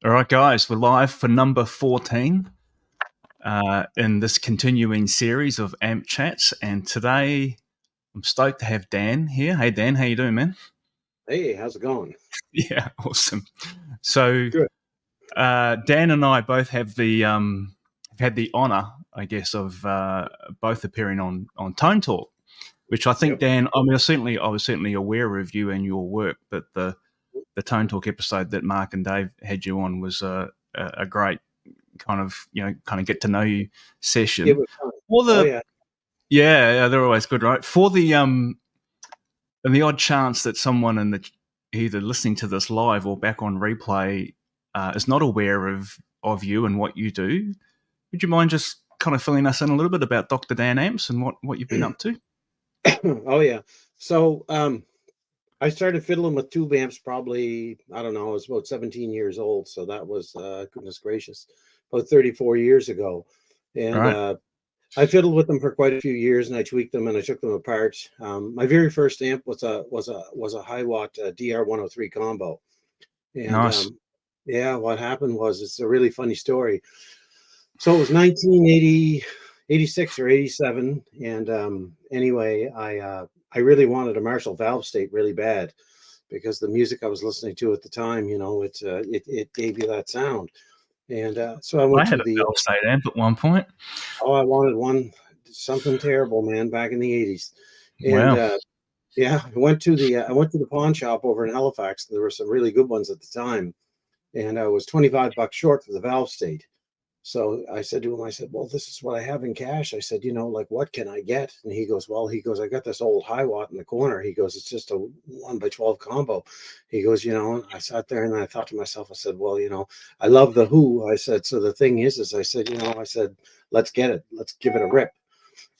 All right, guys, we're live for number 14 in this continuing series of AMP chats, and today I'm stoked to have Dan here. Hey, Dan, how you doing, man? Hey, how's it going? Yeah, awesome. So, Good. Dan and I both have had the honor, I guess, of both appearing on Tone Talk, which I think, Yep. Dan, I was certainly aware of you and your work, but the Tone Talk episode that Mark and Dave had you on was a great kind of get to know you session. It was fun. Yeah, they're always good, right? For the the odd chance that someone either listening to this live or back on replay is not aware of you and what you do, would you mind just kind of filling us in a little bit about Dr. Dan Amps and what you've been up to? Oh yeah. So I started fiddling with tube amps probably, I don't know, I was about 17 years old. So that was, goodness gracious, about 34 years ago. And Right. I fiddled with them for quite a few years, and I tweaked them and I took them apart. My very first amp was a high watt DR103 combo. And Nice. yeah, what happened was, it's a really funny story. So it was 1986 or 87. And anyway, I really wanted a Marshall valve state really bad, because the music I was listening to at the time, it gave you that sound. And so I went I had to a valve state amp at one point. I wanted something terrible, man, back in the 80s. And Wow. yeah, I went to the pawn shop over in Halifax. There were some really good ones at the time, and I was $25 short for the valve state. So I said to him, I said, well, this is what I have in cash. I said, like, what can I get? And he goes, I got this old high watt in the corner. He goes, it's just a 1x12 combo. He goes, I sat there and I thought to myself, I said, well, I love the Who. I said, so the thing is I said, let's get it. Let's give it a rip.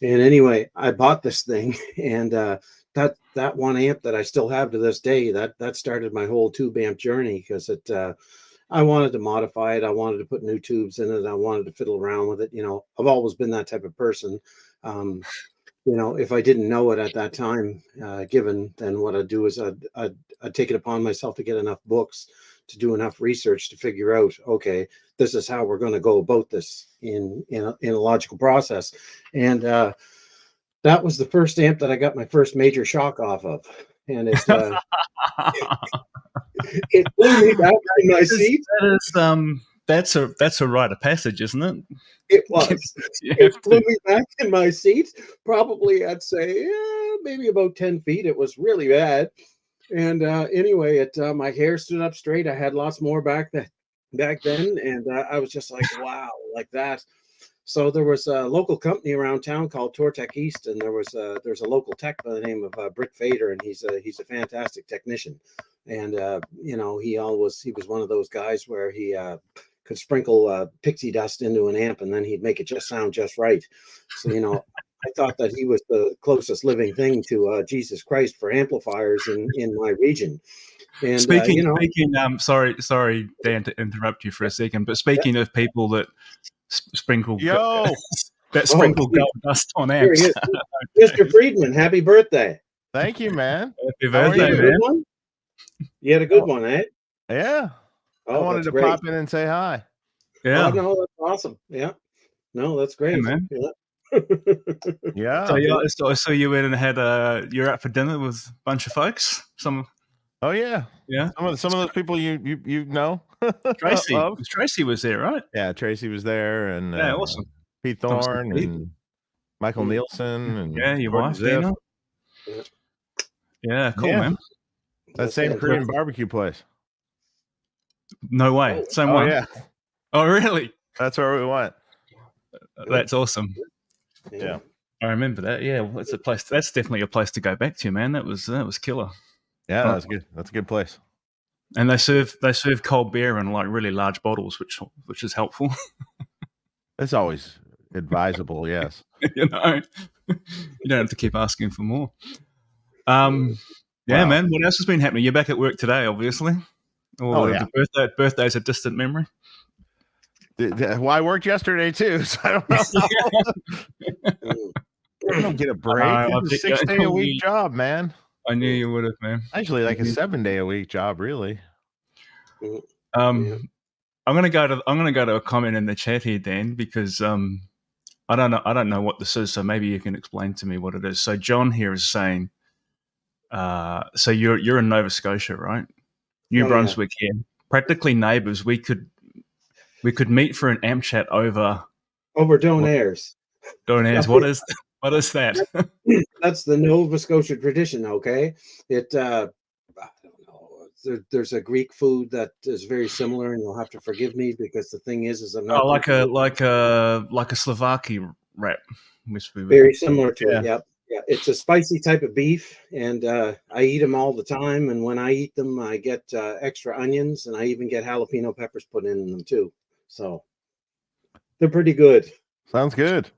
And anyway, I bought this thing, and that one amp that I still have to this day, that started my whole tube amp journey, because I wanted to modify it. I wanted to put new tubes in it. I wanted to fiddle around with it. I've always been that type of person. If I didn't know it at that time, then what I'd do is I'd take it upon myself to get enough books, to do enough research to figure out, okay, this is how we're going to go about this in a logical process. And that was the first amp that I got my first major shock off of. And it it blew me back in my seat. That's a rite of passage, isn't it? It was. It blew me back in my seat. Probably, I'd say, maybe about 10 feet. It was really bad. And anyway, my hair stood up straight. I had lots more back then, and I was just like, wow, like that. So there was a local company around town called Tortec East, and there's a local tech by the name of Brick Fader, and he's a fantastic technician. And he was one of those guys where he could sprinkle pixie dust into an amp, and then he'd make it just sound just right. So I thought that he was the closest living thing to Jesus Christ for amplifiers in my region. And speaking, sorry, Dan, to interrupt you for a second, but speaking of people that sprinkle gold dust on amps. Mr. Friedman, happy birthday. Thank you, man. Happy birthday, man. You had a good one, eh? Yeah. I wanted to pop in and say hi. Yeah. Oh, no, that's awesome. Yeah. No, that's great. Yeah, man. Yeah. Yeah. So you went and had you're out for dinner with a bunch of folks? Oh yeah. Yeah. Some of those people you know. Tracy was there, right? Yeah, Tracy was there, and awesome. Pete Thorne and Michael Nielsen, and your wife, Dina. Yeah, cool, man. That same Korean barbecue place. No way. Same one. Yeah. Oh, really? That's where we went. That's awesome. Yeah. I remember that. Yeah, well, it's a place. That's definitely a place to go back to, man. That was killer. Yeah, that was good. That's a good place. And they serve cold beer in like really large bottles, which is helpful. It's always advisable, yes. You don't have to keep asking for more. Yeah, man. What else has been happening? You're back at work today, obviously. The birthday's a distant memory. Well, I worked yesterday too, so I don't know. I don't get a break. It's a 6-day-a-week job, man. I knew you would have, man. Actually, like a 7-day-a-week job, really. I'm gonna go to a comment in the chat here, Dan, because I don't know what this is, so maybe you can explain to me what it is. So John here is saying, so you're in Nova Scotia, right? New Brunswick here, practically neighbours. We could meet for an amp chat over Donairs. Donairs. What is that? That's the Nova Scotia tradition. Okay, I don't know. There's a Greek food that is very similar, and you'll have to forgive me because the thing is I'm not like a Slovaki wrap. Very similar to it. Yep. Yeah, it's a spicy type of beef, and I eat them all the time. And when I eat them, I get extra onions, and I even get jalapeno peppers put in them too. So they're pretty good. Sounds good.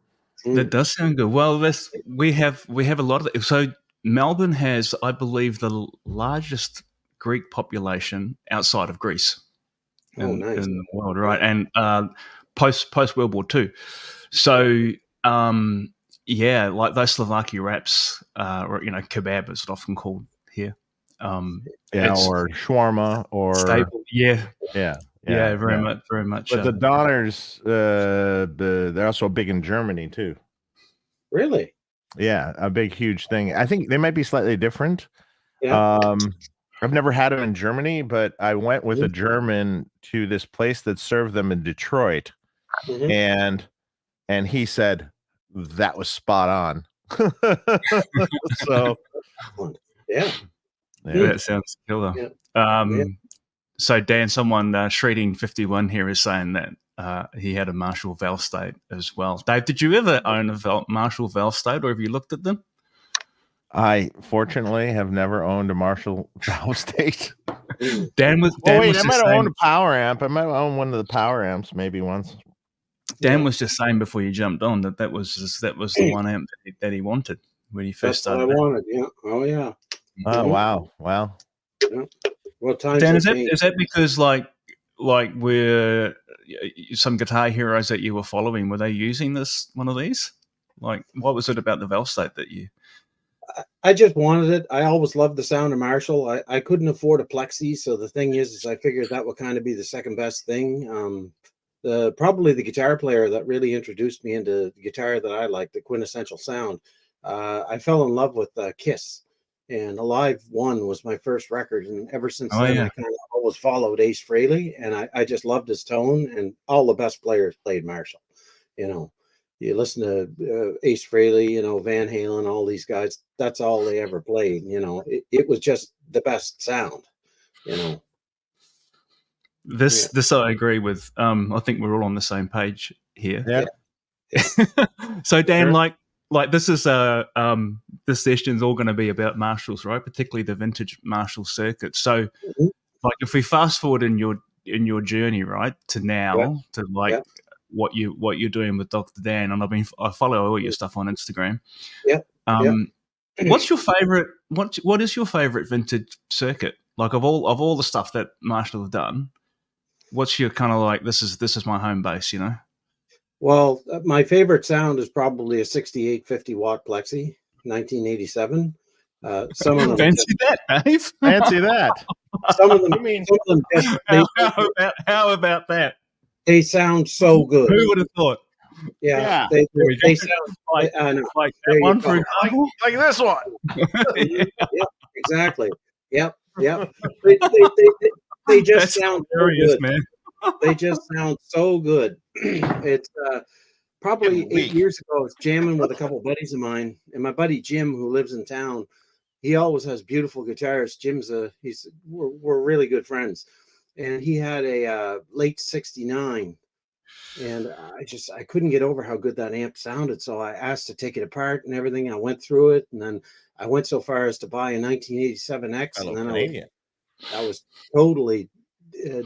That does sound good. Well, we have a lot of. So Melbourne has, I believe, the largest Greek population outside of Greece in the world, right? And post World War II. So. Yeah, like those Slovaki wraps, or kebab is often called here. Or shawarma, or staple. Yeah, very much. But the Donners, they're also big in Germany too. Really? Yeah, a big, huge thing. I think they might be slightly different. Yeah. I've never had them in Germany, but I went with a German to this place that served them in Detroit, and he said that was spot on. So that sounds killer. So Dan, someone Shredding51 here is saying that he had a Marshall valve state as well. Dave, did you ever own a Marshall valve state, or have you looked at them? I fortunately have never owned a Marshall valve state. Dan was I might have owned a power amp. I might have owned one of the power amps maybe once. Dan was just saying before you jumped on that was the one amp that he wanted when he first started. That's what I wanted. Yeah. Oh yeah. Oh wow. Wow. Yeah. Well, Dan, is that because like we're some guitar heroes that you were following? Were they using one of these? Like, what was it about the valve state that you? I just wanted it. I always loved the sound of Marshall. I couldn't afford a plexi, so the thing is I figured that would kind of be the second best thing. Probably the guitar player that really introduced me into the guitar that I like, the quintessential sound. I fell in love with Kiss, and Alive 1 was my first record, and ever since then I kind of always followed Ace Frehley, and I just loved his tone, and all the best players played Marshall. You listen to Ace Frehley, Van Halen, all these guys, that's all they ever played. It was just the best sound, This I agree with. I think we're all on the same page here. Yeah. So Dan, like this is this session's all going to be about Marshalls, right? Particularly the vintage Marshall circuit. So, like, if we fast forward in your journey, right, to now, to like what you're doing with Dr. Dan, and I follow all your stuff on Instagram. What's your favorite? What is your favorite vintage circuit? Like of all the stuff that Marshall have done, what's your kind of like? This is my home base, Well, my favorite sound is probably a 6850 watt plexi, 1987. Some of them fancy that, Dave. Fancy that. Some of them just how about that? They sound so good. Who would have thought? Yeah. They sound like that one, for example, like this one. Yep, exactly. Yep. They just sound so good, man. They just sound so good. It's probably 8 years ago. I was jamming with a couple buddies of mine, and my buddy Jim, who lives in town, he always has beautiful guitars. Jim's we're really good friends, and he had a late '69, and I couldn't get over how good that amp sounded. So I asked to take it apart and everything. I went through it, and then I went so far as to buy a 1987X, and then I was totally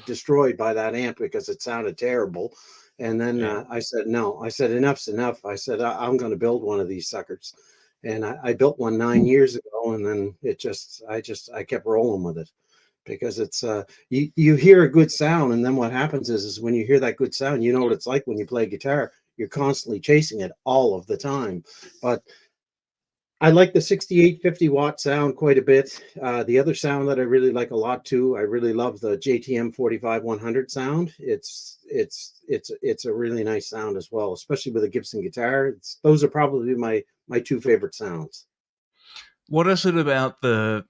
destroyed by that amp because it sounded terrible. And then I said, no, I said, enough's enough. I said, I'm going to build one of these suckers. And I built one 9 years ago, and then I kept rolling with it because it's you hear a good sound, and then what happens is when you hear that good sound, you know what it's like when you play guitar. You're constantly chasing it all of the time. But I like the 6850 watt sound quite a bit. The other sound that I really like a lot too, I really love the JTM 45100 sound. It's a really nice sound as well, especially with a Gibson guitar. Those are probably my two favorite sounds. What is it about the,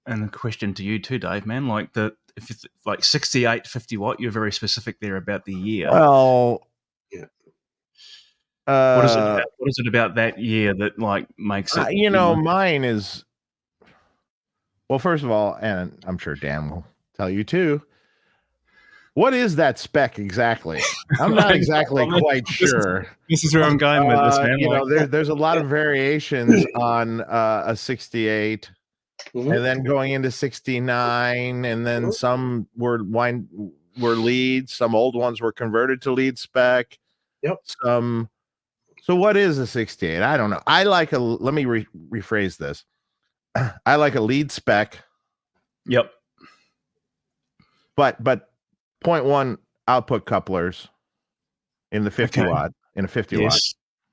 and a question to you too, Dave, man, like if it's like 6850 watt, you're very specific there about the year. Well, yeah. What is it about that year that like makes it? Mine is, well, first of all, and I'm sure Dan will tell you too, what is that spec exactly? I'm not exactly quite sure. This is where I'm going with this, man. There's a lot of variations on a 68, and then going into 69, and then some were leads, some old ones were converted to lead spec. Yep. So what is a 68? I don't know. I like let me rephrase this. I like a lead spec. Yep. But 0.1 output couplers in the 50 watt, in a 50 watt.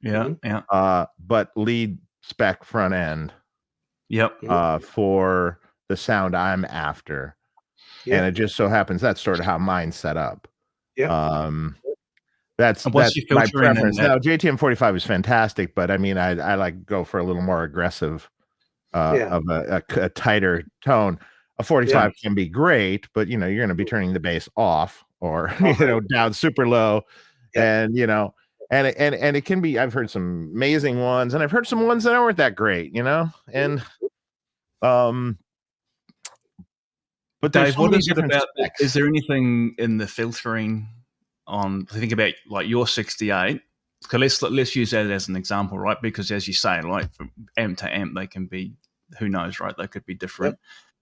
Yeah. Yeah. But lead spec front end. Yep. For the sound I'm after. Yep. And it just so happens that's sort of how mine's set up. Yeah. That's my preference. Now, JTM 45 is fantastic, but I mean, I like go for a little more aggressive, of a tighter tone. A 45 can be great, but you're going to be turning the bass off or down super low, and and it can be. I've heard some amazing ones, and I've heard some ones that aren't that great, and but Dave, what is it about? Specs. Is there anything in the filtering on? Think about like your 68. Because let's use that as an example, right? Because as you say, like from amp to amp, they can be, who knows, right? They could be different.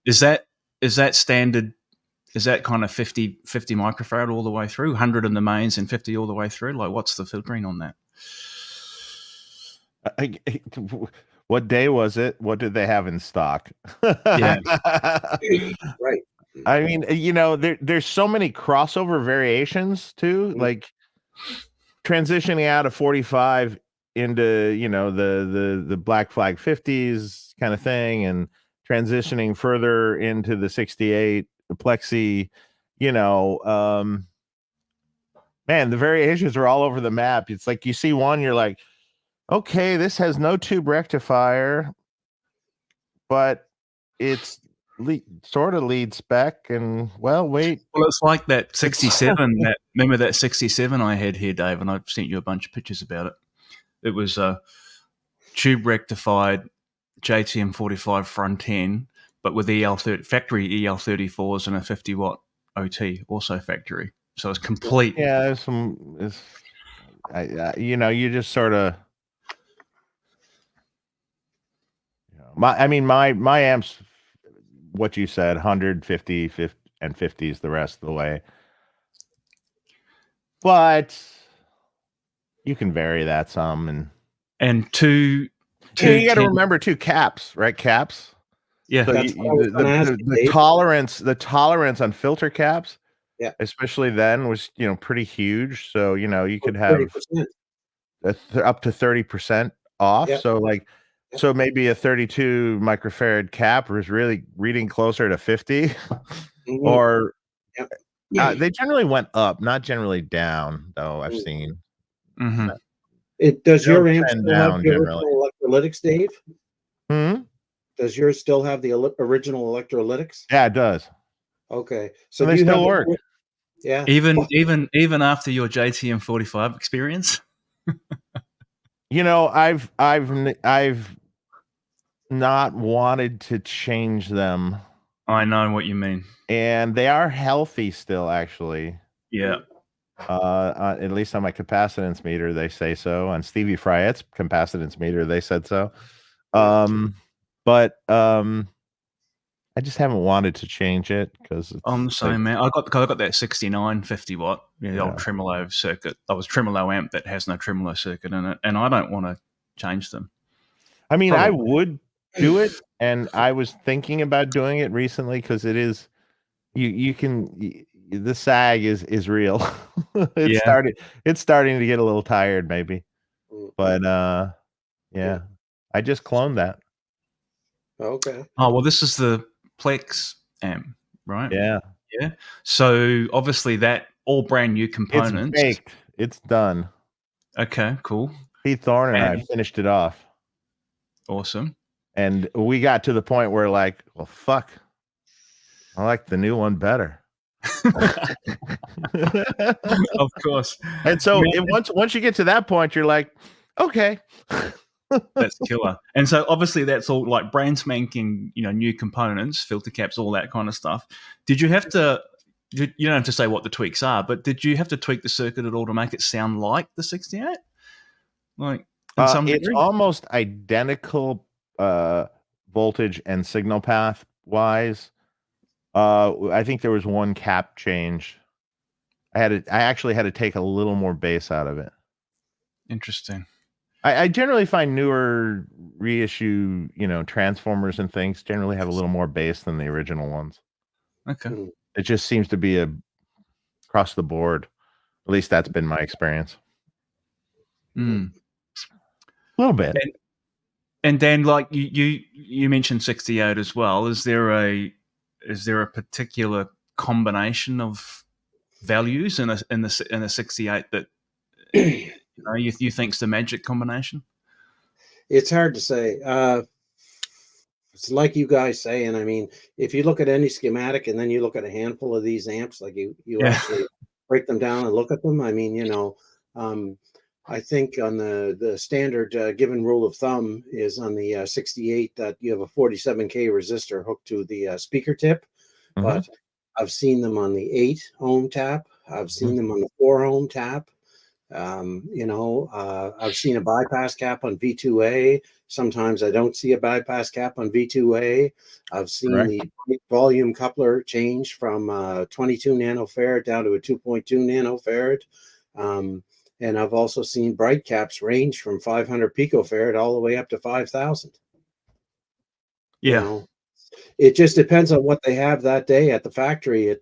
Yep. Is that standard? Is that kind of 50 microfarad all the way through, 100 in the mains and 50 all the way through? Like, what's the filtering on that? What day was it? What did they have in stock? Yeah. Right. I mean, there's so many crossover variations too, like transitioning out of 45 into, the Black Flag 50s kind of thing, and transitioning further into the 68, the Plexi, man, the variations are all over the map. It's like you see one, you're like, okay, this has no tube rectifier, but it's sort of lead spec, and well, it's like that 67. Remember that 67 I had here, Dave, and I've sent you a bunch of pictures about it. It was a tube rectified JTM 45 front end, but with factory EL34s and a 50 watt OT, also factory. So it's complete. Yeah, there's you just sort of. My amps, what you said, 150, and 50s the rest of the way. But you can vary that some, and two you got to remember two caps, right? Caps. Yeah. So the tolerance on filter caps, especially then, was pretty huge. So you could have 30%. Up to 30% off. Yeah. So maybe a 32 microfarad cap was really reading closer to 50, or they generally went up, not generally down, though. I've seen. Mm-hmm. Does your amp still have the original electrolytics, Dave? Does yours still have the original electrolytics? Yeah, it does. Okay, so they still work. Yeah, even after your JTM 45 experience. I've not wanted to change them. I know what you mean. And they are healthy still, actually. Yeah. At least on my capacitance meter, they say so. On Stevie Fryette's capacitance meter, they said so. But I just haven't wanted to change it because I'm the same, man. I got that 69 50 watt, the old tremolo circuit. I was tremolo amp that has no tremolo circuit in it, and I don't want to change them. I mean, I would do it, and I was thinking about doing it recently because it is you can. The sag is real. It's starting to get a little tired, maybe, but yeah. I just cloned that. Okay. Oh, well, this is the Plex amp, right? Yeah. Yeah. So obviously that all brand new components. It's baked. It's done. Okay, cool. Pete Thorne and I And- finished it off. Awesome. And we got to the point where like, well, fuck. I like the new one better. Of course. And so once you get to that point, you're like, okay. That's killer. And so obviously that's all like brand spanking, new components, filter caps, all that kind of stuff. Did you have to, you don't have to say what the tweaks are, but did you have to tweak the circuit at all to make it sound like the 68? Like in some it's degree? almost identical voltage and signal path wise. I think there was one cap change. I actually had to take a little more bass out of it. Interesting. I generally find newer reissue, transformers and things generally have a little more bass than the original ones. Okay. It just seems to be across the board. At least that's been my experience. A little bit. And then, like you mentioned 68 as well. Is there a particular combination of values in a 68 that you think's the magic combination? It's hard to say. It's like you guys say, and I mean, if you look at any schematic and then you look at a handful of these amps, like you actually break them down and look at them. I mean, I think on the standard given rule of thumb is on the 68 that you have a 47K resistor hooked to the speaker tip, but I've seen them on the 8 ohm tap. I've seen them on the 4 ohm tap. I've seen a bypass cap on V2A. Sometimes I don't see a bypass cap on V2A. I've seen the volume coupler change from 22 nanofarad down to a 2.2 nanofarad. And I've also seen bright caps range from 500 picofarad all the way up to 5,000. Yeah. It just depends on what they have that day at the factory.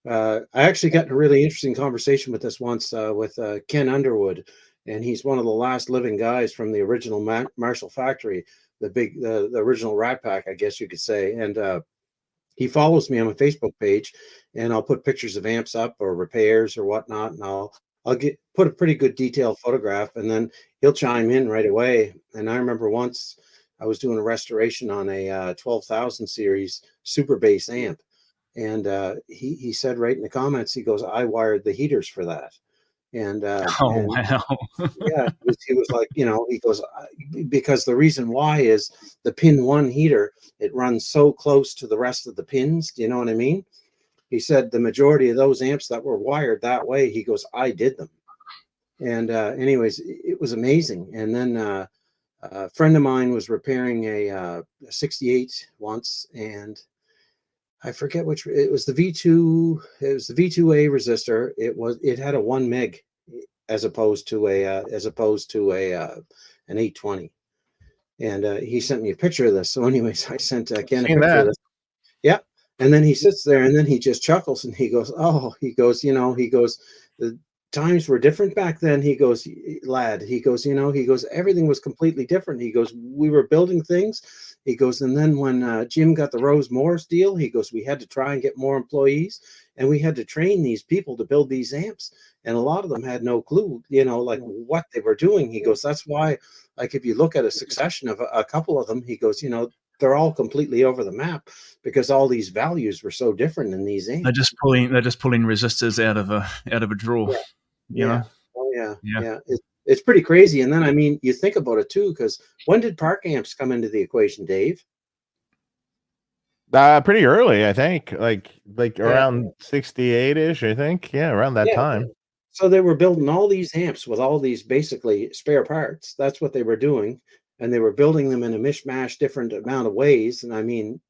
I actually got in a really interesting conversation with this once with Ken Underwood, and he's one of the last living guys from the original Marshall factory, the original Rat Pack, I guess you could say. And he follows me on my Facebook page, and I'll put pictures of amps up or repairs or whatnot, and I'll put a pretty good detailed photograph, and then he'll chime in right away. And I remember once I was doing a restoration on a 12,000 series super bass amp. And he said right in the comments, he goes, I wired the heaters for that. And wow. Yeah, he was like, he goes, because the reason why is the pin 1 heater, it runs so close to the rest of the pins. Do you know what I mean? He said the majority of those amps that were wired that way, he goes, I did them. And anyways, it was amazing. And then a friend of mine was repairing a 68 once, and I forget which it was. The V2, it was the V2A resistor. It had a 1 meg as opposed to an 820. And he sent me a picture of this. So anyways, I sent Ken a picture of this. Yeah. And then he sits there and then he just chuckles and he goes, the times were different back then. He goes, lad, he goes, everything was completely different. He goes, we were building things. He goes, and then when Jim got the Rose Morris deal, he goes, we had to try and get more employees, and we had to train these people to build these amps. And a lot of them had no clue, like what they were doing. He goes, that's why, like, if you look at a succession of a couple of them, he goes, they're all completely over the map because all these values were so different in these amps. They're just pulling resistors out of a drawer. Yeah. Oh yeah. It's pretty crazy. And then, I mean, you think about it too, because when did park amps come into the equation, Dave? Pretty early, I think, like around 68-ish, I think. Yeah, around that time. So they were building all these amps with all these basically spare parts. That's what they were doing. And they were building them in a mishmash, different amount of ways. And I mean,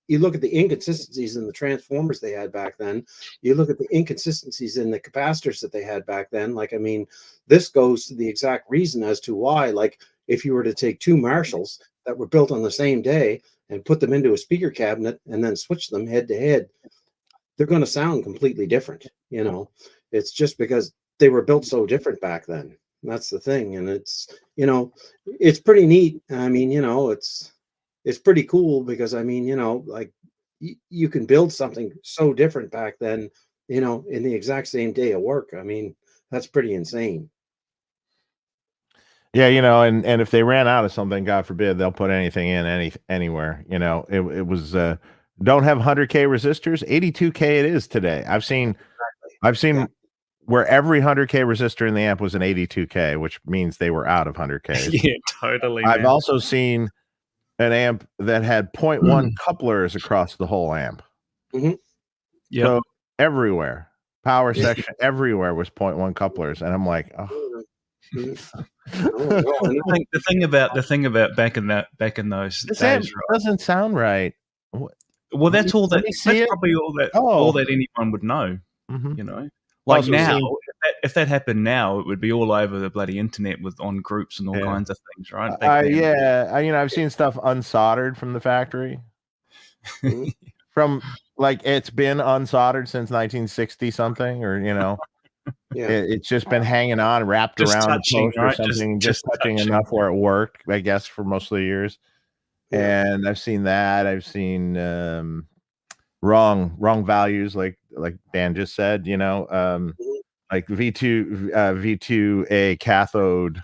you look at the inconsistencies in the transformers they had back then. You look at the inconsistencies in the capacitors that they had back then. Like, I mean, this goes to the exact reason as to why, like, if you were to take 2 Marshalls that were built on the same day and put them into a speaker cabinet and then switch them head to head, they're going to sound completely different. It's just because they were built so different back then. That's the thing. And it's, it's pretty neat. I mean, it's pretty cool because, I mean, like you can build something so different back then, in the exact same day of work. I mean, that's pretty insane. Yeah, and if they ran out of something, God forbid, they'll put anything in anywhere. It was don't have 100K resistors, 82K it is today. I've seen Yeah. where every 100K resistor in the amp was an 82K, which means they were out of 100Ks. Yeah, totally. I've man. also seen an amp that had 0.1 couplers across the whole amp. Mm-hmm. Yeah. So everywhere, power section everywhere was 0.1 couplers, and I'm like, oh. The thing about back in those This days, amp right? doesn't sound right. Well, that's all that. That's probably all that anyone would know. Mm-hmm. Like Also now, if that happened now, it would be all over the bloody internet on groups and all kinds of things, right? I've seen stuff unsoldered from the factory. From like it's been unsoldered since 1960 something, or it's just been hanging on, wrapped just around touching, the post or something, just touching enough where it worked, I guess, for most of the years. Yeah. And I've seen that. I've seen wrong values, like Dan just said, like V2A cathode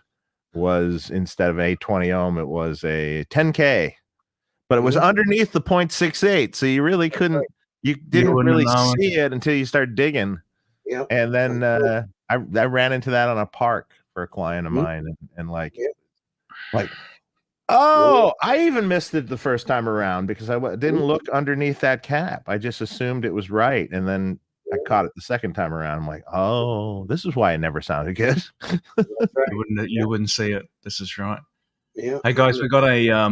was, instead of a 20 ohm, it was a 10K, but it was underneath the 0.68, so you really couldn't, you didn't really see it until you start digging. Yeah. And then I ran into that on a park for a client of mine, and like, oh, I even missed it the first time around because I didn't look underneath that cap. I just assumed it was right, and then I caught it the second time around. I'm like, oh, this is why it never sounded good. You wouldn't see it. This is right. Yeah. Hey guys, we got a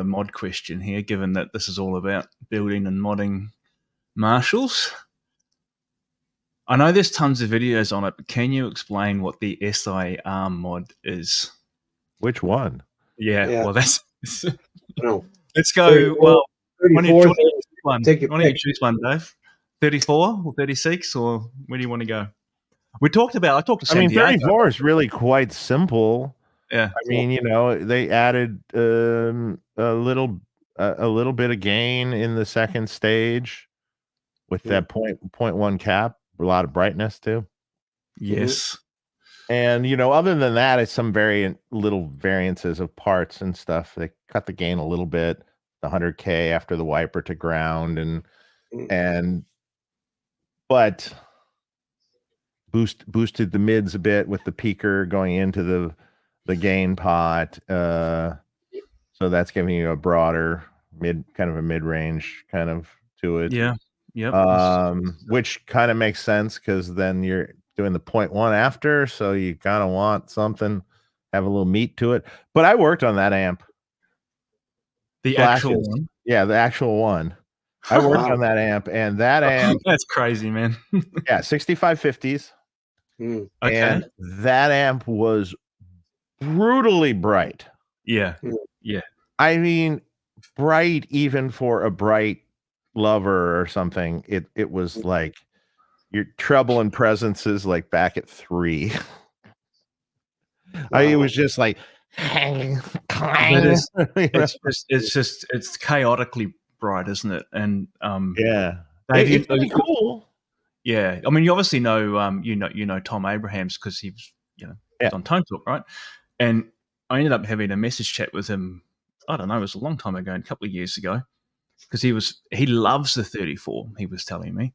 mod question here. Given that this is all about building and modding Marshalls, I know there's tons of videos on it, but can you explain what the SIR mod is? Which one? Yeah. Well, that's no. Let's go. 34, well, 34, why don't you choose one, Dave? 34 or 36, or where do you want to go? I talked to Santiago. 34 is really quite simple. Yeah. I mean, they added a little bit of gain in the second stage with that 0.1 cap, a lot of brightness too. Yes. And other than that, it's some little variances of parts and stuff. They cut the gain a little bit, the 100K after the wiper to ground, but boosted the mids a bit with the peaker going into the gain pot. So that's giving you a broader kind of a mid-range kind of to it. Yeah. Yep. Which kind of makes sense because then you're doing the 0.1 after, so you kind of want something, have a little meat to it. But I worked on that amp. The actual one? Yeah, the actual one. I worked on that amp, and that amp... That's crazy, man. Yeah, 6550s. Okay. And that amp was brutally bright. Yeah. I mean, bright even for a bright lover or something. It was like your treble and presences like back at 3. It was just like it's chaotically bright, isn't it? And it's pretty cool. Yeah, I mean, you obviously know Tom Abrahams because he was on Tone Talk, right? And I ended up having a message chat with him. I don't know, it was a long time ago, a couple of years ago, because he loves the 34. He was telling me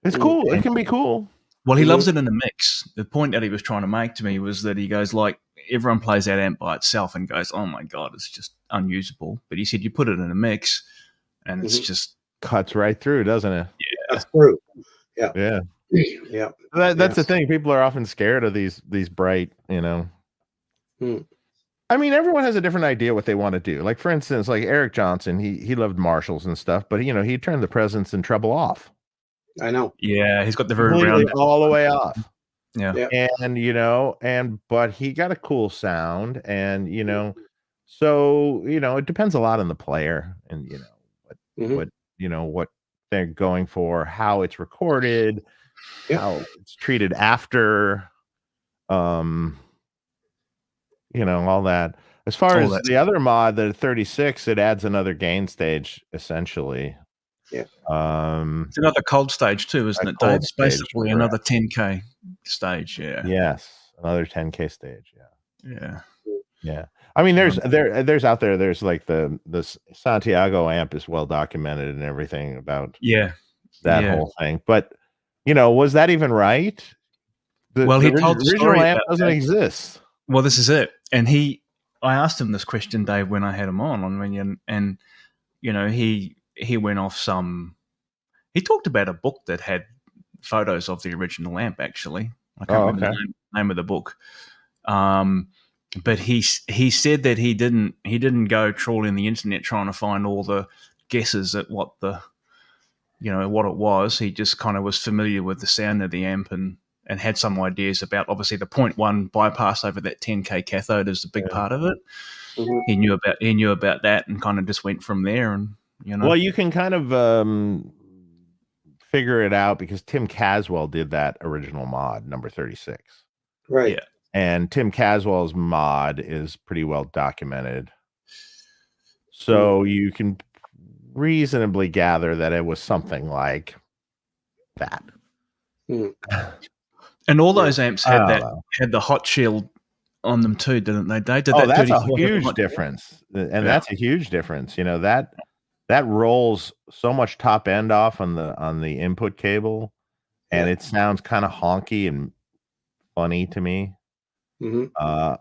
it's cool. It can be cool. Well, he loves it in a mix. The point that he was trying to make to me was that he goes, like, everyone plays that amp by itself and goes, oh my God, it's just unusable. But he said you put it in a mix and it's just cuts right through, doesn't it? Yeah, that's true. Yeah. That's the thing. People are often scared of these bright, I mean, everyone has a different idea what they want to do. Like, for instance, like Eric Johnson, he loved Marshalls and stuff, but he turned the presence and treble off. I know. Yeah, he's got the very round all the way off. Yeah. And but he got a cool sound, and so it depends a lot on the player, and what they're going for, how it's recorded, how it's treated after. all that. As far All as that the other mod, the 36, it adds another gain stage essentially. Yeah. It's another cold stage too, isn't it, Dave? It's basically correct. another 10K stage. Yeah. Yes, another 10K stage. Yeah. Yeah. I mean, there's out there. There's like the Santiago amp is well documented and everything about that whole thing. But was that even right? Well, he told the original story amp about doesn't that. exist. Well, this is it. And I asked him this question, Dave, when I had him on, and he went off he talked about a book that had photos of the original amp. Actually, I can't remember the name of the book. But he said that he didn't go trawling the internet trying to find all the guesses at what what it was. He just kind of was familiar with the sound of the amp and had some ideas about, obviously, the 0.1 bypass over that 10K cathode is the big part of it. Mm-hmm. He knew about that and kind of just went from there. And well, you can kind of figure it out because Tim Caswell did that original mod number 36, right? Yeah. And Tim Caswell's mod is pretty well documented, so you can reasonably gather that it was something like that. And all those amps had the hot shield on them too, didn't they? Did that's a huge difference, and that's a huge difference. That rolls so much top end off on the input cable, and it sounds kind of honky and funny to me. I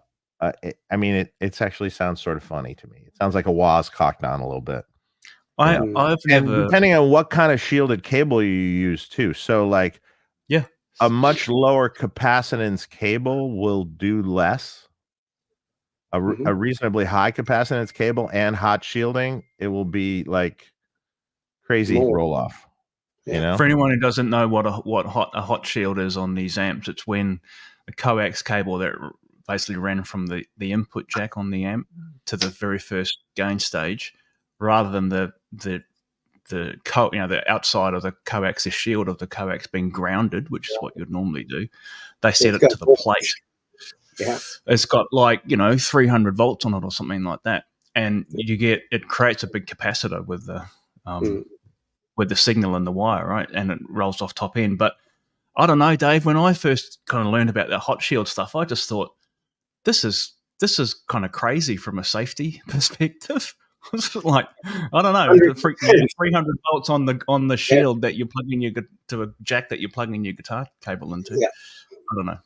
mean, it actually sounds sort of funny to me. It sounds like a wah's cocked on a little bit. I've never, depending on what kind of shielded cable you use too. So like, a much lower capacitance cable will do less. A reasonably high capacitance cable and hot shielding, it will be like crazy roll off. For anyone who doesn't know what a hot shield is on these amps, it's when the coax cable that basically ran from the input jack on the amp to the very first gain stage, rather than the outside of the coax's shield of the coax being grounded, which is what you'd normally do. They set it to the plate. Yeah. It's got 300 volts on it or something like that, and it creates a big capacitor with the signal in the wire, right? And it rolls off top end. But I don't know, Dave, when I first kind of learned about that hot shield stuff, I just thought this is kind of crazy from a safety perspective. It's like, I don't know, 300 volts on the shield that you're plugging to a jack that you're plugging your guitar cable into. I don't know.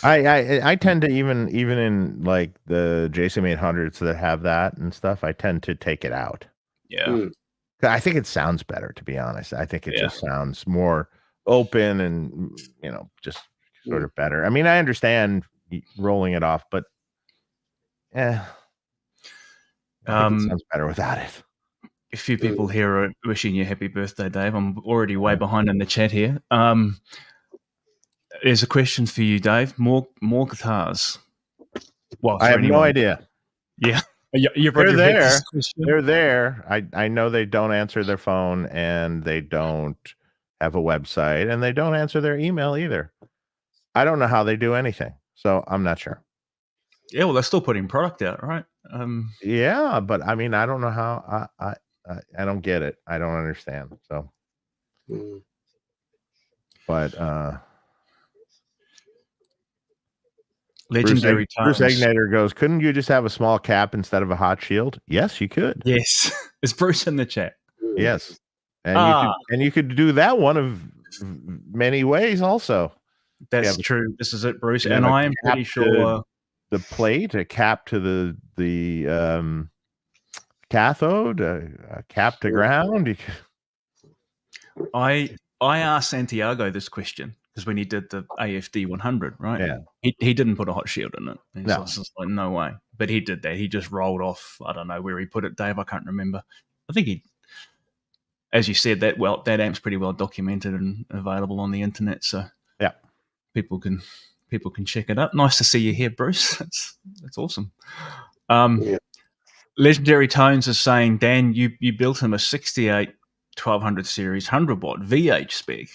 I tend to even in like the JSM 800s that have that and stuff, I tend to take it out. I think it sounds better, to be honest. I think it just sounds more open and just sort of better. I mean, I understand rolling it off, but I think it sounds better without it. A few people here are wishing you happy birthday, Dave. I'm already way behind in the chat here. There's a question for you, Dave. More guitars. Well, I have no idea. Yeah. They're there. They're there. I know they don't answer their phone, and they don't have a website, and they don't answer their email either. I don't know how they do anything, so I'm not sure. Yeah, well, they're still putting product out, right? Yeah, but I mean, I don't know how. I don't get it. I don't understand. So, but legendary times. Bruce Egnator goes, couldn't you just have a small cap instead of a hot shield? Yes, you could. Yes. Is Bruce in the chat? Yes. And you could do that one of many ways also. That's true. This is it, Bruce. And I am pretty sure the plate, a cap to the cathode, a cap to ground. I asked Santiago this question because when he did the AFD 100, right? Yeah. He didn't put a hot shield in it. No. So it's like, no way. But he did that. He just rolled off. I don't know where he put it, Dave. I can't remember. I think as you said, that amp's pretty well documented and available on the internet. So yeah, people can check it out. Nice to see you here, Bruce. That's awesome. Legendary Tones is saying, Dan, you built him a 68 1200 series 100 watt VH spec.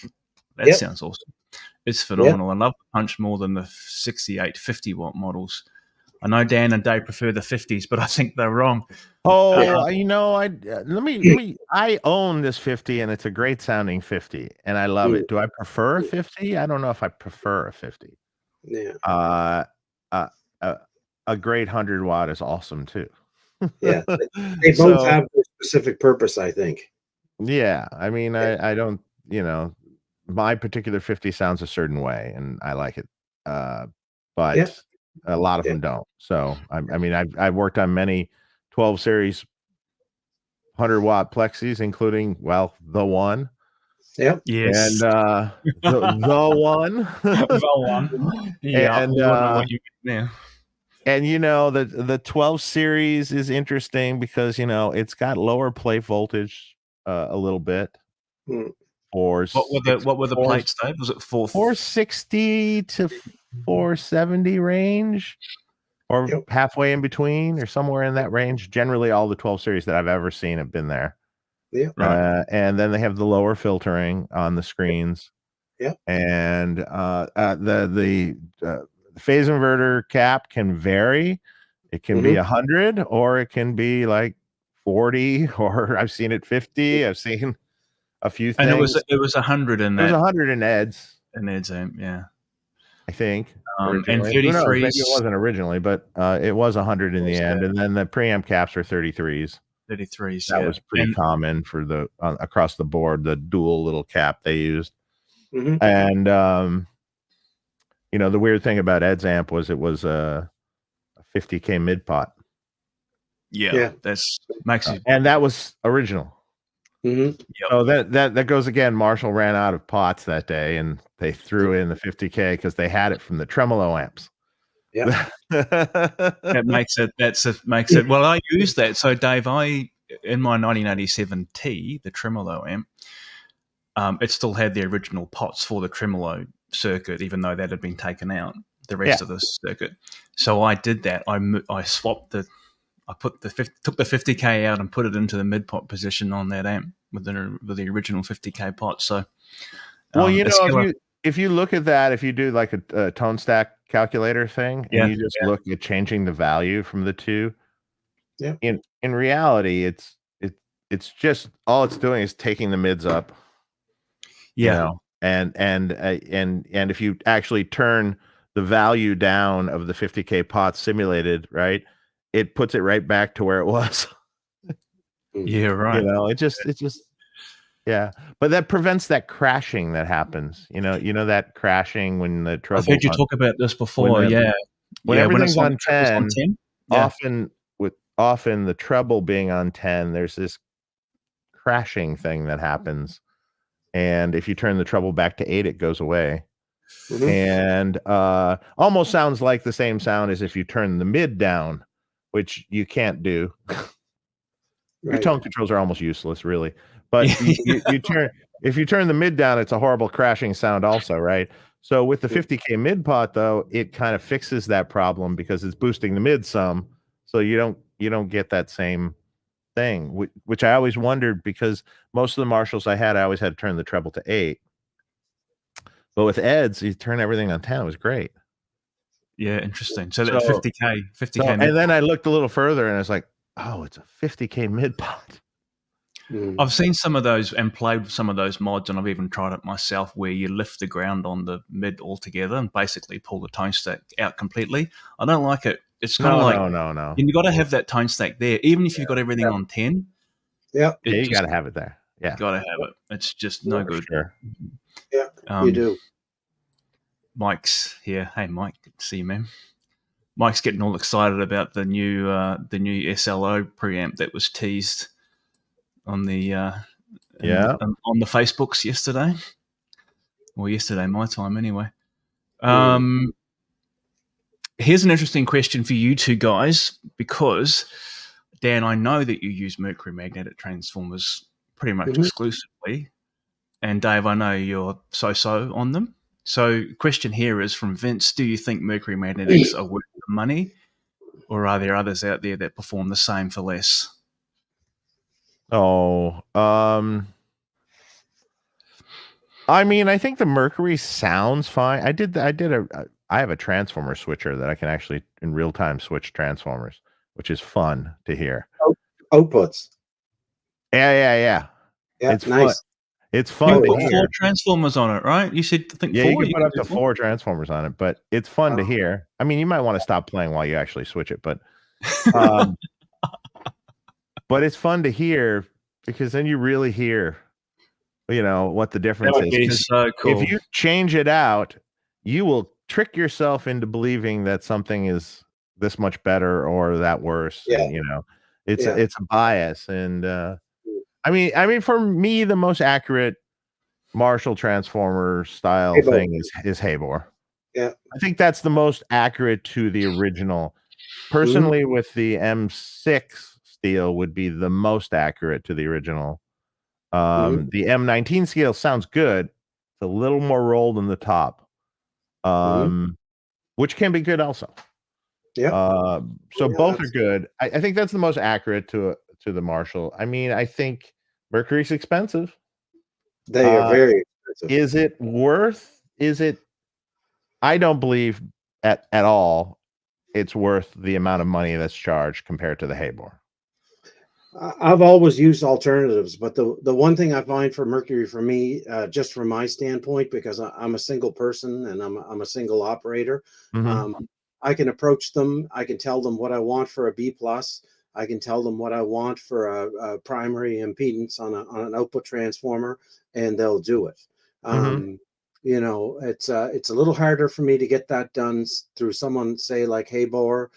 That sounds awesome. It's phenomenal. I love the punch more than the 68 50 watt models. I know Dan and Dave prefer the 50s, but I think they're wrong. Oh, I own this 50 and it's a great sounding 50 and I love it. Do I prefer a 50? I don't know if I prefer a 50. Yeah. A great 100 watt is awesome too. Yeah. They both have a specific purpose, I think. Yeah. I mean, I don't, my particular 50 sounds a certain way and I like it. But a lot of them don't. So, I mean, I've worked on many 12 series 100 watt plexis, including, the one. Yep. Yes. And the one. The one. Yeah. And, what you now. And the 12 series is interesting because it's got lower plate voltage a little bit. What were the plates, Dave? Was it 460 to 470 range, or halfway in between, or somewhere in that range? Generally, all the 12 series that I've ever seen have been there. Yeah. Right. And then they have the lower filtering on the screens. Yeah. And the phase inverter cap can vary. It can be 100, or it can be like 40, or I've seen it 50. I've seen a few things. And it was 100 in that. It was 100 in Ed's. In Ed's amp, yeah. I think. And 33s. Maybe it wasn't originally, but it was 100 in the end. And then the preamp caps are 33s. 33s. That was pretty common for the across the board, the dual little cap they used. And the weird thing about Ed's amp was it was a 50K mid pot. Yeah. That's makes it. And that was original. Yep. So that goes again. Marshall ran out of pots that day, and they threw in the 50K because they had it from the tremolo amps. Yeah, that makes it. Well, I use that. So, Dave, in my 1987 T, the tremolo amp, it still had the original pots for the tremolo circuit, even though that had been taken out. The rest of the circuit. So I did that. I swapped took the 50K out and put it into the mid pot position on that amp with the original 50K pot. So, if you look at that, if you do like a tone stack calculator thing, and you just look at changing the value from the two, in reality, it's just all it's doing is taking the mids up. And if you actually turn the value down of the 50K pot simulated, right, it puts it right back to where it was. Yeah, right. It just but that prevents that crashing that happens. That crashing when the trouble. I've heard you talk about this before. When everything's on 10, 10 often the treble being on 10, there's this crashing thing that happens. And if you turn the treble back to 8, it goes away. And almost sounds like the same sound as if you turn the mid down, which you can't do. Your tone controls are almost useless, really. But if you turn the mid down, it's a horrible crashing sound also, right? So with the 50K mid pot, though, it kind of fixes that problem because it's boosting the mid some, so you don't get that same thing, which I always wondered, because most of the Marshalls I always had to turn the treble to 8. But with Ed's, you turn everything on 10. It was great. Yeah, interesting. So that 50K. And then I looked a little further, and I was like, oh, it's a 50K mid pot. I've seen some of those and played with some of those mods, and I've even tried it myself, where you lift the ground on the mid altogether and basically pull the tone stack out completely. I don't like it. It's kind of like no. And you got to have that tone stack there, even if you've got everything on 10. Yeah, you got to have it there. Yeah, got to have it. It's just no good. Sure. Yeah, you do. Mike's here. Hey, Mike, good to see you, man. Mike's getting all excited about the new SLO preamp that was teased on the on the Facebooks yesterday, or yesterday my time anyway. Here's an interesting question for you two guys, because Dan, I know that you use mercury magnetic transformers pretty much exclusively, and Dave, I know you're so on them. So question here is from Vince: do you think mercury magnetics are worth the money, or are there others out there that perform the same for less? I mean, I think the Mercury sounds fine. I have a transformer switcher that I can actually in real time switch transformers, which is fun to hear. Outputs. Yeah. Yeah, It's nice. fun. It's You fun can to put hear. 4 transformers on it, right? You said, I think Yeah, 4. you can put up to 4 transformers on it, but it's fun to Wow. hear. I mean, you might want to stop playing while you actually switch it, but but it's fun to hear because then you really hear, what the difference That would be is. so cool. If you change it out, you will trick yourself into believing that something is this much better or that worse. Yeah. And, it's a bias. And I mean, for me, the most accurate Marshall transformer style thing is Habor. Yeah. I think that's the most accurate to the original. Personally, with the M6 steel would be the most accurate to the original. The M19 scale sounds good. It's a little more rolled in the top, which can be good also. Yeah. So both are good. I think that's the most accurate to the Marshall. I mean, I think Mercury's expensive. They are very expensive. Is it worth? I don't believe at all it's worth the amount of money that's charged compared to the Habor. I've always used alternatives, but the one thing I find for Mercury for me, just from my standpoint, because I'm a single person and I'm a single operator, I can approach them. I can tell them what I want for a B plus. I can tell them what I want for a primary impedance on an output transformer, and they'll do it. It's a little harder for me to get that done through someone, say like Habor,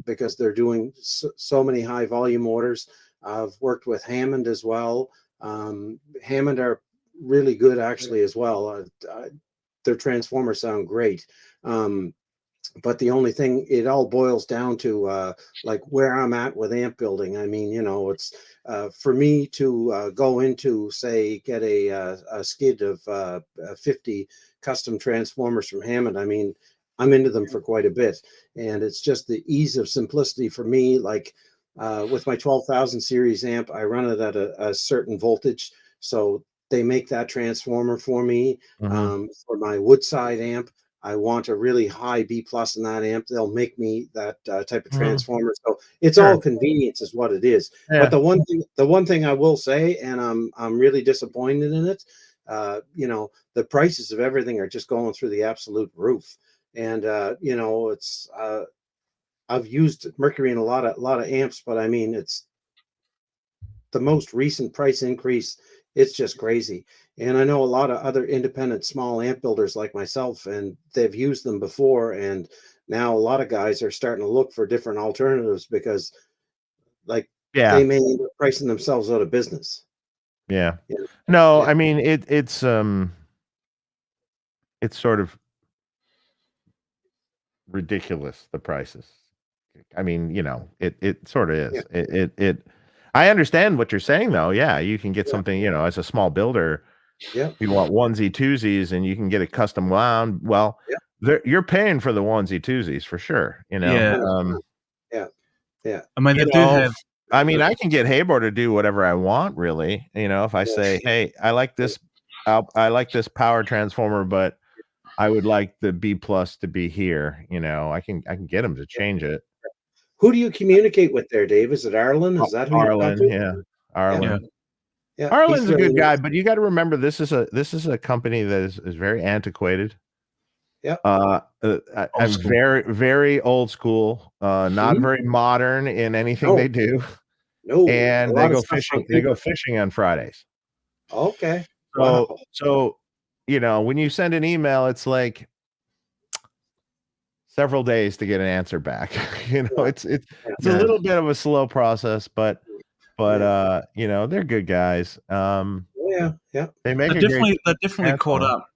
because they're doing so many high volume orders. I've worked with Hammond as well. Hammond are really good actually as well. Their transformers sound great. But the only thing, it all boils down to like where I'm at with amp building. I mean, it's for me to go into, say, get a skid of 50 custom transformers from Hammond. I mean, I'm into them for quite a bit, and it's just the ease of simplicity for me. Like with my 12,000 series amp, I run it at a certain voltage, so they make that transformer for me. For my Woodside amp, I want a really high B plus in that amp. They'll make me that type of transformer. So it's all convenience, is what it is. Yeah. But the one thing I will say, and I'm really disappointed in it. The prices of everything are just going through the absolute roof. And it's I've used Mercury in a lot of amps, but I mean, it's the most recent price increase. It's just crazy. And I know a lot of other independent small amp builders like myself, and they've used them before. And now a lot of guys are starting to look for different alternatives because they may end up pricing themselves out of business. Yeah. No, I mean, it's sort of ridiculous, the prices. I mean, it sort of is. Yeah. I understand what you're saying though. Yeah, you can get something, as a small builder. Yeah. You want onesie twosies and you can get it custom wound. Well, you're paying for the onesie twosies for sure, Yeah. Yeah. I mean, they do have. I mean, I can get Habor to do whatever I want, really. If I say, "Hey, I like this power transformer, but I would like the B plus to be here," I can get them to change it. Who do you communicate with there, Dave? Is it Arlen? Is that who you talk to? Yeah, Arlen. Yeah. Arlen's a good guy, but you got to remember this is a company that is very antiquated. Yeah. I'm very, very old school, not very modern in anything they do. No. And they go fishing. They go fishing on Fridays. Okay. So when you send an email, it's like several days to get an answer back. It's a little bit of a slow process, but they're good guys. They make they're definitely caught up.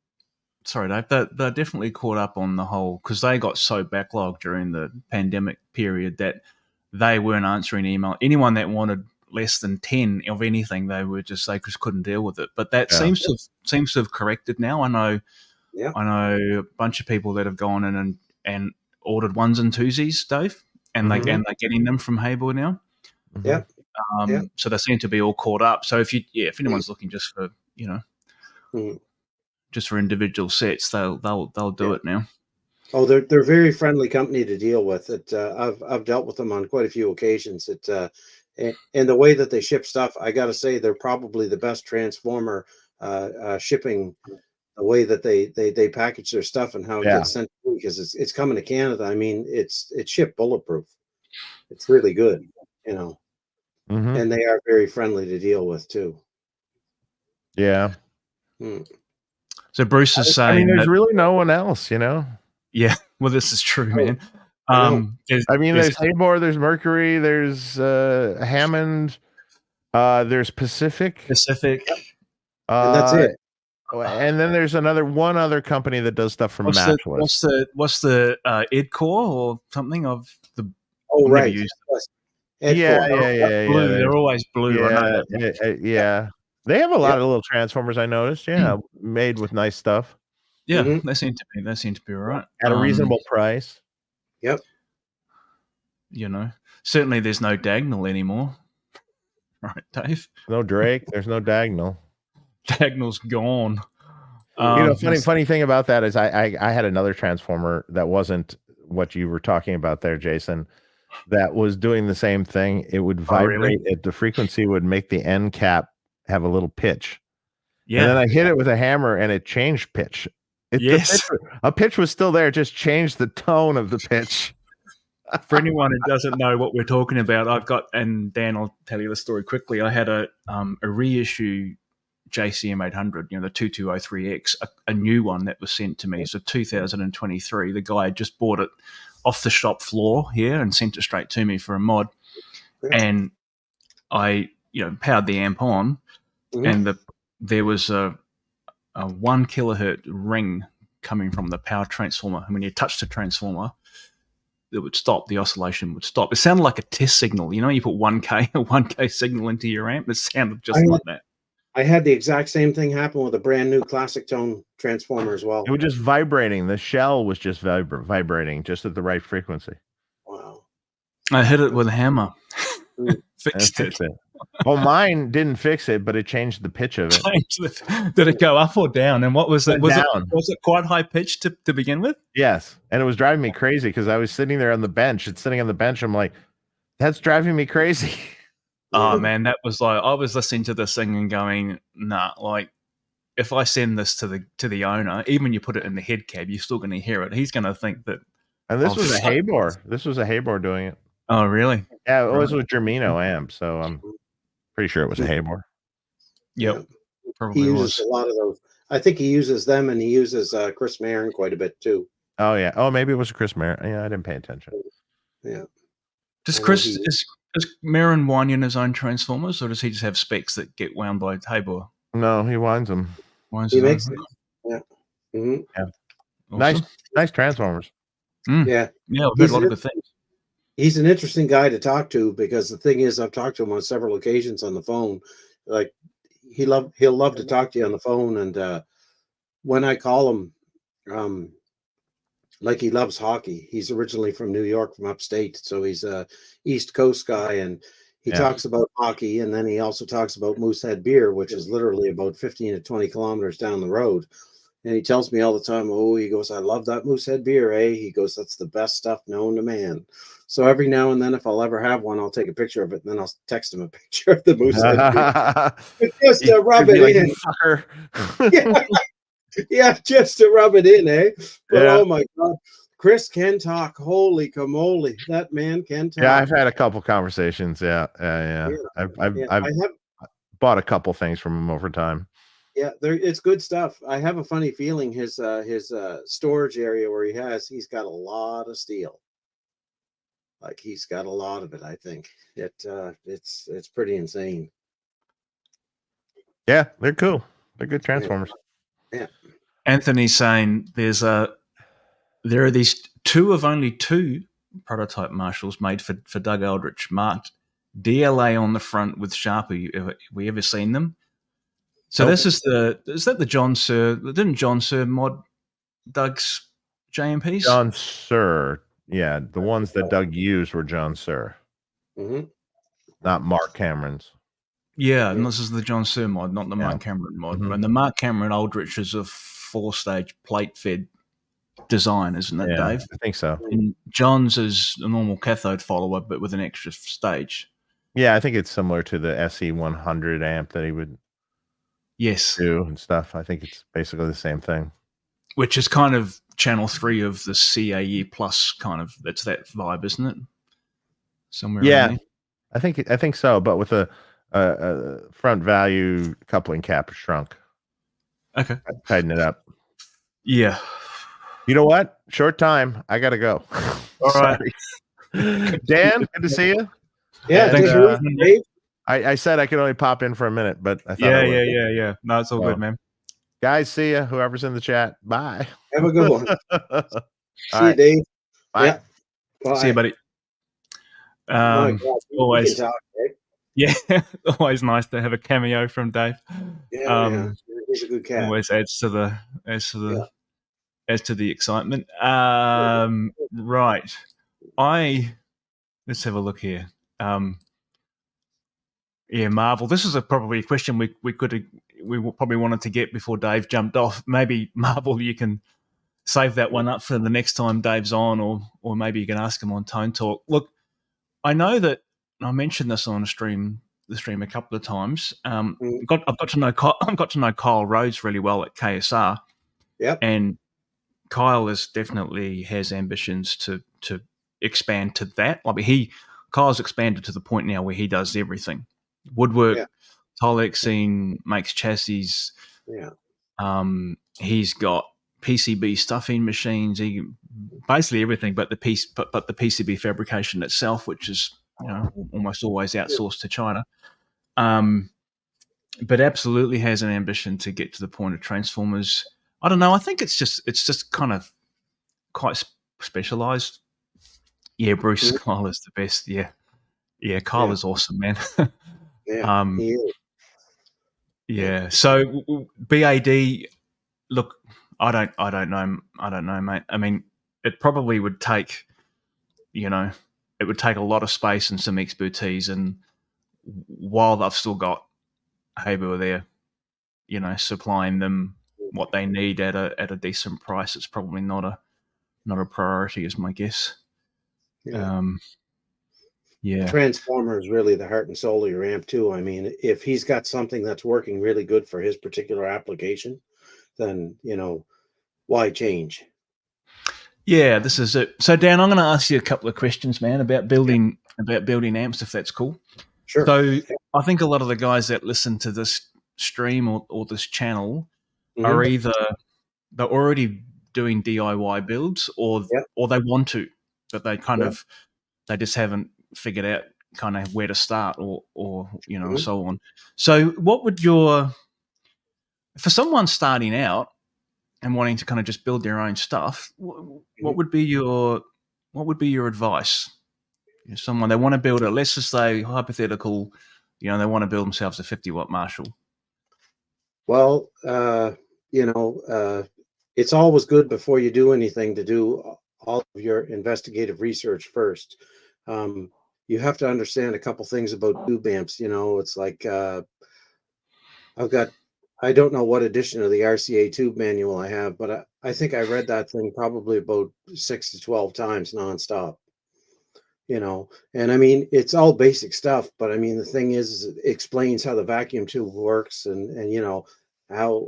Sorry, Dave. They're definitely caught up on the whole, because they got so backlogged during the pandemic period that they weren't answering email. Anyone that wanted less than 10 of anything, they just couldn't deal with it. But that seems to have corrected now. I know a bunch of people that have gone in and ordered ones and twosies, Dave, and they're getting them from Habor now. Yeah. So they seem to be all caught up. So if anyone's looking just for just for individual sets, they'll do it now. Oh, they're very friendly company to deal with. I've dealt with them on quite a few occasions. And the way that they ship stuff, I got to say, they're probably the best transformer shipping. The way that they package their stuff and how it gets sent, because it's coming to Canada. I mean, it's shipped bulletproof. It's really good, you know. And they are very friendly to deal with too. Yeah. So Bruce is saying, I mean, there's really no one else, you know. Yeah, well, this is true, man. There's Haymore, there's Mercury, there's Hammond, there's Pacific, and that's it. And then there's one other company that does stuff from Matchless. What's the Edcore or something of the? Oh, right. Yeah. They're always blue. Yeah. They have a lot of little transformers, I noticed. Yeah, made with nice stuff. Yeah, they seem to be all right at a reasonable price. Yep. You know, certainly there's no Dagnall anymore, right, Dave? No Drake. There's no Dagnall. Dagnall's gone. Funny thing about that is I had another transformer that wasn't what you were talking about there, Jason, that was doing the same thing. It would vibrate. The frequency would make the end cap have a little pitch. Yeah. And then I hit it with a hammer and it changed pitch. A pitch was still there, just changed the tone of the pitch. For anyone who doesn't know what we're talking about, I've got, and Dan, I'll tell you the story quickly. I had a reissue JCM 800, the 2203X, a new one that was sent to me. So 2023, the guy had just bought it off the shop floor here and sent it straight to me for a mod. And I, powered the amp on, and there was a 1 kilohertz ring coming from the power transformer. And when you touch the transformer, it would stop. The oscillation would stop. It sounded like a test signal. You put 1K signal into your amp. It sounded just like that. I had the exact same thing happen with a brand new classic tone transformer as well. It was just vibrating. The shell was just vibrating just at the right frequency. Wow. I hit it with a hammer. Fixed it. Well, mine didn't fix it, but it changed the pitch of it. Did it go up or down? And what was it? Was it quite high pitched to begin with? Yes. And it was driving me crazy because I was sitting there on the bench. It's sitting on the bench. I'm like, that's driving me crazy. Oh man, that was like, I was listening to this thing and going, nah, like if I send this to the owner, even when you put it in the head cab, you're still going to hear it. He's going to think that. And this was a Haybor. This was a Haybor doing it. Oh really? Yeah, it was with Germino amp, so I'm pretty sure it was a Haybor. Yep. Probably he uses a lot of those. I think he uses them, and he uses Chris Marin quite a bit too. Oh yeah. Oh, maybe it was Chris Marin. Yeah, I didn't pay attention. Yeah. Does Chris does Marin wind in his own transformers, or does he just have specs that get wound by Haybor? No, he winds them. He makes them. Yeah. Mm-hmm. Yeah. Awesome. Nice transformers. Yeah. Yeah, I've heard a lot of good things. He's an interesting guy to talk to because the thing is, I've talked to him on several occasions on the phone. Like he'll love to talk to you on the phone, and when I call him, like he loves hockey. He's originally from New York, from upstate, so he's a East Coast guy, and he talks about hockey, and then he also talks about Moosehead beer, which is literally about 15 to 20 kilometers down the road. And he tells me all the time, he goes, I love that Moosehead beer, eh? He goes, that's the best stuff known to man. So every now and then, if I'll ever have one, I'll take a picture of it, and then I'll text him a picture of the Moosehead beer. Just to rub it in. Fucker. Yeah, just to rub it in, eh? But oh my God, Chris can talk. Holy camole, that man can talk. Yeah, I've had a couple conversations. Yeah. I've bought a couple things from him over time. Yeah, it's good stuff. I have a funny feeling his storage area where he's got a lot of steel. Like he's got a lot of it. I think it's pretty insane. Yeah, they're cool. They're good transformers. Yeah. Anthony's saying there are these only two prototype Marshalls made for Doug Eldridge, marked DLA on the front with Sharpie. We ever seen them? So this is that the John Sir? Didn't John Sir mod Doug's JMPs? John Sir, yeah, the ones that Doug used were John Sir, not Mark Cameron's. Yeah, and this is the John Sir mod, not the Mark Cameron mod. And the Mark Cameron Aldrich is a 4-stage plate fed design, isn't it, Yeah, Dave? I think so. And John's is a normal cathode follower, but with an extra stage. Yeah, I think it's similar to the SE100 amp that he would do and stuff. I think it's basically the same thing. Which is kind of channel 3 of the CAE plus kind of, that's that vibe, isn't it? Somewhere in there. I think so, but with a front value coupling cap shrunk. Okay. Tighten it up. Yeah. You know what? Short time. I gotta go. All right. Dan, good to see you. Yeah, and, Dave. I said I could only pop in for a minute, but I thought yeah. No, it's all good, man. Guys, see ya. Whoever's in the chat. Bye. Have a good one. See you, Dave. Bye. Yeah. Bye. See you, buddy. Always talk, right? Yeah, always nice to have a cameo from Dave. Yeah, he's a good cat. Always adds to the excitement. Right. Let's have a look here. Marvel. This is probably a question we probably wanted to get before Dave jumped off. Maybe Marvel, you can save that one up for the next time Dave's on, or maybe you can ask him on Tone Talk. Look, I know that I mentioned this on the stream a couple of times. I've got to know Kyle Rhodes really well at KSAR. Yep. And Kyle definitely has ambitions to expand to that. Like Kyle's expanded to the point now where he does everything. Woodwork, Tolexine, makes chassis. Yeah. He's got PCB stuffing machines. He basically everything, but the PCB fabrication itself, which is almost always outsourced to China. But absolutely has an ambition to get to the point of transformers. I don't know. I think it's just kind of quite specialized. Yeah, Bruce Kyle is the best. Yeah, Kyle is awesome, man. Yeah. So BAD, look, I don't know, mate. I mean, it probably would take, it would take a lot of space and some expertise, and while they've still got Haber there, supplying them what they need at a decent price, it's probably not a priority, is my guess. Transformer is really the heart and soul of your amp too. I mean, if he's got something that's working really good for his particular application, then why change? Yeah, this is it. So Dan, I'm going to ask you a couple of questions, man, about building amps, if that's cool. Sure. So I think a lot of the guys that listen to this stream or this channel are either they're already doing DIY builds or they want to, but they kind of they just haven't figured out kind of where to start or so on. So what would for someone starting out and wanting to kind of just build their own stuff, what would be your advice? Someone, they want to build let's just say hypothetical, they want to build themselves a 50-watt Marshall. Well, it's always good before you do anything to do all of your investigative research first. You have to understand a couple things about tube amps. It's like I don't know what edition of the RCA tube manual I have, but I think I read that thing probably about 6 to 12 times nonstop. And I mean, it's all basic stuff, but I mean, the thing is it explains how the vacuum tube works and how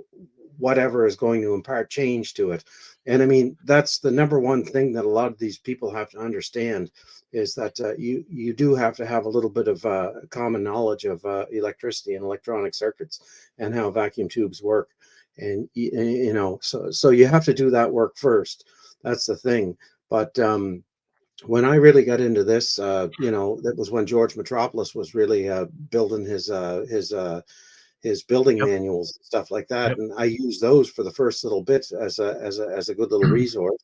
whatever is going to impart change to it. And I mean, that's the number one thing that a lot of these people have to understand is that you do have to have a little bit of common knowledge of electricity and electronic circuits and how vacuum tubes work. And, so you have to do that work first. That's the thing. But when I really got into this, that was when George Metropolis was really building his building manuals and stuff like that. And I used those for the first little bit as a good little resource.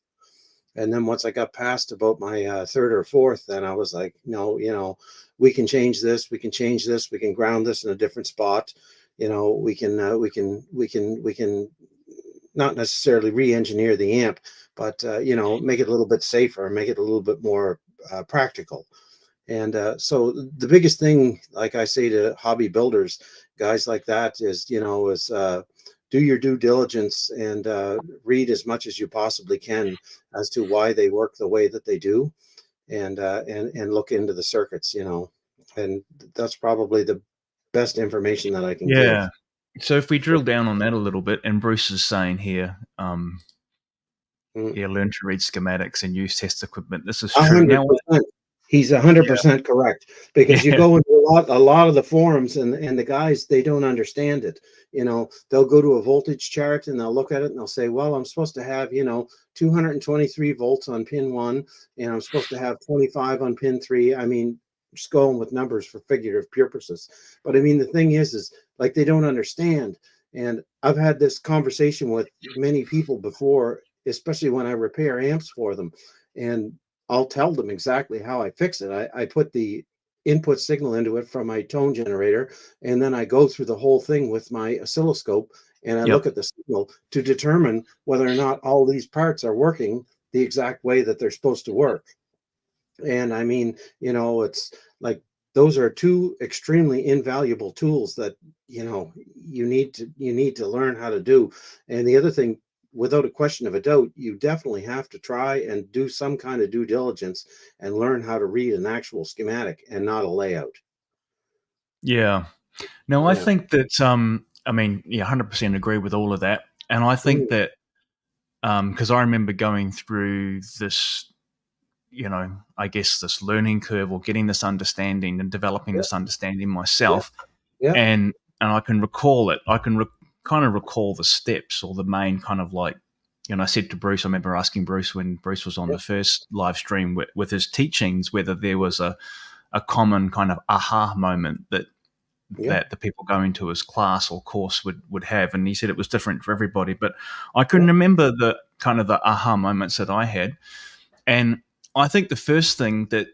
And then once I got past about my third or fourth, then I was like, no, we can change this. We can change this. We can ground this in a different spot. We can not necessarily re-engineer the amp, but make it a little bit safer, make it a little bit more practical. And so the biggest thing, like I say to hobby builders, guys like that, is do your due diligence and read as much as you possibly can as to why they work the way that they do, and look into the circuits, you know, and that's probably the best information that I can give. Yeah. So if we drill down on that a little bit, and Bruce is saying here, yeah, learn to read schematics and use test equipment. This is true. 100%. He's 100% correct, because you go into a lot of the forums, and the guys, they don't understand it. You know, they'll go to a voltage chart and they'll look at it and they'll say, well, I'm supposed to have, you know, 223 volts on pin 1, and I'm supposed to have 25 on pin 3. I mean, just going with numbers for figurative purposes. But I mean, the thing is like, they don't understand. And I've had this conversation with many people before, especially when I repair amps for them, and I'll tell them exactly how I fix it. I put the input signal into it from my tone generator, and then I go through the whole thing with my oscilloscope, and I look at the signal to determine whether or not all these parts are working the exact way that they're supposed to work. And I mean, you know, it's like, those are two extremely invaluable tools that, you know, you need to learn how to do. And the other thing, without a question of a doubt, you definitely have to try and do some kind of due diligence and learn how to read an actual schematic and not a layout. Yeah. Now, I think that, I mean, 100% agree with all of that. And I think that, because I remember going through this, you know, I guess this learning curve, or getting this understanding and developing this understanding myself. And I can recall it. I can kind of recall the steps, or the main kind of, like, you know, I said to Bruce, I remember asking Bruce when Bruce was on the first live stream with his teachings, whether there was a common kind of aha moment that the people going to his class or course would have. And he said it was different for everybody. But I can remember the kind of the aha moments that I had. And I think the first thing that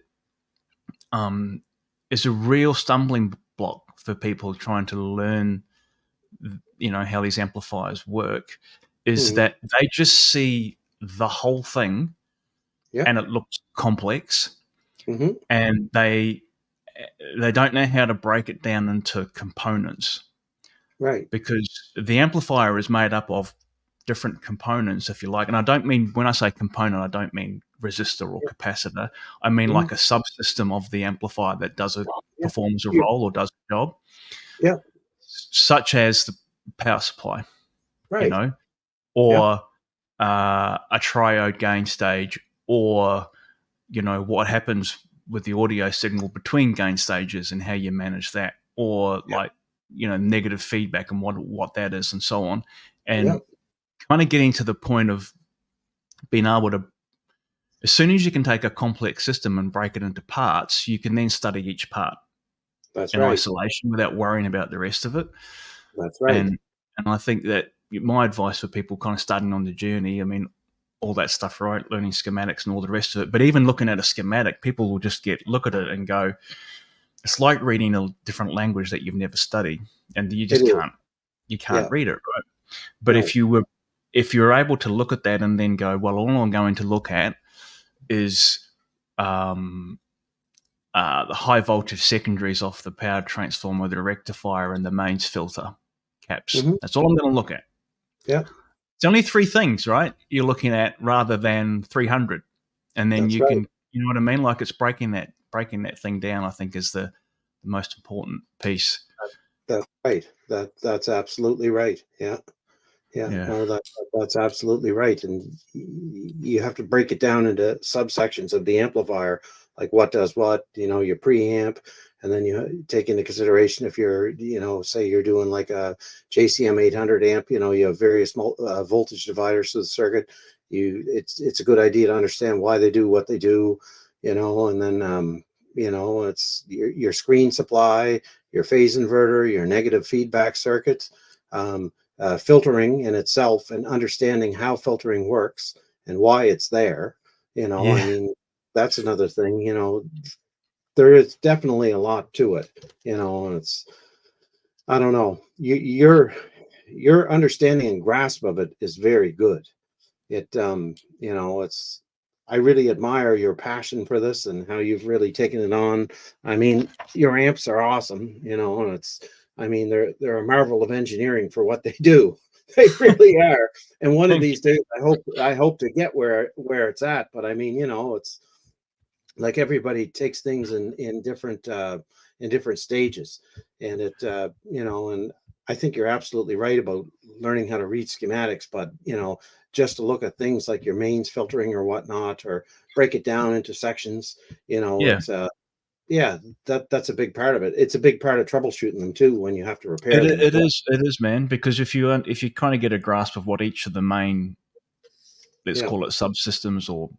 is a real stumbling block for people trying to learn, you know, how these amplifiers work, is that they just see the whole thing and it looks complex, and they don't know how to break it down into components. Right. Because the amplifier is made up of different components, if you like. And I don't mean, when I say component, I don't mean resistor or capacitor. I mean like a subsystem of the amplifier that performs a role or does a job. Yeah. Such as the power supply, you know, or a triode gain stage, or, you know, what happens with the audio signal between gain stages and how you manage that, or like, you know, negative feedback and what that is, and so on. And kind of getting to the point of being able to, as soon as you can take a complex system and break it into parts, you can then study each part in isolation without worrying about the rest of it. That's right. And I think that my advice for people kind of starting on the journey, I mean, all that stuff, right? Learning schematics and all the rest of it. But even looking at a schematic, people will just look at it and go, it's like reading a different language that you've never studied, and you just can't read it, right? But if you're able to look at that and then go, well, all I'm going to look at is the high voltage secondaries off the power transformer, the rectifier, and the mains filter caps. That's all I'm going to look at. Yeah. It's only 3 things, right? You're looking at, rather than 300. And then you can, you know what I mean? Like, it's breaking that thing down, I think, is the most important piece. That's right. That's absolutely right. Yeah. No, that's absolutely right. And you have to break it down into subsections of the amplifier, like what does what, you know, your preamp, and then you take into consideration, if you're, you know, say you're doing like a JCM 800 amp, you know, you have various voltage dividers to the circuit. It's a good idea to understand why they do what they do, you know, and then you know, it's your screen supply, your phase inverter, your negative feedback circuits. Filtering in itself, and understanding how filtering works and why it's there, you know. I mean, that's another thing, you know. There is definitely a lot to it, you know. And it's, I don't know, your understanding and grasp of it is very good. It you know, it's, I really admire your passion for this and how you've really taken it on. I mean, your amps are awesome, you know, and it's, I mean, they're a marvel of engineering for what they do. They really are. And one of these days, I hope to get where it's at. But I mean, it's like everybody takes things in different stages, and and I think you're absolutely right about learning how to read schematics. But just to look at things like your mains filtering or whatnot, or break it down into sections, Yeah. it's yeah, that's a big part of it. It's a big part of troubleshooting them too when you have to repair them. It is, man. Because if you kind of get a grasp of what each of the main, let's call it subsystems or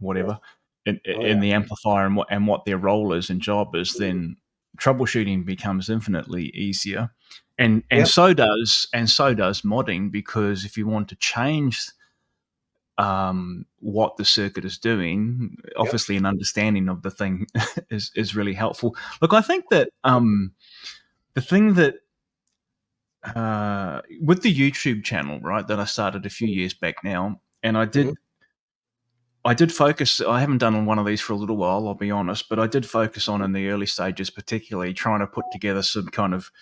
whatever, in the amplifier and what their role is and job is, then troubleshooting becomes infinitely easier. And so does modding, because if you want to change what the circuit is doing, obviously an understanding of the thing is really helpful. Look, I think that the thing that with the YouTube channel, right, that I started a few years back now, and I did focus. I haven't done one of these for a little while, I'll be honest, but I did focus on, in the early stages, particularly trying to put together some kind of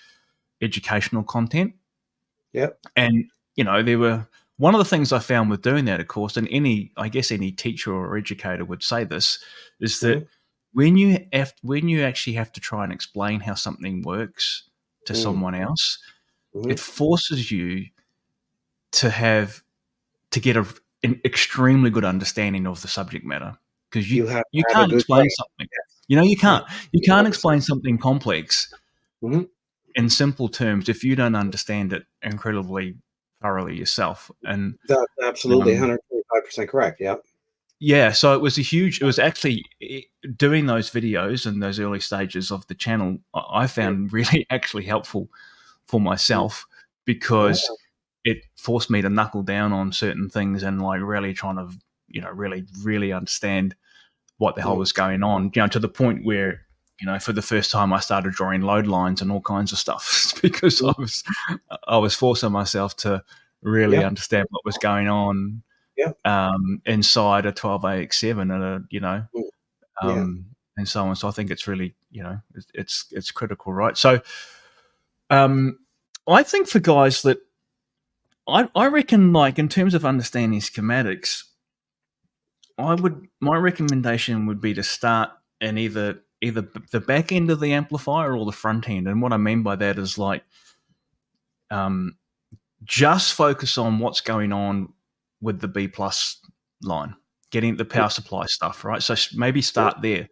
educational content. Yep. And there were, one of the things I found with doing that, of course, and I guess any teacher or educator would say this, is that when you actually have to try and explain how something works to someone else, it forces you to get an extremely good understanding of the subject matter, because you can't explain something. You can't explain something complex in simple terms if you don't understand it incredibly thoroughly yourself. And that's absolutely 125% correct. Yeah. Yeah, so it was actually doing those videos in those early stages of the channel, I found really actually helpful for myself, because it forced me to knuckle down on certain things and like really trying to, really understand what the hell was going on, to the point where, for the first time I started drawing load lines and all kinds of stuff because I was forcing myself to really understand what was going on inside a 12AX7 and and so on. So I think it's really, it's critical, right? So I think for guys that I reckon, like, in terms of understanding schematics, my recommendation would be to start in either the back end of the amplifier or the front end. And what I mean by that is, like, just focus on what's going on with the B plus line, getting the power supply stuff, right? So maybe start there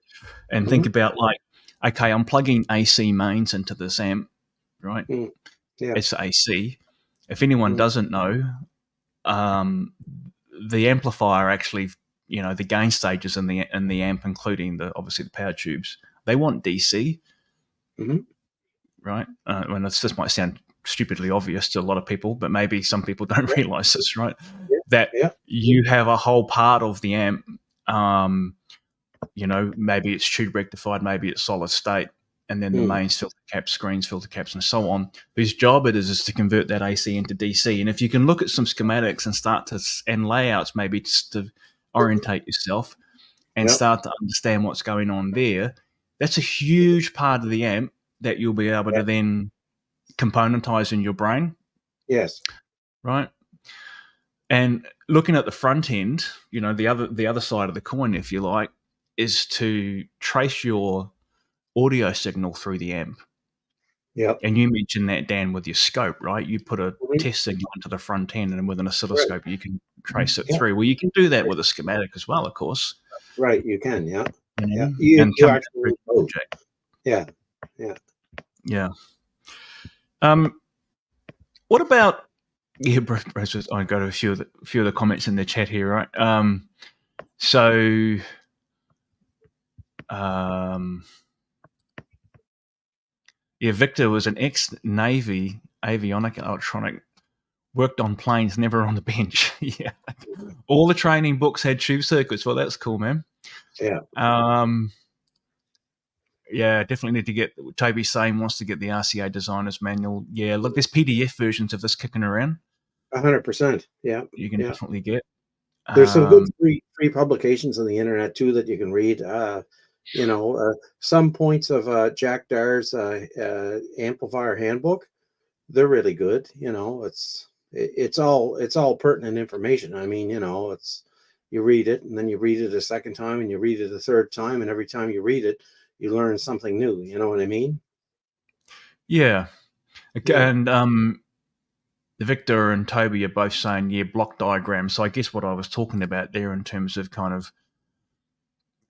and think about, like, okay, I'm plugging AC mains into this amp, right? It's AC. If anyone doesn't know, the amplifier actually, the gain stages in the amp, including obviously the power tubes, they want DC, right? And this might sound stupidly obvious to a lot of people, but maybe some people don't realize this, right? That you have a whole part of the amp, maybe it's tube rectified, maybe it's solid state, and then the mains, filter caps, screens, filter caps, and so on, whose job it is to convert that AC into DC. And if you can look at some schematics and layouts, maybe just to orientate yourself and start to understand what's going on there, that's a huge part of the amp that you'll be able to then componentize in your brain. Yes. Right. And looking at the front end, the other side of the coin, if you like, is to trace your audio signal through the amp. Yep. And you mentioned that, Dan, with your scope, right? You put a test signal into the front end, and with an oscilloscope, you can trace it through. Well, you can do that with a schematic as well, of course. Right, you can, yeah. You actually both. Yeah. What about? Yeah, Bruce, I go to a few of the comments in the chat here, right? Victor was an ex-Navy avionic electronic, worked on planes, never on the bench. Yeah, all the training books had tube circuits. Well, that's cool, man. Yeah. Yeah, definitely need to get. Toby's saying wants to get the RCA designer's manual. Yeah, look, there's PDF versions of this kicking around. 100%. Yeah, you can definitely get. There's some good free publications on the internet too that you can read. Some points of Jack Dar's amplifier handbook. They're really good. It's it's all pertinent information. I mean, you know, it's, you read it and then you read it a second time and you read it a third time, and every time you read it, you learn something new. You know what I mean? Yeah. Yeah. And Victor and Toby are both saying, yeah, block diagrams. So I guess what I was talking about there in terms of kind of,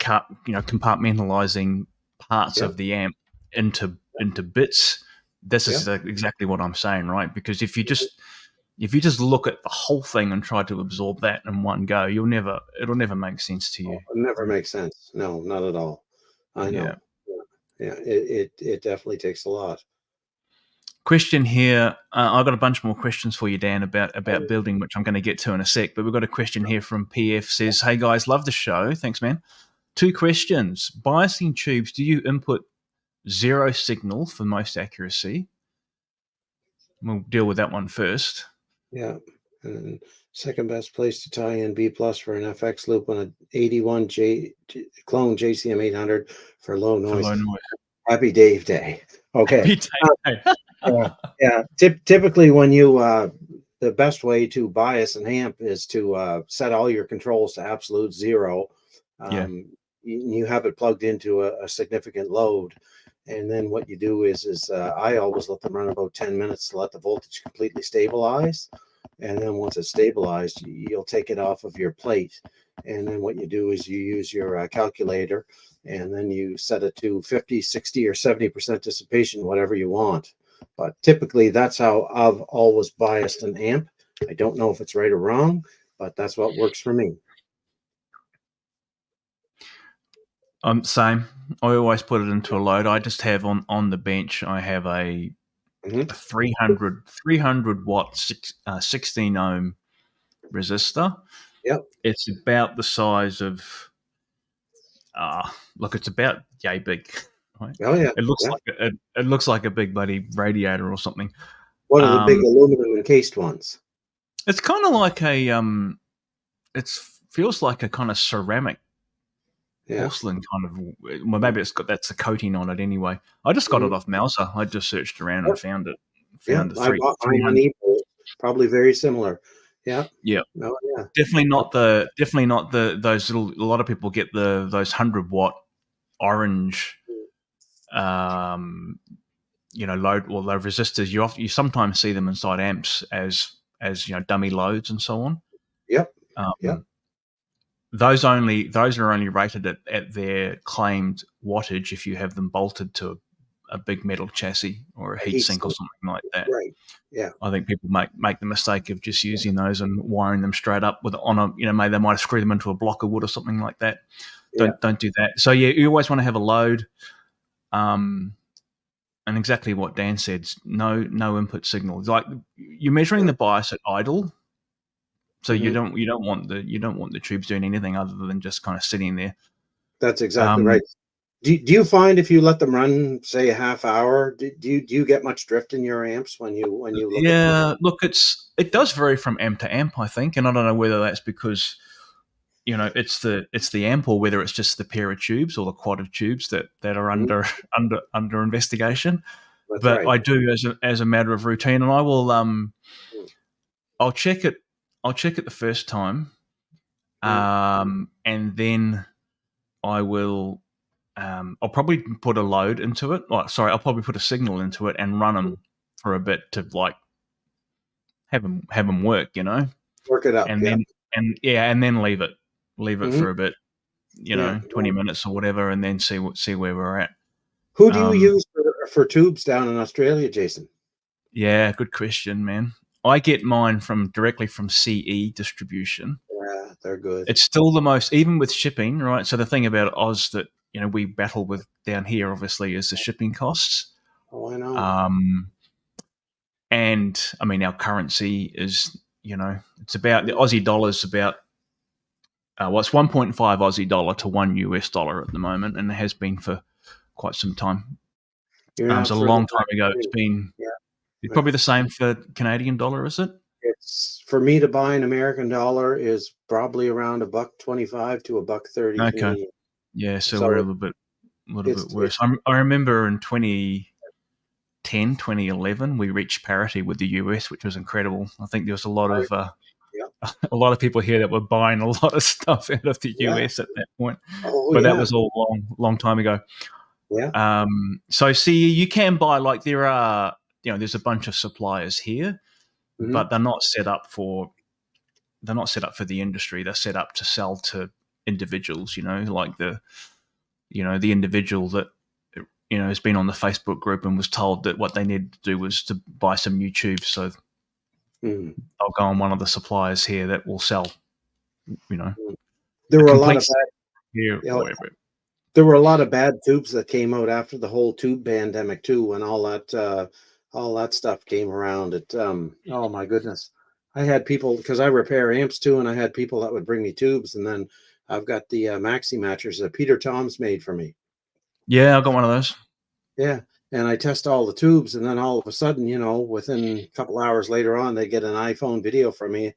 compartmentalizing parts Yep. of the amp into bits. This is Yep. exactly what I'm saying, right? Because if you just look at the whole thing and try to absorb that in one go, it'll never make sense to you. It never makes sense. No, not at all. I Yeah. know. Yeah. It definitely takes a lot. Question here. I've got a bunch more questions for you, Dan, about building, which I'm going to get to in a sec. But we've got a question here from PF. Says, "Hey guys, love the show. Thanks, man. 2 questions. Biasing tubes. Do you input 0 signal for most accuracy?" We'll deal with that one first. Yeah. And second best place to tie in B plus for an FX loop on a 81 clone JCM 800 for low noise. For low noise. Happy Dave Day. Okay. Happy Dave. Yeah. Typically, when you the best way to bias an amp is to set all your controls to absolute 0. Yeah. You have it plugged into a significant load, and then what you do is I always let them run about 10 minutes to let the voltage completely stabilize, and then once it's stabilized, you'll take it off of your plate, and then what you do is you use your calculator, and then you set it to 50, 60, or 70% dissipation, whatever you want. But typically, that's how I've always biased an amp. I don't know if it's right or wrong, but that's what works for me. Same. I always put it into a load. I just have on the bench, I have a 300 watt 16 ohm resistor. Yep. It's about the size of look, it's about yay big. Right? Oh yeah. It looks like a big bloody radiator or something. One of the big aluminum encased ones. It's kind of like it feels like a kind of ceramic porcelain kind of. Well, maybe that's a coating on it anyway. I just got it off Mouser. I just searched around and found it. Found the I bought mine on eBay. Probably very similar. Yeah. Yeah. Oh yeah. Definitely not those little. A lot of people get those 100-watt orange, load resistors. You sometimes see them inside amps as dummy loads and so on. Yep. Those are only rated at their claimed wattage if you have them bolted to a big metal chassis or a heat sink or something like that. Right. Yeah. I think people make the mistake of just using those and wiring them straight up maybe they might have screwed them into a block of wood or something like that. Don't do that. So yeah, you always want to have a load. And exactly what Dan said, no input signal. Like you're measuring the bias at idle. So you don't want the tubes doing anything other than just kind of sitting there. That's exactly right. Do you find if you let them run, say, a half hour, do you get much drift in your amps when you look? Yeah, look, it does vary from amp to amp, I think, and I don't know whether that's because it's the amp or whether it's just the pair of tubes or the quad of tubes that are under investigation. That's but right. I do as a matter of routine, and I will I'll check it. I'll check it the first time, and then I will. I'll probably put a load into it. I'll probably put a signal into it and run them for a bit to have them work. Work it up, and then leave it for a bit. 20 minutes or whatever, and then see where we're at. Who do you use for tubes down in Australia, Jason? Yeah, good question, man. I get mine directly from CE Distribution. Yeah, they're good. It's still the most, even with shipping, right? So the thing about Oz that we battle with down here, obviously, is the shipping costs. Oh, I know. And I mean, our currency is, it's about the Aussie dollar's about it's 1.5 Aussie dollar to $1 at the moment, and it has been for quite some time. It was a long time ago. It's been probably the same for Canadian dollar, is it? It's for me to buy an American dollar is probably around $1.25 to $1.30. Okay. Canadian. Yeah, so we're a little bit worse. I remember in 2011, we reached parity with the US, which was incredible. I think there was a lot of Yeah. a lot of people here that were buying a lot of stuff out of the Yeah. US at that point. Oh, But yeah. that was all long time ago. Yeah. So see, you can buy, like, there are, there's a bunch of suppliers here, but they're not set up for the industry. They're set up to sell to individuals, like the individual that has been on the Facebook group and was told that what they needed to do was to buy some new tubes. So I'll go on one of the suppliers here that will sell, There were a lot of there were a lot of bad tubes that came out after the whole tube pandemic too, when all that stuff came around. Oh my goodness. I had people, because I repair amps too, and I had people that would bring me tubes, and then I've got the maxi matchers that Peter Tom's made for me. Yeah, I've got one of those. Yeah. And I test all the tubes, and then all of a sudden, within a couple hours later on, they get an iPhone video from me,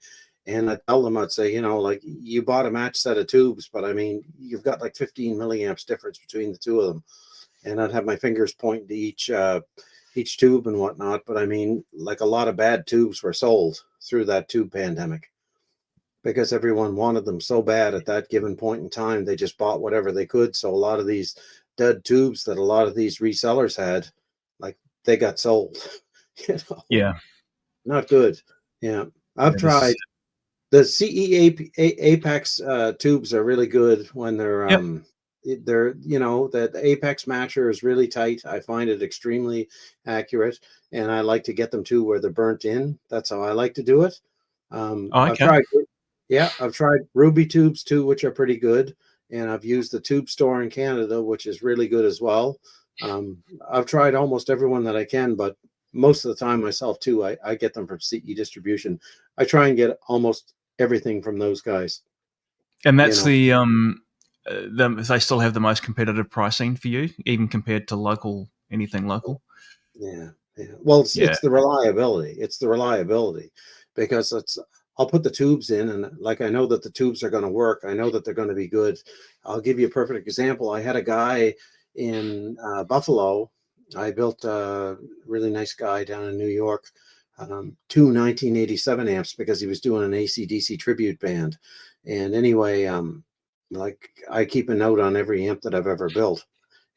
and I tell them, I'd say, like, you bought a match set of tubes, but I mean, you've got like 15 milliamps difference between the two of them. And I'd have my fingers pointing to each tube and whatnot. But I mean, like, a lot of bad tubes were sold through that tube pandemic because everyone wanted them so bad at that given point in time. They just bought whatever they could. So a lot of these dead tubes that a lot of these resellers had, like, they got sold. Yeah. Not good. Yeah. I've tried. The CE Apex tubes are really good when they're that Apex matcher is really tight. I find it extremely accurate, and I like to get them too where they're burnt in. That's how I like to do it. Okay. I've tried Ruby tubes too, which are pretty good, and I've used the tube store in Canada, which is really good as well. I've tried almost everyone that I can, but most of the time myself too, I get them from CE distribution. I try and get almost everything from those guys. And that's they still have the most competitive pricing for you, even compared to anything local. Yeah. Well, it's the reliability. It's the reliability, because I'll put the tubes in, and like, I know that the tubes are going to work. I know that they're going to be good. I'll give you a perfect example. I had a guy in Buffalo. I built a really nice guy down in New York, 2 1987 amps, because he was doing an AC/DC tribute band. And anyway, like, I keep a note on every amp that I've ever built,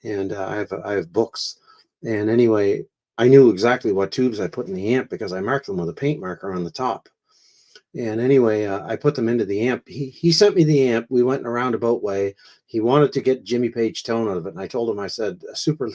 and I have books. And anyway, I knew exactly what tubes I put in the amp because I marked them with a paint marker on the top. And anyway, I put them into the amp. He sent me the amp. We went in a roundabout way. He wanted to get Jimmy Page tone out of it, and I told him, I said, a super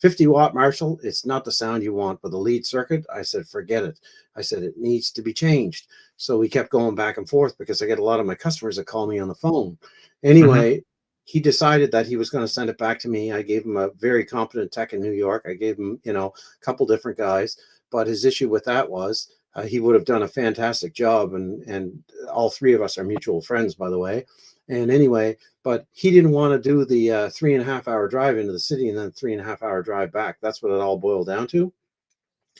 50-watt Marshall, it's not the sound you want. But the lead circuit, I said, forget it. I said, it needs to be changed. So we kept going back and forth, because I get a lot of my customers that call me on the phone. Anyway, he decided that he was going to send it back to me. I gave him a very competent tech in New York. I gave him, a couple different guys. But his issue with that was, he would have done a fantastic job, and all three of us are mutual friends, by the way. And anyway, but he didn't want to do the 3.5-hour drive into the city and then 3.5-hour drive back. That's what it all boiled down to.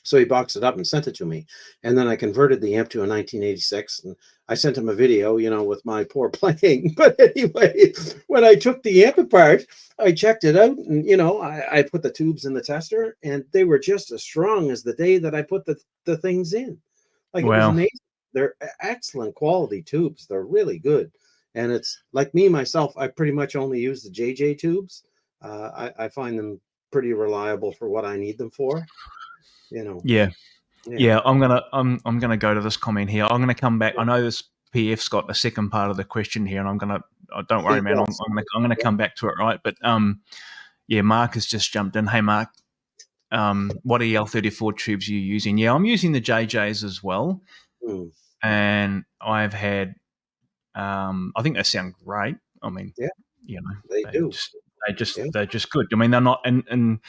So he boxed it up and sent it to me. And then I converted the amp to a 1986, and I sent him a video, with my poor playing. But anyway, when I took the amp apart, I checked it out, and, I put the tubes in the tester, and they were just as strong as the day that I put the things in. Like, It was amazing. They're excellent quality tubes. They're really good. And it's like me, myself, I pretty much only use the JJ tubes. I find them pretty reliable for what I need them for. Yeah. I'm gonna go to this comment here. I'm gonna come back. I know this PF's got a second part of the question here, and I'm gonna. Don't worry, man. I'm gonna come back to it, right? But Mark has just jumped in. Hey, Mark. What EL34 tubes are you using? Yeah, I'm using the JJs as well, and I've had. I think they sound great. I mean, they do. They're just good. I mean, they're not and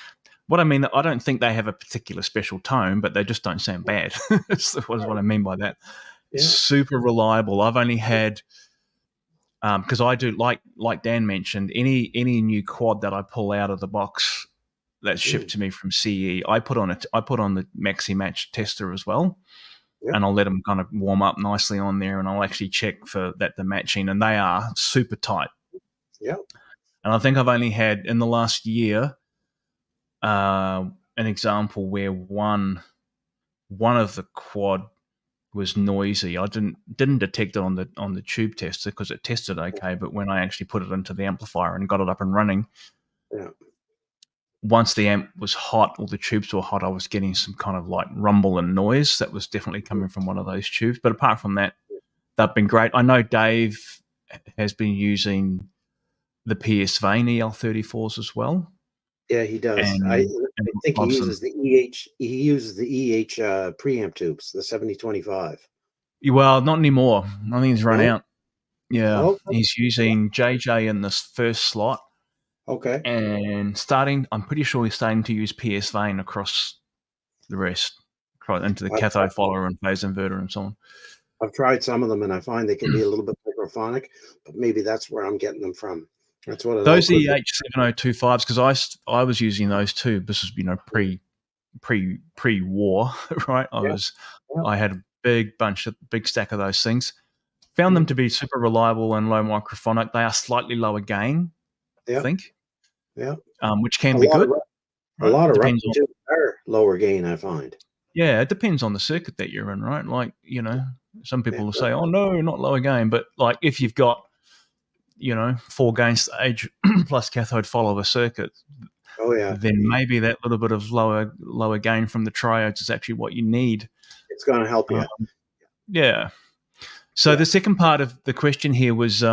what I mean, I don't think they have a particular special tone, but they just don't sound bad. That's what I mean by that. Yeah. Super reliable. I've only had because I do, like Dan mentioned, any new quad that I pull out of the box that's shipped to me from CE, I put on the Maxi Match tester as well. And I'll let them kind of warm up nicely on there, and I'll actually check for the matching, and they are super tight. Yeah. And I think I've only had in the last year an example where one of the quad was noisy. I didn't detect it on the tube tester because it tested okay, but when I actually put it into the amplifier and got it up and running, once the amp was hot or the tubes were hot, I was getting some kind of like rumble and noise that was definitely coming from one of those tubes. But apart from that, they've been great. I know Dave has been using the PS Vane EL34s as well. Yeah, he does. And I think he uses the EH. He uses the EH preamp tubes, the 7025. Well, not anymore. I think he's run out. Yeah, Oh, he's using JJ in this first slot. Okay. And I'm pretty sure he's starting to use PS Vane across the rest, into the cathode follower and phase inverter and so on. I've tried some of them, and I find they can be a little bit microphonic, but maybe that's where I'm getting them from. That's what those EH7025s, because I was using those too. This is pre-war, right? I had a big stack of those things. Found them to be super reliable and low microphonic. They are slightly lower gain, I think. Yeah. Which can be good. A lot of Eruption tubes are lower gain, I find. Yeah, it depends on the circuit that you're in, right? Like, some people will say, "Oh no, not lower gain," but like if you've got 4 gain stage plus cathode follower circuit, then maybe that little bit of lower gain from the triodes is actually what you need. It's going to help you. Yeah. So the second part of the question here was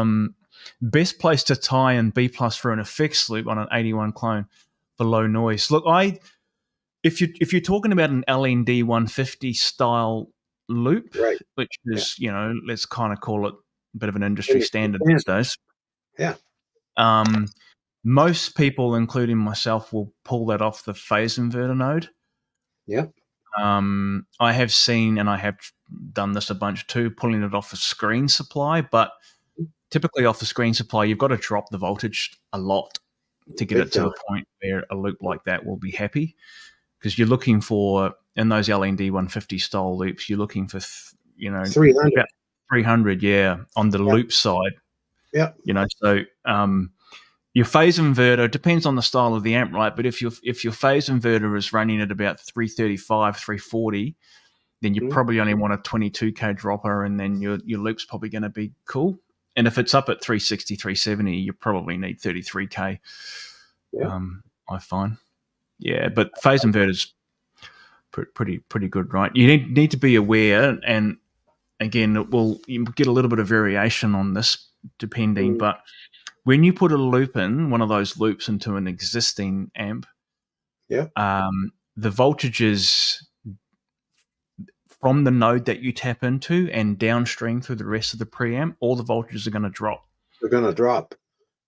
best place to tie in B+ for an effects loop on an 81 clone for low noise. Look, if you're talking about an LND 150 style loop, which is let's kind of call it a bit of an industry standard these days. Yeah. Most people, including myself, will pull that off the phase inverter node. Yeah. I have seen, and I have done this a bunch too, pulling it off a screen supply, but typically off the screen supply, you've got to drop the voltage a lot to get it to the point where a loop like that will be happy, because you're looking for, in those LND 150 style loops, you're looking for 300. About 300 on the loop side. So your phase inverter depends on the style of the amp, right? But if your phase inverter is running at about 335, 340, then you probably only want a 22K dropper, and then your loop's probably going to be cool. And if it's up at 360, 370, you probably need 33K. I find. Yeah, but phase inverter's pretty good, right? You need to be aware, and again, you get a little bit of variation on this depending, but when you put a loop in, one of those loops into an existing amp, the voltages from the node that you tap into and downstream through the rest of the preamp, all the voltages are going to drop. They're going to drop.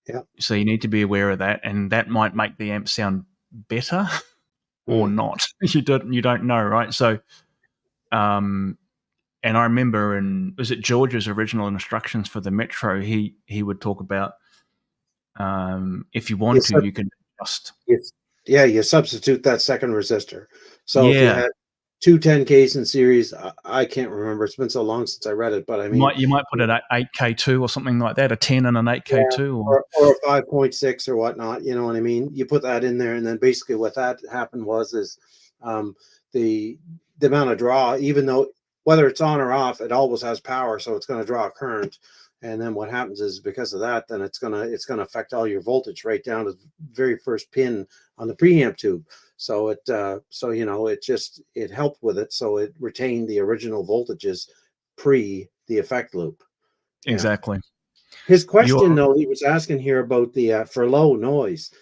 Yeah. So you need to be aware of that, and that might make the amp sound better or not. You don't know, right? So, and I remember was it George's original instructions for the Metro? He would talk about if you want to, you can adjust. You substitute that second resistor. So if you had 2 10Ks in series, I can't remember. It's been so long since I read it, but I mean, you might put it at 8K2 or something like that, a 10 and an 8K2, or a 5.6 or whatnot. You know what I mean? You put that in there, and then basically what that happened is the amount of draw, even though whether it's on or off, it always has power, so it's going to draw a current. And then what happens is, because of that, then it's gonna affect all your voltage right down to the very first pin on the preamp tube. So it helped with it, so it retained the original voltages pre the effect loop. Exactly. His question, though, he was asking here about the for low noise.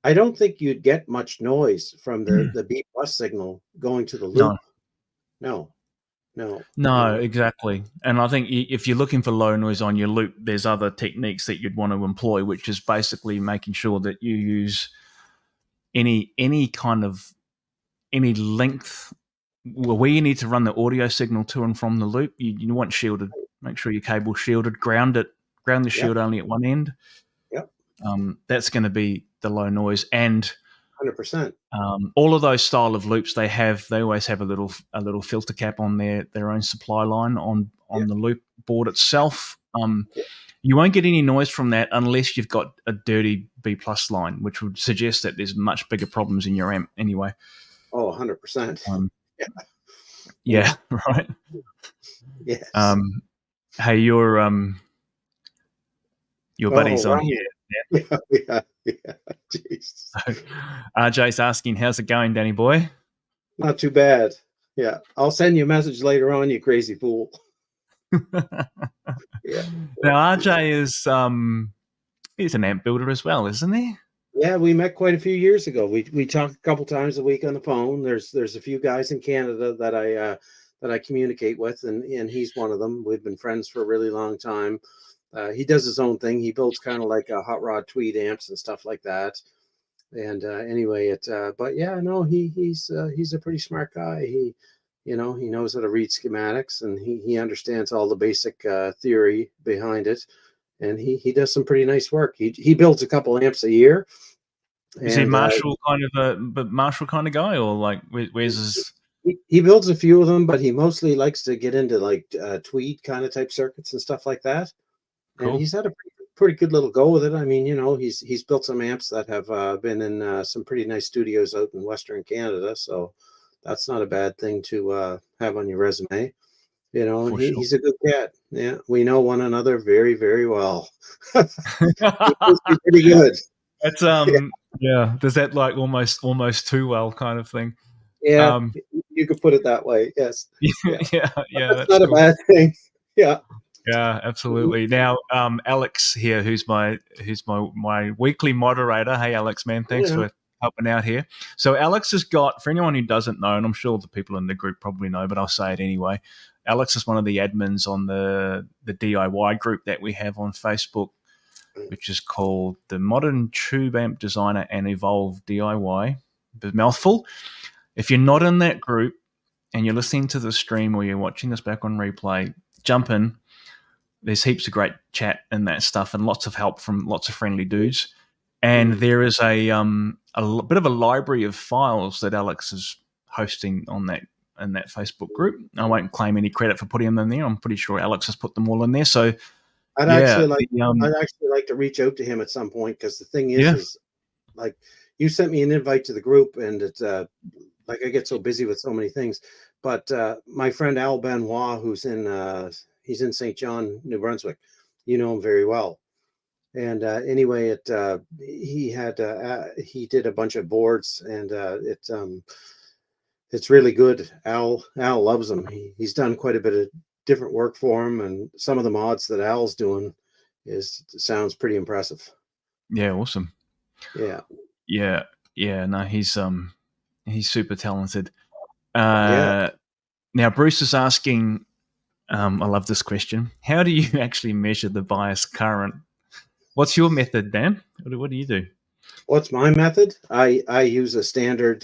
I don't think you'd get much noise from the B+ signal going to the loop. No, exactly. And I think if you're looking for low noise on your loop, there's other techniques that you'd want to employ, which is basically making sure that you use any length where you need to run the audio signal to and from the loop. You want shielded. Make sure your cable's shielded. Ground the shield only at one end. That's going to be the low noise. And 100%. All of those style of loops, they always have a little filter cap on their own supply line on the loop board itself. You won't get any noise from that unless you've got a dirty B+ line, which would suggest that there's much bigger problems in your amp anyway. Oh, 100%. Yeah, right. Yes. Hey, your buddy's on right. here. Yeah. Jeez. So, RJ's asking, how's it going, Danny boy? Not too bad. Yeah. I'll send you a message later on, you crazy fool. Yeah. Now, RJ is he's an amp builder as well, isn't he? Yeah, we met quite a few years ago. We talk a couple times a week on the phone. There's a few guys in Canada that I communicate with, and he's one of them. We've been friends for a really long time. He does his own thing. He builds kind of like hot rod tweed amps and stuff like that. And anyway, but yeah, no, he's a pretty smart guy. He knows how to read schematics, and he understands all the basic theory behind it. And he does some pretty nice work. He builds a couple amps a year. Is he Marshall kind of guy, or like where's his? He builds a few of them, but he mostly likes to get into like tweed kind of type circuits and stuff like that. Cool. And he's had a pretty good little go with it. I mean, he's built some amps that have been in some pretty nice studios out in Western Canada. So that's not a bad thing to have on your resume. He's a good cat. Yeah, we know one another very, very well. He's pretty good. That's yeah. Does that like almost too well kind of thing? Yeah, you could put it that way. Yes. Yeah. That's not cool. A bad thing. Yeah. Yeah, absolutely. Now, Alex here, who's my weekly moderator. Hey, Alex, man, thanks for helping out here. So Alex has got, for anyone who doesn't know, and I'm sure the people in the group probably know, but I'll say it anyway. Alex is one of the admins on the DIY group that we have on Facebook, which is called the Modern Tube Amp Designer and Evolve DIY. The mouthful. If you're not in that group and you're listening to the stream or you're watching this back on replay, jump in. There's heaps of great chat in that stuff and lots of help from lots of friendly dudes. And there is a bit of a library of files that Alex is hosting on that in that Facebook group. I won't claim any credit for putting them in there. I'm pretty sure Alex has put them all in there. So I'd actually like to reach out to him at some point, because the thing is like you sent me an invite to the group, and it's like I get so busy with so many things. But my friend Al Benoit, who's he's in St. John, New Brunswick. You know him very well. And anyway, he did a bunch of boards, and it's really good. Al loves them. He's done quite a bit of different work for him, and some of the mods that Al's doing sounds pretty impressive. Yeah, awesome. Yeah. No, he's super talented. Now Bruce is asking, I love this question. How do you actually measure the bias current? What's your method, Dan? What do you do? What's my method? I use a standard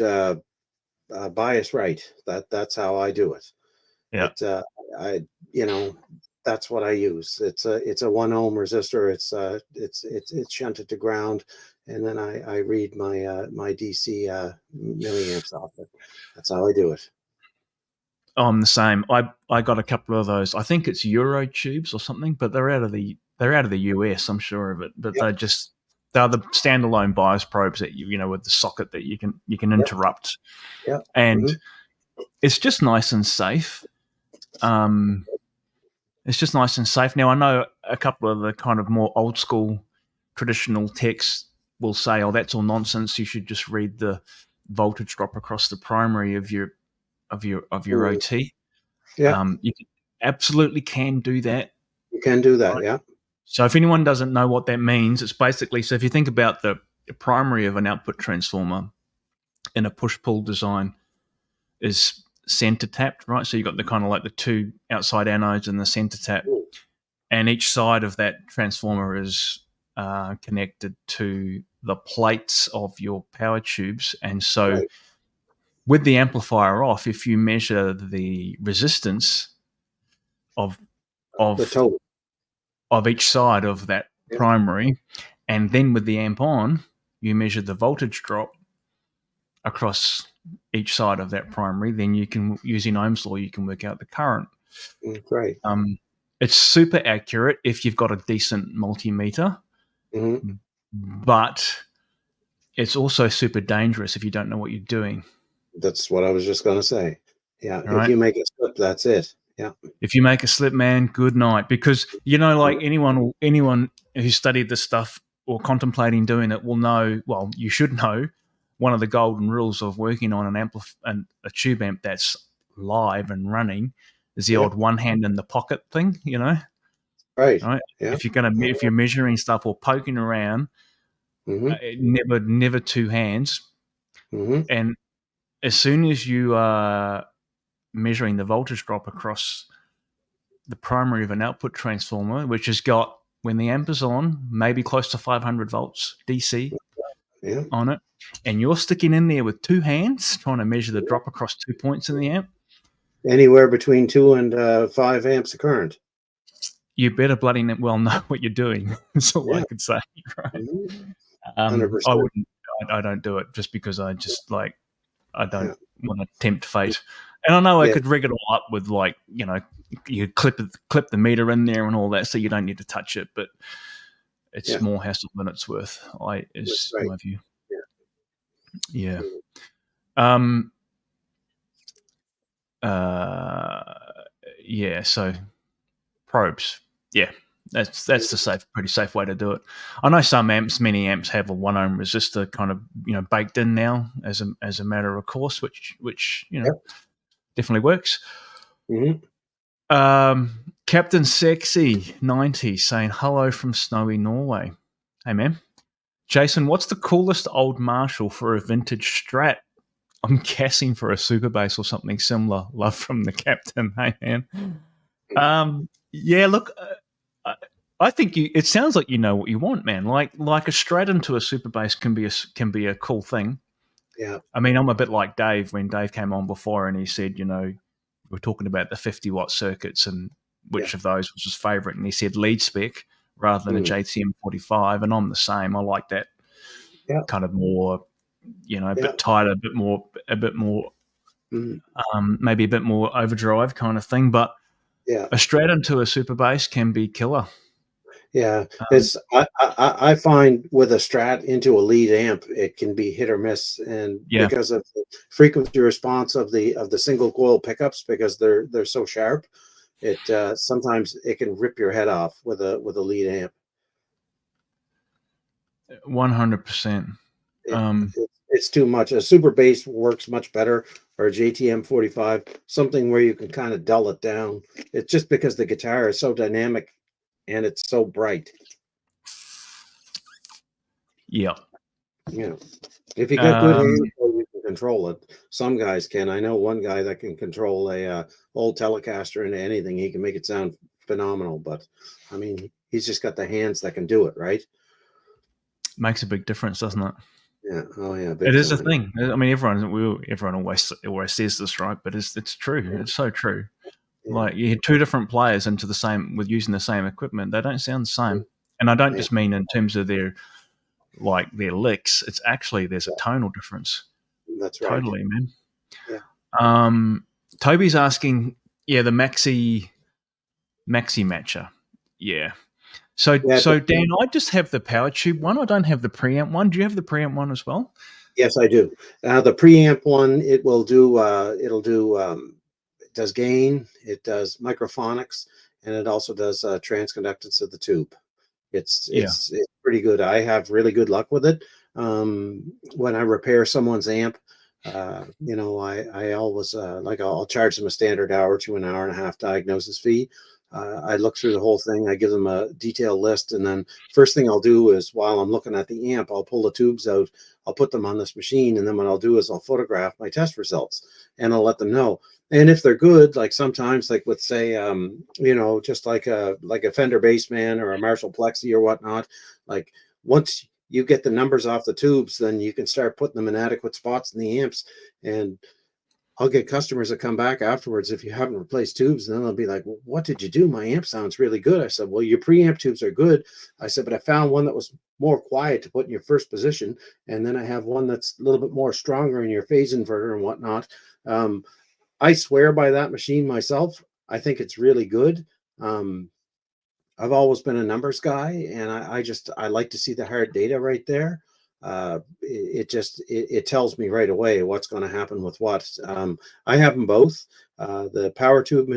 bias rate. That's how I do it. Yeah. That's what I use. It's a 1 ohm resistor. It's shunted to ground, and then I read my DC milliamps off it. That's how I do it. I'm the same. I got a couple of those. I think it's Euro tubes or something, but they're out of the US. I'm sure of it. But they're the standalone bias probes that with the socket that you can interrupt. Yeah. And it's just nice and safe. It's just nice and safe. Now I know a couple of the kind of more old school traditional techs will say, "Oh, that's all nonsense. You should just read the voltage drop across the primary of your OT." Yeah. You absolutely can do that. You can do that, right? Yeah. So if anyone doesn't know what that means, it's basically, so if you think about the primary of an output transformer in a push-pull design is center tapped, right? So you've got the kind of like the two outside anodes and the center tap, and each side of that transformer is connected to the plates of your power tubes. And so with the amplifier off, if you measure the resistance of the total of each side of that primary, and then with the amp on, you measure the voltage drop across each side of that primary, then you can, using Ohm's law, you can work out the current. Right. it's super accurate if you've got a decent multimeter, but it's also super dangerous if you don't know what you're doing. That's what I was just going to say. Yeah. Right? If you make a slip, that's it. Yeah. If you make a slip, man, good night. Because, you know, like anyone who studied this stuff or contemplating doing it will know, well, you should know, one of the golden rules of working on a tube amp that's live and running is the old one hand in the pocket thing, you know? Right. Yeah. If you're measuring stuff or poking around, never two hands. And as soon as you are measuring the voltage drop across the primary of an output transformer, which has got, when the amp is on, maybe close to 500 volts DC on it, and you're sticking in there with two hands trying to measure the drop across 2 points in the amp, anywhere between 2 and 5 amps of current, you better bloody well know what you're doing. That's all I could say. Right? 100%. I don't do it just because I just like, I don't want to tempt fate. And I know I could rig it all up with, like, you know, you clip the meter in there and all that, so you don't need to touch it. But it's more hassle than it's worth. Is my view. Yeah. So probes. Yeah. That's the pretty safe way to do it. I know many amps have a 1 ohm resistor kind of, you know, baked in now as a matter of course, which you know definitely works. Captain Sexy 90 saying hello from snowy Norway. Hey man, Jason, what's the coolest old Marshall for a vintage Strat? I'm guessing for a super bass or something similar. Love from the Captain. Hey man. Yeah, look. I think it sounds like you know what you want, man. Like a Strat into a super bass can be a cool thing. Yeah. I mean, I'm a bit like Dave when Dave came on before and he said, you know, we're talking about the 50-watt circuits and which of those was his favorite, and he said lead spec rather than a JTM 45, and I'm the same. I like that kind of more, you know, a bit tighter, a bit more maybe a bit more overdrive kind of thing, but a Strat into a super bass can be killer. Yeah, it's I find with a Strat into a lead amp, it can be hit or miss, and because of the frequency response of the single coil pickups, because they're so sharp, it sometimes it can rip your head off with a lead amp. 100%. It's too much. A super bass works much better, or a JTM 45, something where you can kind of dull it down. It's just because the guitar is so dynamic and it's so bright. Yeah. Yeah. If you got good hands, you can control it. Some guys can. I know one guy that can control a old Telecaster into anything. He can make it sound phenomenal, but I mean, he's just got the hands that can do it, right? Makes a big difference, doesn't it? Yeah. Oh yeah. It is a thing. I mean, everyone always says this, right? But it's true. Yeah. It's so true. Yeah. Like, you had two different players using the same equipment. They don't sound the same. And I don't just mean in terms of their licks. It's actually, there's a tonal difference. That's right. Totally, man. Yeah. Toby's asking, the Maxi matcher. Yeah. So Dan, I just have the power tube one. I don't have the preamp one. Do you have the preamp one as well? Yes, I do. The preamp one, it will do. It does gain. It does microphonics, and it also does transconductance of the tube. It's pretty good. I have really good luck with it. When I repair someone's amp, I always I'll charge them a standard hour to an hour and a half diagnosis fee. I look through the whole thing. I give them a detailed list, and then first thing I'll do is, while I'm looking at the amp, I'll pull the tubes out. I'll put them on this machine, and then what I'll do is I'll photograph my test results, and I'll let them know. And if they're good, like sometimes, like with say, just like a Fender Bassman or a Marshall Plexi or whatnot, like once you get the numbers off the tubes, then you can start putting them in adequate spots in the amps. And I'll get customers that come back afterwards if you haven't replaced tubes, and then they'll be like, well, what did you do? My amp sounds really good. I said, well, your preamp tubes are good. I said, but I found one that was more quiet to put in your first position, and then I have one that's a little bit more stronger in your phase inverter and whatnot. I swear by that machine myself. I think it's really good. I've always been a numbers guy, and I like to see the hard data right there. It tells me right away what's going to happen with what. I have them both. The power tube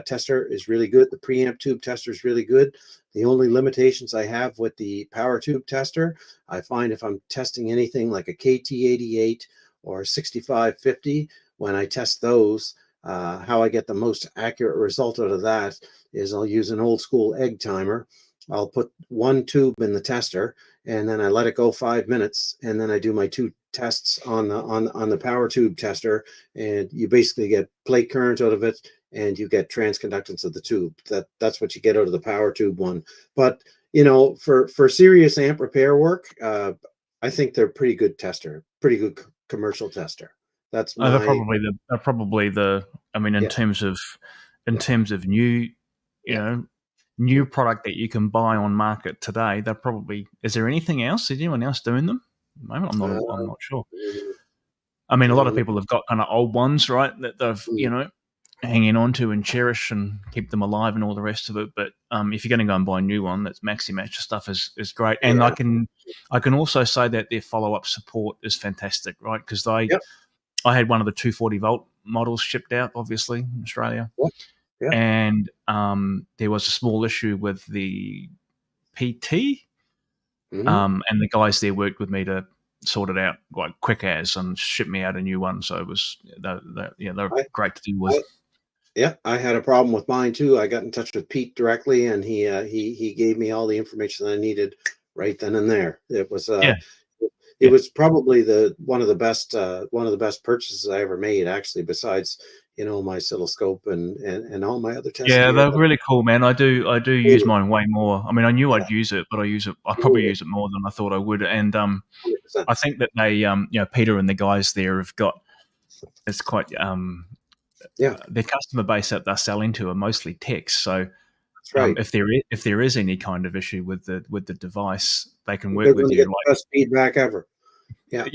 tester is really good. The preamp tube tester is really good. The only limitations I have with the power tube tester, I find if I'm testing anything like a KT88 or 6550, when I test those, how I get the most accurate result out of that is I'll use an old school egg timer. I'll put one tube in the tester, and then I let it go 5 minutes, and then I do my 2 tests on the power tube tester, and you basically get plate current out of it, and you get transconductance of the tube. That's what you get out of the power tube one. But for serious amp repair work, I think they're pretty good tester, pretty good commercial tester. That's my. They're probably the. I mean, in terms of new, new product that you can buy on market today, they're probably. Is there anything else? Is anyone else doing them? At the moment, I'm not sure. I mean, a lot of people have got kind of old ones, right? That they've hanging on to and cherish and keep them alive and all the rest of it. But if you're going to go and buy a new one, that's Maxi Match stuff is great. And I can also say that their follow-up support is fantastic, right? Because I had one of the 240 volt models shipped out, obviously, in Australia. Yeah. And there was a small issue with the PT. And the guys there worked with me to sort it out like quick as and ship me out a new one. So it was, they're great to deal with. I had a problem with mine too. I got in touch with Pete directly, and he gave me all the information I needed right then and there. It was it was probably one of the best purchases I ever made, actually, besides my oscilloscope and all my other tests. Yeah, they're really cool, man. I do use mine way more. I mean, I knew I'd use it, but I probably use it more than I thought I would. And 100%. I think that they Peter and the guys there have got, it's quite their customer base that they're selling to are mostly techs. So that's right. If there is any kind of issue with the device, they can work with you. Get the best feedback ever. Yeah.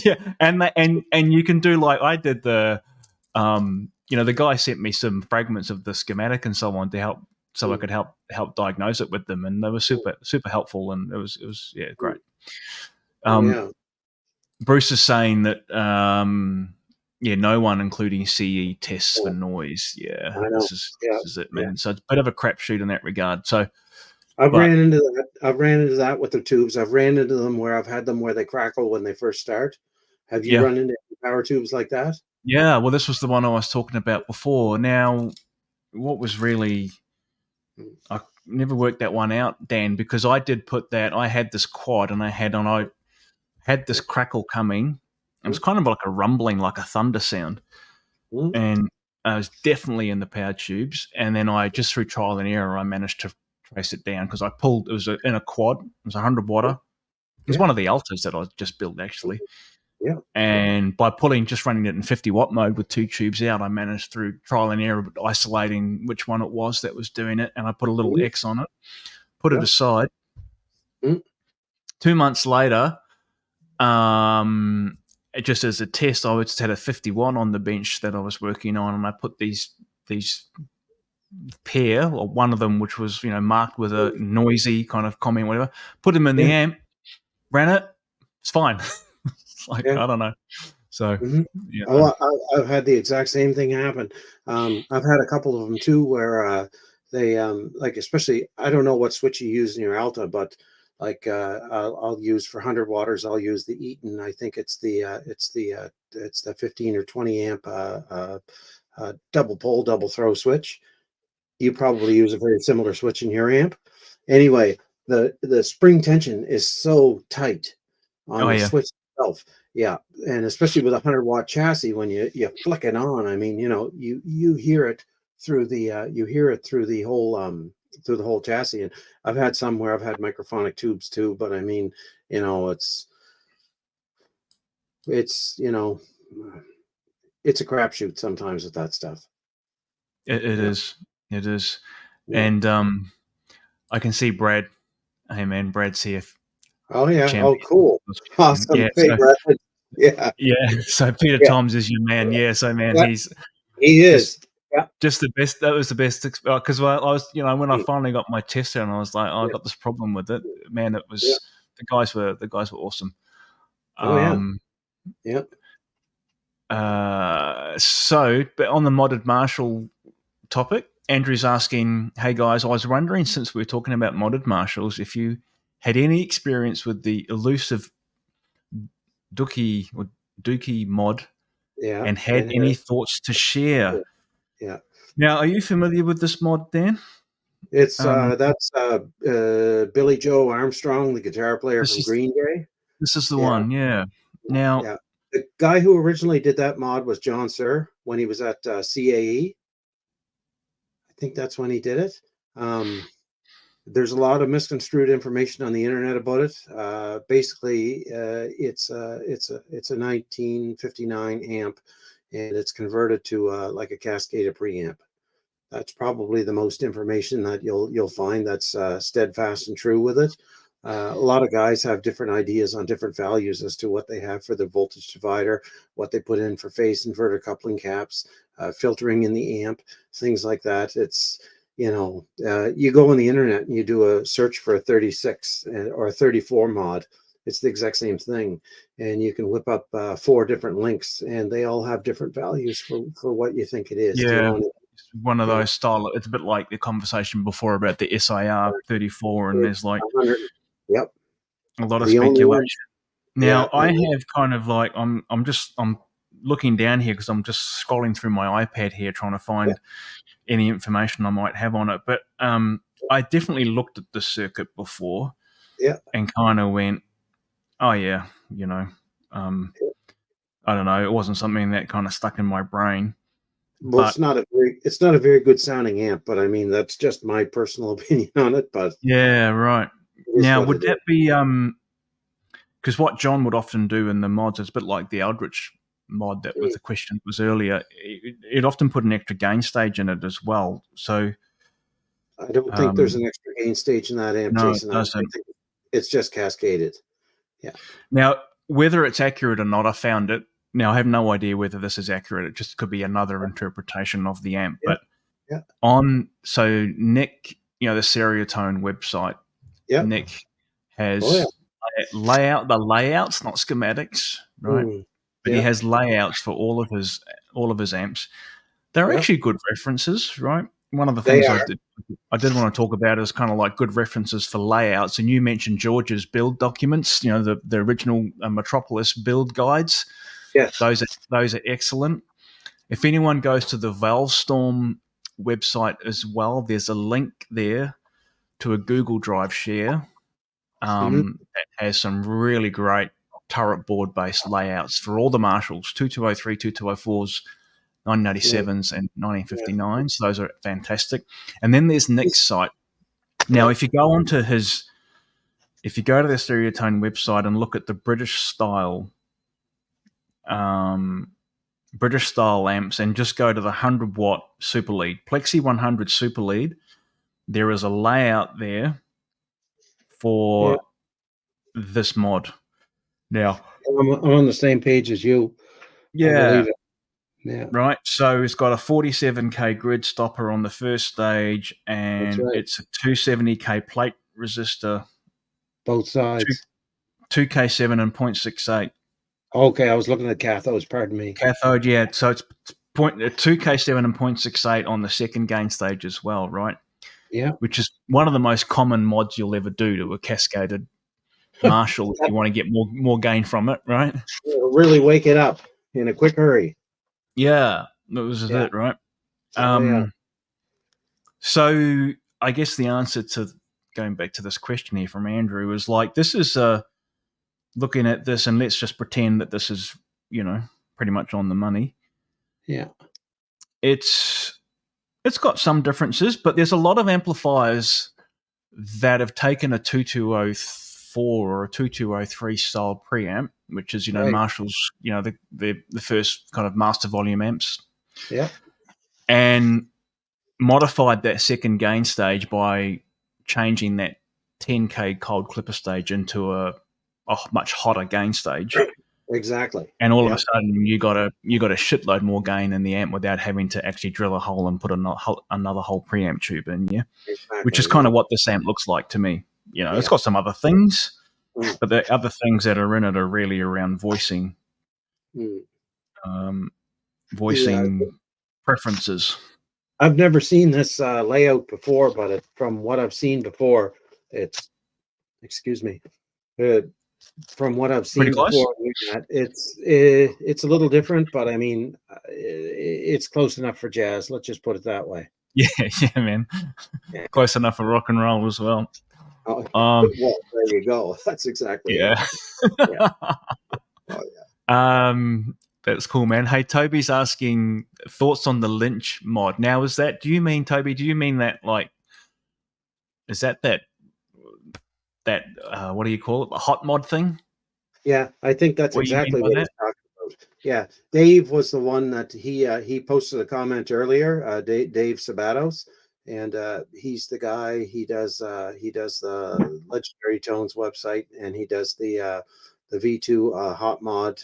Yeah, and you can do like I did the the guy sent me some fragments of the schematic and so on to help, so I could help diagnose it with them, and they were super helpful, and it was great. Bruce is saying that no one, including CE, tests for noise. Yeah, this is it, man. So it's a bit of a crapshoot in that regard. So I've ran into that with the tubes. I've ran into them where I've had them where they crackle when they first start. Have you run into power tubes like that? Yeah, well, this was the one I was talking about before. Now, what was really, I never worked that one out, Dan, because I did put that. I had this quad, and I had this crackle coming. It was kind of like a rumbling, like a thunder sound, and I was definitely in the power tubes. And then I just through trial and error, I managed to trace it down because I pulled. It was in a quad. It was 100 watt. It was one of the Altas that I just built actually. Yeah. And by just running it in 50 watt mode with 2 tubes out, I managed through trial and error isolating which one it was that was doing it, and I put a little X on it, put it aside. 2 months later, just as a test, I just had a 51 on the bench that I was working on, and I put these pair, or one of them, which was marked with a noisy kind of comment, whatever. Put them in the amp, ran it. It's fine. I don't know. So I've had the exact same thing happen. I've had a couple of them too, where they like, especially, I don't know what switch you use in your Alta, but like I'll use for 100 watters, I'll use the Eaton. I think it's the 15 or 20 amp double pole, double throw switch. You probably use a very similar switch in your amp. Anyway, the spring tension is so tight on the switch itself. Yeah, and especially with a 100 watt chassis, when you flick it on, I mean, you hear it through the whole chassis. And I've had some where I've had microphonic tubes too, but I mean, it's it's a crapshoot sometimes with that stuff. It is. Yeah. And I can see Brad. Hey man, Brad's here. Oh yeah. Champion. Oh cool. Awesome. Yeah, hey, Brad. Yeah. Yeah. So Peter Toms is your man. Yeah. So man, he is. Yeah. Just the best. That was the best because I was, when I finally got my tester and I was like, I got this problem with it. Man, it was the guys were awesome. Oh yeah. So, but on the modded Marshall topic, Andrew's asking, "Hey guys, I was wondering since we were talking about modded Marshalls, if you had any experience with the elusive Dookie Mod, and had any thoughts to share." Yeah. Now, are you familiar with this mod, Dan? It's that's Billy Joe Armstrong, the guitar player from Green Day. This is the one, yeah. Now, the guy who originally did that mod was John Sir when he was at CAE. I think that's when he did it. There's a lot of misconstrued information on the internet about it. Basically, it's a 1959 amp, and it's converted to like a Cascaded preamp. That's probably the most information that you'll find that's steadfast and true with it. A lot of guys have different ideas on different values as to what they have for the voltage divider, what they put in for phase inverter coupling caps, filtering in the amp, things like that. It's, you go on the internet and you do a search for a 36 or a 34 mod. It's the exact same thing. And you can whip up 4 different links, and they all have different values for what you think it is. Yeah. One of those style. It's a bit like the conversation before about the SIR 34, and there's like a lot of speculation. Now, I have kind of like I'm looking down here because I'm just scrolling through my iPad here trying to find any information I might have on it. But I definitely looked at the circuit before, and kind of went, oh yeah, I don't know. It wasn't something that kind of stuck in my brain. Well, it's not a very good sounding amp, but I mean that's just my personal opinion on it. But yeah, right. Now, would that be because what John would often do in the mods is a bit like the Eldritch mod that was the question was earlier. It often put an extra gain stage in it as well. So I don't think there's an extra gain stage in that amp, no, Jason. it doesn't. I think it's just Cascaded. Yeah. Now, whether it's accurate or not, I found it. Now, I have no idea whether this is accurate. It just could be another interpretation of the amp. But so Nick, the Stereotone website, Nick has the layouts, not schematics, right? But he has layouts for all of his amps. They're actually good references, right? One of the things I did want to talk about is kind of like good references for layouts. And you mentioned George's build documents, the original Metropolis build guides. Yes. Those are excellent. If anyone goes to the Valvestorm website as well, there's a link there to a Google Drive share that has some really great turret board based layouts for all the Marshalls, 2203, 2204s, 1987s, and 1959s. Those are fantastic. And then there's Nick's site. Now, if you go to the Stereotone website and look at the British style amps and just go to the 100-watt super lead, Plexi 100 super lead, there is a layout there for this mod. Now, I'm on the same page as you. Yeah. Yeah. Right. So it's got a 47K grid stopper on the first stage, and it's a 270K plate resistor. Both sides. 2K7 and 0.68. Okay, I was looking at cathodes, pardon me. Cathode, yeah. So it's 2K7 and 0.68 on the second gain stage as well, right? Yeah. Which is one of the most common mods you'll ever do to a Cascaded Marshall if you want to get more gain from it, right? It'll really wake it up in a quick hurry. Yeah, that was it, right? So I guess the answer to going back to this question here from Andrew is like, this is looking at this, and let's just pretend that this is, pretty much on the money. Yeah. It's got some differences, but there's a lot of amplifiers that have taken a 2204 or a 2203 style preamp, which is, Marshall's, the first kind of master volume amps. Yeah. And modified that second gain stage by changing that 10K cold clipper stage into a much hotter gain stage. Exactly. And all of a sudden, you got a shitload more gain in the amp without having to actually drill a hole and put another whole preamp tube in, Exactly. which is kind of what this amp looks like to me. It's got some other things, but the other things that are in it are really around voicing, preferences. I've never seen this layout before, but from what I've seen before, it's from what I've seen before, it's a little different, but I mean, it's close enough for jazz. Let's just put it that way. Yeah, man. Yeah. Close enough for rock and roll as well. Oh, well, there you go. That's exactly it. Yeah. Oh, yeah. That's cool, man. Hey, Toby's asking thoughts on the Lynch mod. Now, do you mean, Toby, that is that what do you call it? A hot mod thing? Yeah, I think that's exactly what he's talking about. Yeah, Dave was the one that he posted a comment earlier. Dave Sabatos, and he's the guy. He does the Legendary Tones website, and he does the V2 hot mod.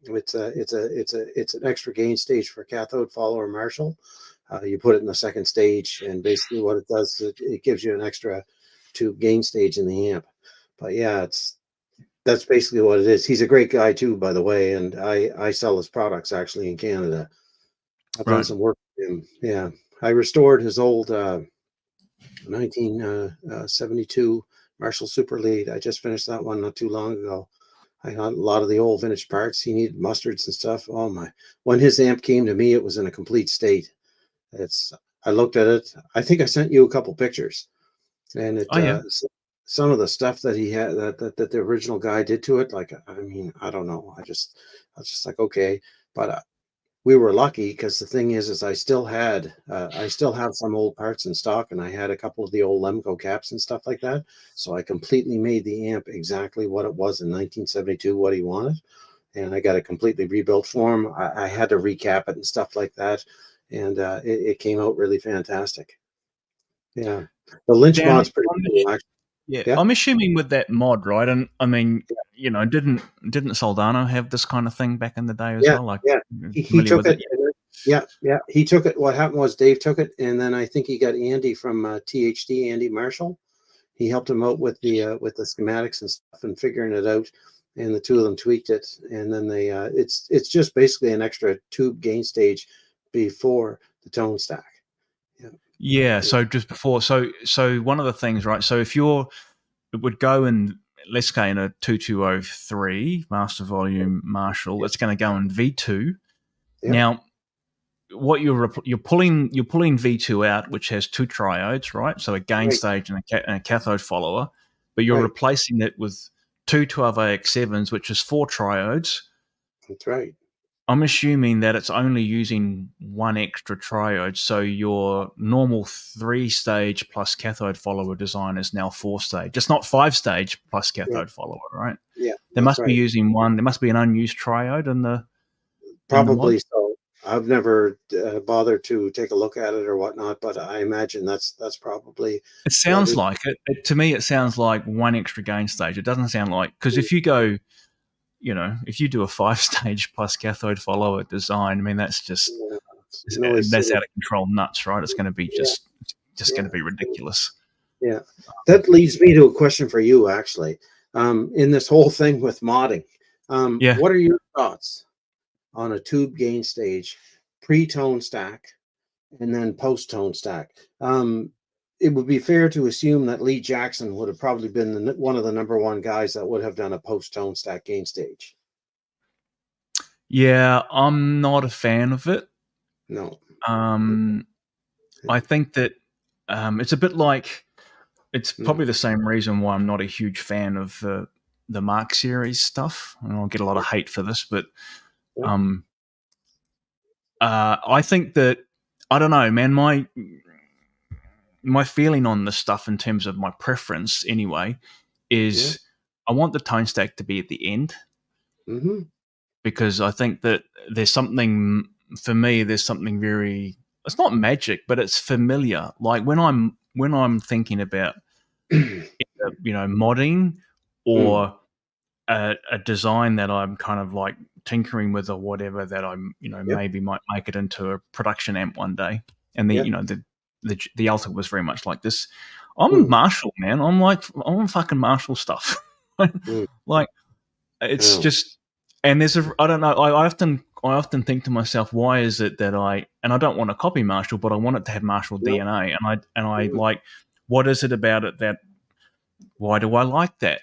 It's an extra gain stage for cathode follower Marshall. You put it in the second stage, and basically what it does, it gives you an extra tube gain stage in the amp. But yeah, that's basically what it is. He's a great guy too, by the way, and I sell his products actually in Canada. I've done some work with him. Yeah, I restored his old 1972 Marshall Super Lead. I just finished that one not too long ago. I got a lot of the old vintage parts. He needed mustards and stuff. Oh my! When his amp came to me, it was in a complete state. I looked at it. I think I sent you a couple pictures, and it. Some of the stuff that he had that the original guy did to it, like, I mean, I don't know. I was just like, okay, but we were lucky because the thing is I still have some old parts in stock, and I had a couple of the old Lemco caps and stuff like that. So I completely made the amp exactly what it was in 1972, what he wanted, and I got it completely rebuilt for him. I had to recap it and stuff like that, and it came out really fantastic. Yeah, the Lynch mod's pretty cool, actually. Yeah, I'm assuming with that mod, right? And I mean, didn't Soldano have this kind of thing back in the day as well? Like, he took it. Yeah, he took it. What happened was Dave took it, and then I think he got Andy from THD, Andy Marshall. He helped him out with the schematics and stuff and figuring it out, and the two of them tweaked it, and then they it's just basically an extra tube gain stage before the tone stack. Yeah, so just before, so one of the things, right? So if it would go in, let's say in a 2203 master volume Marshall, it's going to go in V2. Now, what you're pulling V2 out, which has two triodes, right? So a gain stage and a cathode follower, but you're replacing it with two 12AX7s, which is four triodes. That's right. I'm assuming that it's only using one extra triode, so your normal 3-stage plus cathode follower design is now 4-stage. It's not 5-stage plus cathode follower, right? Yeah, they must be using one. There must be an unused triode in the probably so. I've never bothered to take a look at it or whatnot, but I imagine that's probably. It sounds like it. To me, it sounds like one extra gain stage. It doesn't sound like, because if you go, if you do a 5-stage plus cathode follower design, I mean, that's just that's out of control nuts, right? It's going to be just going to be ridiculous. Yeah, that leads me to a question for you, actually. In this whole thing with modding, what are your thoughts on a tube gain stage, pre-tone stack, and then post-tone stack? It would be fair to assume that Lee Jackson would have probably been one of the number one guys that would have done a post-tone stack gain stage. Yeah, I'm not a fan of it. No. I think that it's a bit like, it's probably the same reason why I'm not a huge fan of the Mark series stuff. And I'll get a lot of hate for this, but I think that, I don't know, man, my feeling on this stuff in terms of my preference anyway is I want the tone stack to be at the end, because I think that there's something, for me, there's something very, it's not magic, but it's familiar. Like when I'm thinking about modding or a design that I'm kind of like tinkering with or whatever that I'm, maybe might make it into a production amp one day. And the Alta was very much like this. I'm Marshall, man. I'm fucking Marshall stuff. Like it's just, and I don't know. I often think to myself, why is it that and I don't want to copy Marshall, but I want it to have Marshall DNA. And I like, what is it about it why do I like that?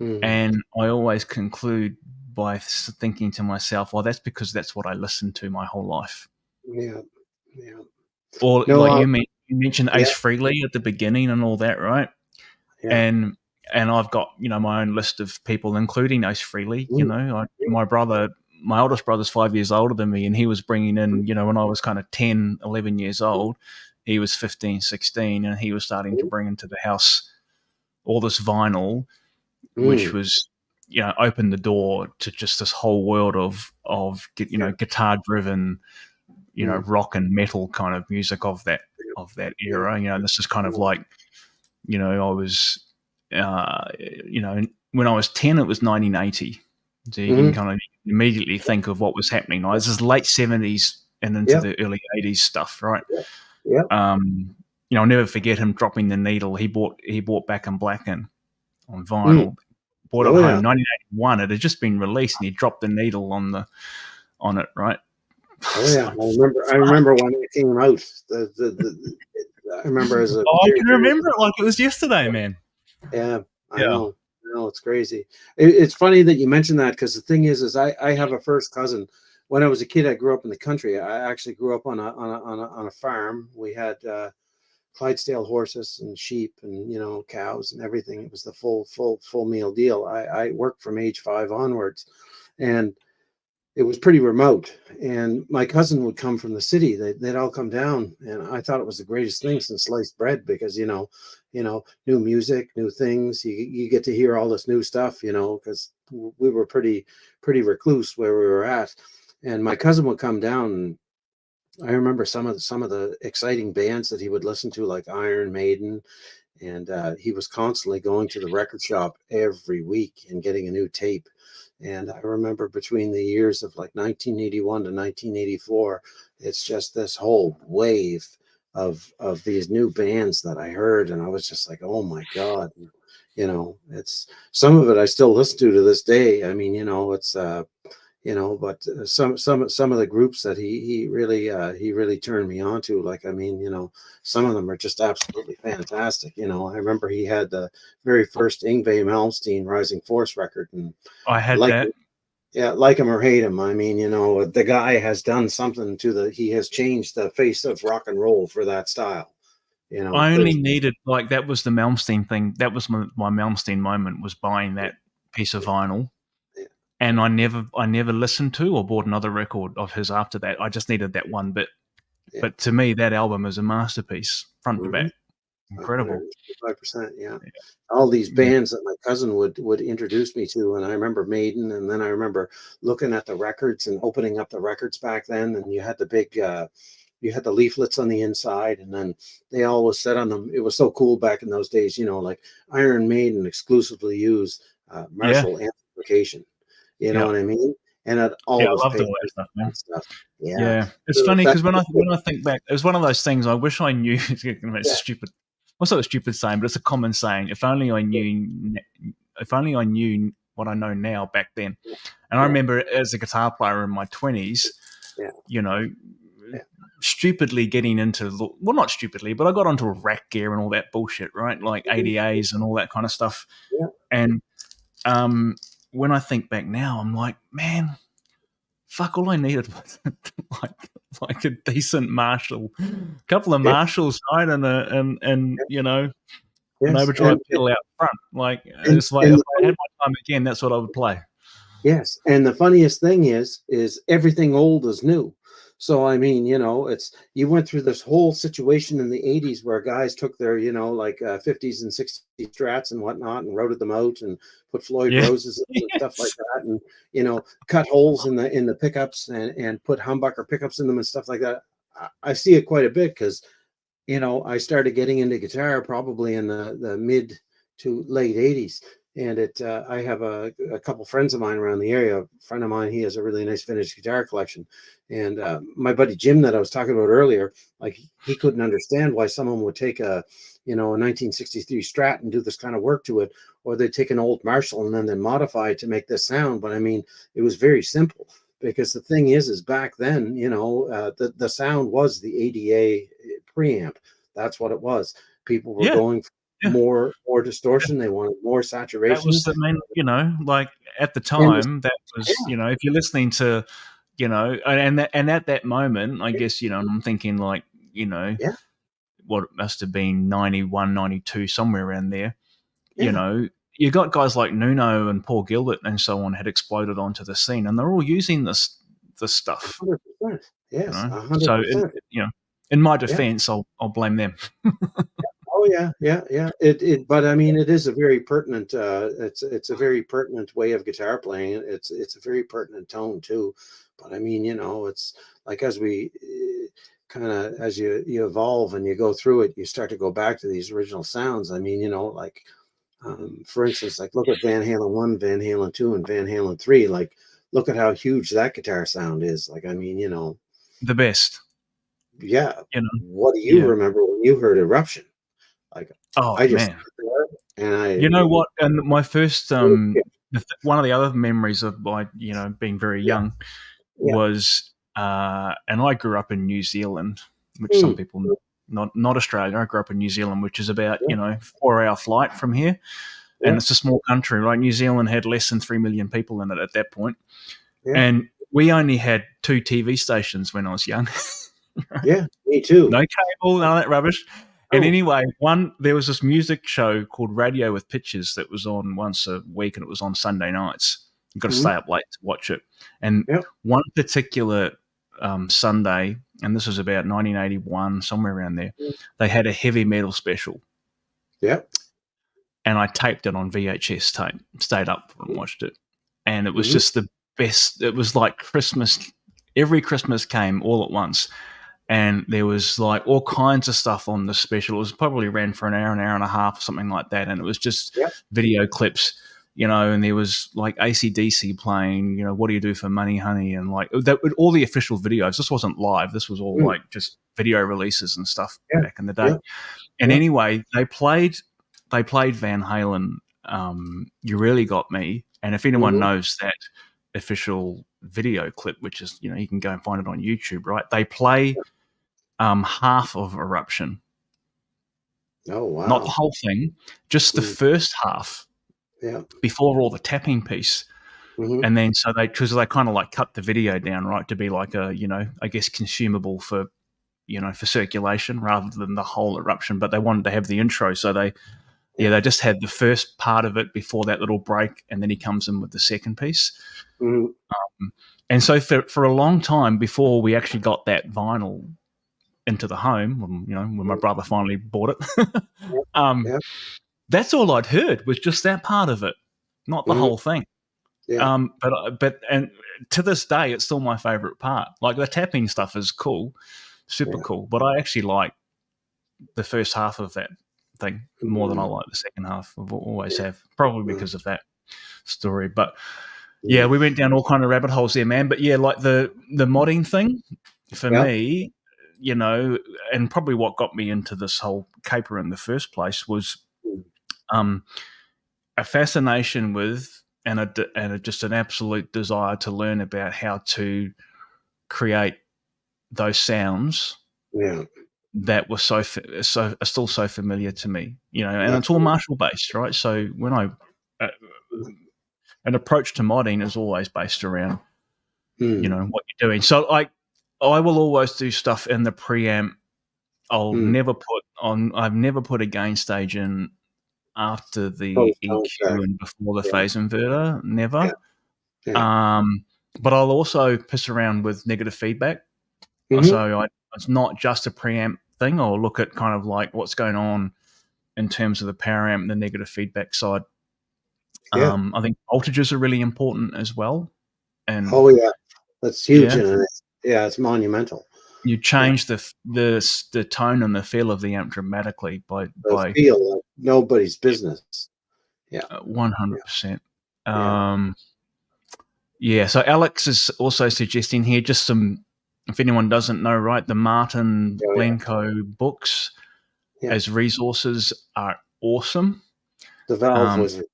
And I always conclude by thinking to myself, well, that's because that's what I listened to my whole life. Yeah. Or you mentioned Ace Frehley at the beginning and all that, right? Yeah. And I've got, my own list of people, including Ace Frehley. My oldest brother's 5 years older than me, and he was bringing in, when I was kind of 10, 11 years old, he was 15, 16, and he was starting to bring into the house all this vinyl, which was, opened the door to just this whole world of guitar driven, rock and metal kind of music of that era. This is kind of like, I was, when I was 10, it was 1980. So you can kind of immediately think of what was happening. Like, this is late 70s and into the early 80s stuff, right? Yeah. I'll never forget him dropping the needle. He bought Back in Black on vinyl. Bought it home, 1981. It had just been released, and he dropped the needle on it, right? Oh yeah, I remember when it came out. I remember as a. I can remember it like it was yesterday, man. Yeah, I know. It's crazy. It's funny that you mentioned that, because the thing is I have a first cousin. When I was a kid, I grew up in the country. I actually grew up on a farm. We had Clydesdale horses and sheep and cows and everything. It was the full meal deal. I worked from age 5 onwards, and it was pretty remote. And my cousin would come from the city. They'd all come down, and I thought it was the greatest thing since sliced bread, because new music, new things. You get to hear all this new stuff, because we were pretty recluse where we were at. And my cousin would come down, and I remember some of the exciting bands that he would listen to, like Iron Maiden, and he was constantly going to the record shop every week and getting a new tape. And I remember between the years of like 1981 to 1984, it's just this whole wave of these new bands that I heard, and I was just like, oh my God, it's some of it I still listen to this day. I mean, it's but some of the groups that he really turned me on to, like, I mean, some of them are just absolutely fantastic. I remember he had the very first Yngwie Malmsteen Rising Force record, and I had that. Yeah, like him or hate him. I mean, the guy has done something he has changed the face of rock and roll for that style. I only needed, like, that was the Malmsteen thing. That was my Malmsteen moment, was buying that piece of vinyl. And I never listened to or bought another record of his after that. I just needed that one bit. Yeah. But to me, that album is a masterpiece, front to back. Incredible. 5%, yeah. All these bands that my cousin would introduce me to, and I remember Maiden, and then I remember looking at the records and opening up the records back then, and you had the big you had the leaflets on the inside, and then they always said on them, it was so cool back in those days, like Iron Maiden exclusively used Marshall amplification. You know what I mean? And it always I love all that stuff, man. Yeah. It's funny because when I think back, it was one of those things I wish I knew. It's stupid. What's not a stupid saying, but it's a common saying. If only I knew what I know now back then. And I remember as a guitar player in my 20s, stupidly getting into, well, not stupidly, but I got onto rack gear and all that bullshit, right? Like ADAs and all that kind of stuff. Yeah. And when I think back now, I'm like, man, fuck, all I needed was like a decent Marshall, a couple of Marshalls, right, and an overdrive pedal out front. Like, it's like, if I had my time again, that's what I would play. Yes, and the funniest thing is everything old is new. So I mean, you went through this whole situation in the 80s where guys took their, 50s and 60s Strats and whatnot and roted them out and put Floyd Roses and stuff like that, and cut holes in the pickups and put humbucker pickups in them and stuff like that. I see it quite a bit because, I started getting into guitar probably in the mid to late 80s. And I have a couple friends of mine around the area. A friend of mine, he has a really nice vintage guitar collection. And my buddy Jim that I was talking about earlier, like he couldn't understand why someone would take a 1963 Strat and do this kind of work to it, or they'd take an old Marshall and then modify it to make this sound. But I mean, it was very simple, because the thing is back then, the sound was the ADA preamp. That's what it was. People were going for more distortion. They wanted more saturation. That was the main, like at the time, that was, if you're listening to, and at that moment, I guess, I'm thinking like, what it must have been 91, 92, somewhere around there, you got guys like Nuno and Paul Gilbert and so on had exploded onto the scene, and they're all using this stuff. 100%. Yes, 100%. So, in my defense, I'll blame them. Oh yeah. But I mean, it is a very pertinent. It's a very pertinent way of guitar playing. It's a very pertinent tone too. But I mean, it's like as we kind of as you evolve and you go through it, you start to go back to these original sounds. I mean, like for instance, like look at Van Halen 1, Van Halen 2, and Van Halen 3. Like, look at how huge that guitar sound is. Like, I mean, the best. Yeah. What do you remember when you heard Eruption? Like, man. And what? And my first, one of the other memories of my, being very young was, and I grew up in New Zealand, which some people know, not Australia. I grew up in New Zealand, which is about 4-hour flight from here, and it's a small country, right? New Zealand had less than 3 million people in it at that point, and we only had 2 TV stations when I was young. Yeah, me too. No cable, none of that rubbish. And anyway, there was this music show called Radio with Pictures that was on once a week, and it was on Sunday nights. You've got to stay up late to watch it. And one particular Sunday, and this was about 1981, somewhere around there, they had a heavy metal special. Yeah. And I taped it on VHS tape, stayed up and watched it. And it was just the best. It was like Christmas. Every Christmas came all at once. And there was like all kinds of stuff on the special. It was probably ran for an hour and a half, something like that. And it was just video clips, and there was like AC/DC playing, What Do You Do for Money, Honey? And like all the official videos. This wasn't live. This was all like just video releases and stuff back in the day. And anyway, they played Van Halen, You Really Got Me. And if anyone knows that official video clip, which is, you can go and find it on YouTube, right? They play half of Eruption. Oh, wow. Not the whole thing, just the first half. Yeah. Before all the tapping piece. And then because they kind of like cut the video down, right, to be like a, I guess consumable for, for circulation rather than the whole Eruption. But they wanted to have the intro. So they just had the first part of it before that little break, and then he comes in with the second piece. And so for a long time before we actually got that vinyl into the home, when my brother finally bought it, that's all I'd heard was just that part of it, not the whole thing. But to this day, it's still my favorite part. Like the tapping stuff is cool, super cool, but I actually like the first half of that thing more than I like the second half. I've always have, probably because of that story. But yeah, we went down all kind of rabbit holes there, man. But yeah, like the modding thing for me, and probably what got me into this whole caper in the first place was a fascination with and just an absolute desire to learn about how to create those sounds that were so still so familiar to me, and it's all Marshall based, right? So when an approach to modding is always based around, what you're doing. So I will always do stuff in the preamp. I've never put a gain stage in after the EQ and before the phase inverter, never. But I'll also piss around with negative feedback. So it's not just a preamp thing. I'll look at kind of like what's going on in terms of the power amp and the negative feedback side. I think voltages are really important as well. And that's huge. It's monumental. You change the tone and the feel of the amp dramatically by feel like nobody's business. Yeah. 100%. Yeah. Yeah. So Alex is also suggesting here just some, if anyone doesn't know, right, the Martin Blanco books as resources are awesome. The Valve Wizard.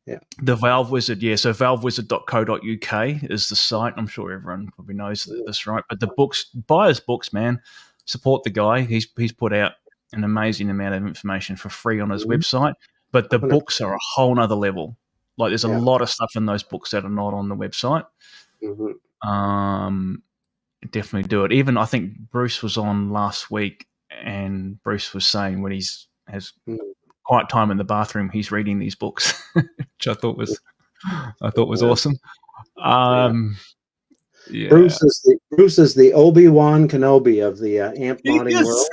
Yeah. The Valve Wizard, yeah. So valvewizard.co.uk is the site. I'm sure everyone probably knows this, right? But the books, buy his books, man. Support the guy. He's put out an amazing amount of information for free on his website. But the books are a whole nother level. Like there's a lot of stuff in those books that are not on the website. Definitely do it. Even I think Bruce was on last week, and Bruce was saying when has quiet time in the bathroom, he's reading these books, which I thought was awesome. Yeah. Bruce is the Obi-Wan Kenobi of the amp modding world.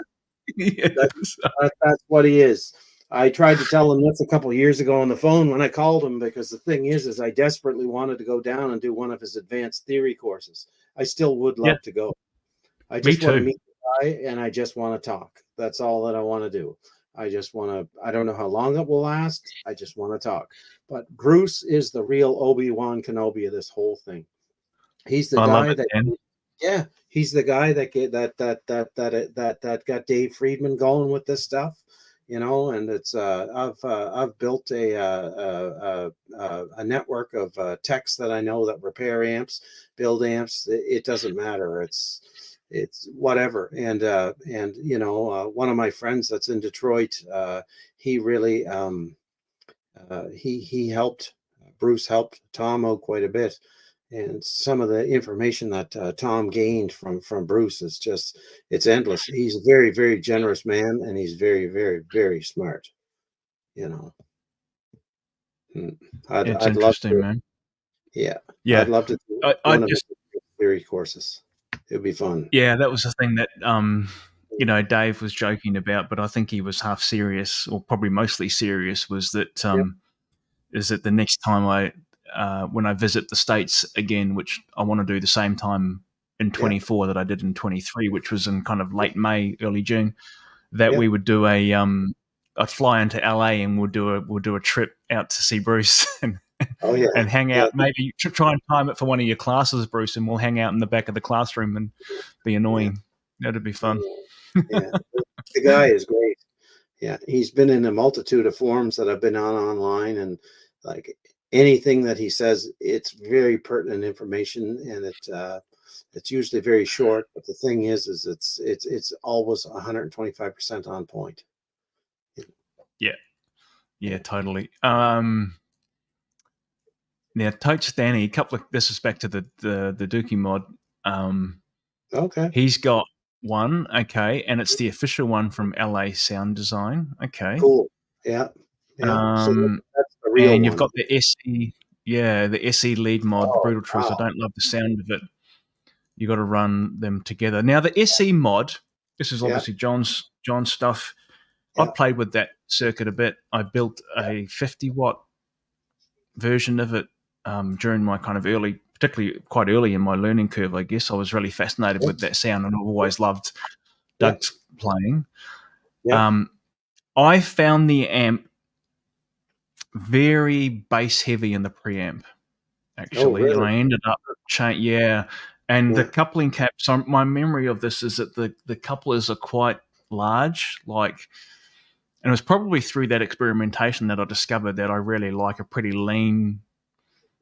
That's what he is. I tried to tell him this a couple of years ago on the phone when I called him, because the thing is I desperately wanted to go down and do one of his advanced theory courses. I still would love to go. I just want to meet the guy, and I just want to talk. That's all that I want to do. I just want to, I don't know how long it will last. I just want to talk. But Bruce is the real Obi-Wan Kenobi of this whole thing. He's the guy that, he's the guy that got Dave Friedman going with this stuff, you know. And it's I've built a network of techs that I know that repair amps, build amps. It doesn't matter. It's whatever. And you know, one of my friends that's in Detroit, he really he helped, Bruce helped Tom out quite a bit. And some of the information that Tom gained from Bruce is just, it's endless. He's a very, very generous man, and he's very, very, very smart. You know, I'd love to, man. Yeah. I'd love to do one of his theory courses. It would be fun. Yeah, that was the thing that you know, Dave was joking about, but I think he was half serious, or probably mostly serious. Was that is that the next time when I visit the States again, which I want to do the same time in 24 that I did in 23, which was in kind of late May, early June, that we would do I'd fly into LA, and we'll do a trip out to see Bruce and and hang out. Maybe try and time it for one of your classes, Bruce, and we'll hang out in the back of the classroom and be annoying. That'd be fun. The guy is great. Yeah, he's been in a multitude of forums that I've been on online, and like anything that he says, it's very pertinent information, and it's usually very short. But the thing is it's always 125% on point. Yeah, totally. Now, Totes Danny, this is back to the Dookie Mod. Okay. He's got one, and it's the official one from LA Sound Design. Okay. Cool. Yeah. So that's the real and you've one. got the SE, the SE lead mod, Brutal Truths. I don't love the sound of it. You got to run them together. Now, the SE mod, this is obviously John's stuff. I've played with that circuit a bit. I built a 50-watt version of it during my kind of particularly quite early in my learning curve, I guess. I was really fascinated with that sound, and I've always loved Doug's playing. I found the amp very bass heavy in the preamp, actually. Really? And I ended up and the coupling cap, so my memory of this is that the couplers are quite large, and it was probably through that experimentation that I discovered that I really like a pretty lean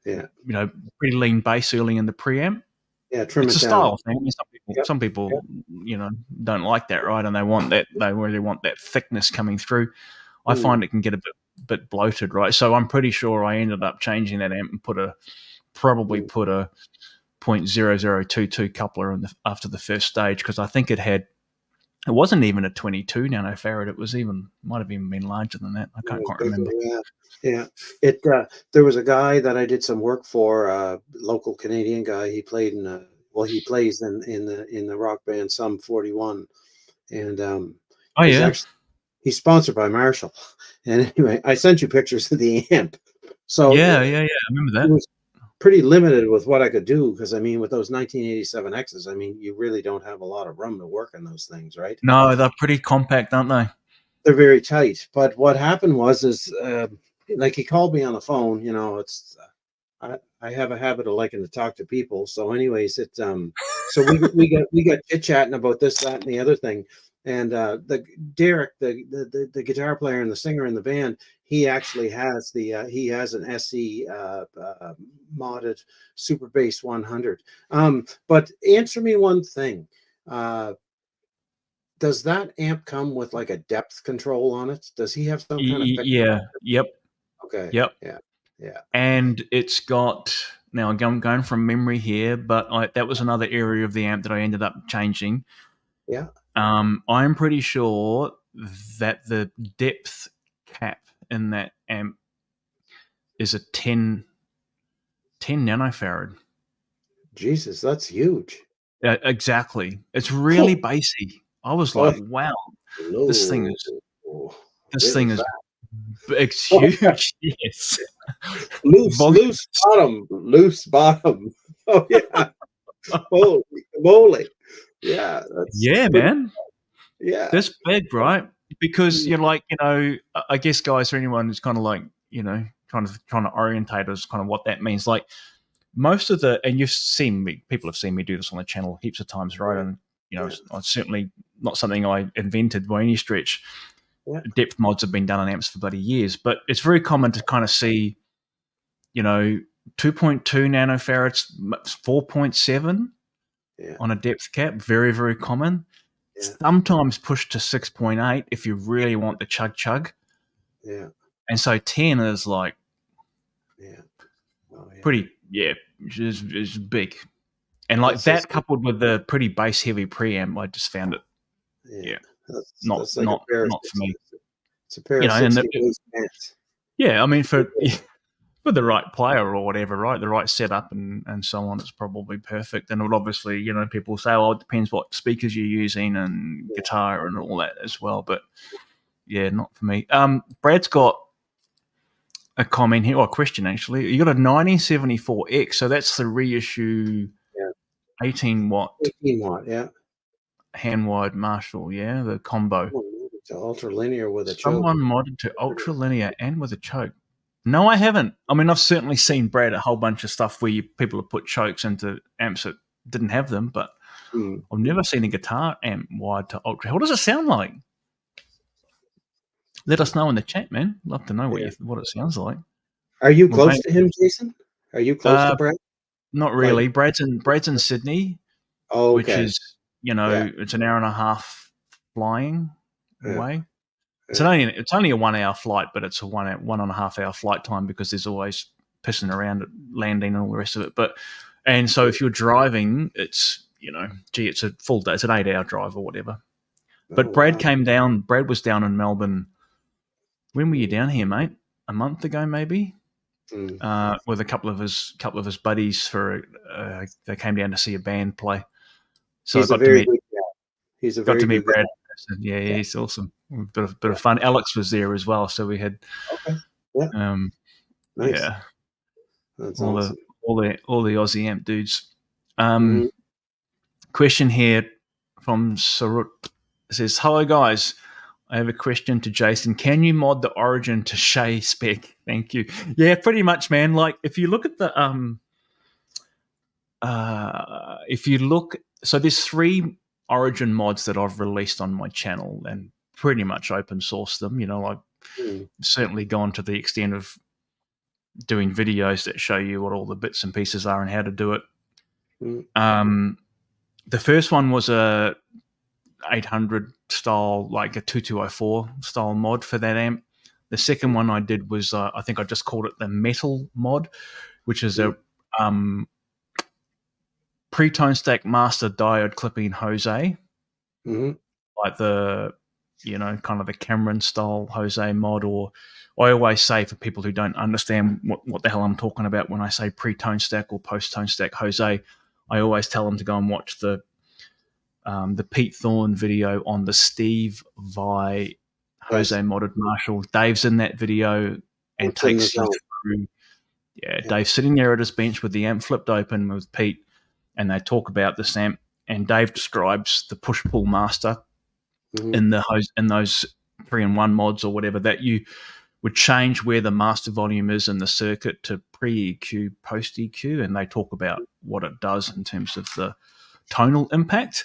pretty lean bass early in the preamp. Yeah, trim it's it a down. style thing. I mean, some people you know, don't like that, right? And they really want that thickness coming through. I find it can get a bit bloated, right? So I'm pretty sure I ended up changing that amp and put a 0.0022 coupler after the first stage, because I think it wasn't even a 22 nanofarad. It was might have even been larger than that. I can't quite remember. Yeah. There was a guy that I did some work for, local Canadian guy. He played he plays in the rock band Sum 41, and he's sponsored by Marshall. And anyway, I sent you pictures of the amp. So I remember that. It was pretty limited with what I could do, because I mean, with those 1987 X's, I mean, you really don't have a lot of room to work on those things, right? No, they're pretty compact, aren't they? They're very tight. But what happened was like he called me on the phone. You know, it's I have a habit of liking to talk to people. So, anyways, it's so we got chit chatting about this, that, and the other thing. And the Derek, the guitar player and the singer in the band, he actually has he has an SE modded Super Bass 100. But answer me one thing. Does that amp come with like a depth control on it? Does he have some kind of Yeah. Yep. Okay. Yep. Yeah. And it's got, now I'm going from memory here, but that was another area of the amp that I ended up changing. Yeah. I'm pretty sure that the depth cap in that amp is a 10 nanofarad. Jesus, that's huge. Exactly. It's really bassy. I was like, wow, this thing is fast. It's huge. Yes. Loose bottom. Oh yeah. Holy moly. Yeah. Yeah, man. Yeah. That's big, right? Because you're like, I guess, guys, for anyone who's kind of like, trying to orientate us kind of what that means. Like most of and you've seen me, people have seen me do this on the channel heaps of times, right? And, it's certainly not something I invented by any stretch. Yeah. Depth mods have been done on amps for bloody years, but it's very common to kind of see, 2.2 nanofarads, 4.7 on a depth cap. Very, very common. Yeah. Sometimes pushed to 6.8 if you really want the chug. Yeah. And so 10 is like, pretty, is big. And like that coupled with the pretty bass heavy preamp, I just found it. Yeah. That's like not for me. It's a pair of 60 pants. Yeah, I mean, for the right player or whatever, right? The right setup and so on, it's probably perfect. And it would obviously, people say, it depends what speakers you're using and guitar and all that as well. But yeah, not for me. Brad's got a comment here, or a question actually. You got a 1974X, so that's the reissue 18 watt. 18 watt, yeah. Hand wired Marshall, the combo. To ultra linear with a choke. Someone modded to ultra linear and with a choke. No, I haven't. I mean, I've certainly seen, Brad, a whole bunch of stuff where people have put chokes into amps that didn't have them, but I've never seen a guitar amp wired to ultra. What does it sound like? Let us know in the chat, man. Love to know what it sounds like. Are you close to him, Jason? Are you close to Brad? Not really. Brad's in Sydney, which is, it's an hour and a half flying away. It's only a 1 hour flight, but it's a 1.5 hour flight time because there's always pissing around at landing and all the rest of it. And so if you're driving, it's, it's a full day. It's an 8 hour drive or whatever. But Brad came down. Brad was down in Melbourne. When were you down here, mate? A month ago, maybe, with a couple of his buddies for. They came down to see a band play. So I got to meet. He's a very good meet Brad. Yeah, he's awesome. Bit of fun. Alex was there as well, so we had. Okay. Yeah. Nice. Yeah. That's all awesome. the Aussie amp dudes. Question here from Sarut. It says, "Hello guys, I have a question to Jason. Can you mod the Origin to Shay spec? Thank you." Yeah, pretty much, man. Like if you look at the so there's 3 Origin mods that I've released on my channel and pretty much open source them. I've certainly gone to the extent of doing videos that show you what all the bits and pieces are and how to do it. The first one was a 800 style, like a 2204 style mod for that amp. The second one I did was, I think I just called it the metal mod, which is a pre-tone stack master diode clipping Jose, like the, kind of the Cameron style Jose mod. Or I always say, for people who don't understand what the hell I'm talking about when I say pre-tone stack or post-tone stack Jose, I always tell them to go and watch the Pete Thorne video on the Steve Vai Jose modded Marshall. Dave's in that video and takes you through. Yeah, Dave's sitting there at his bench with the amp flipped open with Pete, and they talk about this amp. And Dave describes the push-pull master in those 3-in-1 mods or whatever that you would change where the master volume is in the circuit to pre-EQ, post-EQ, and they talk about what it does in terms of the tonal impact.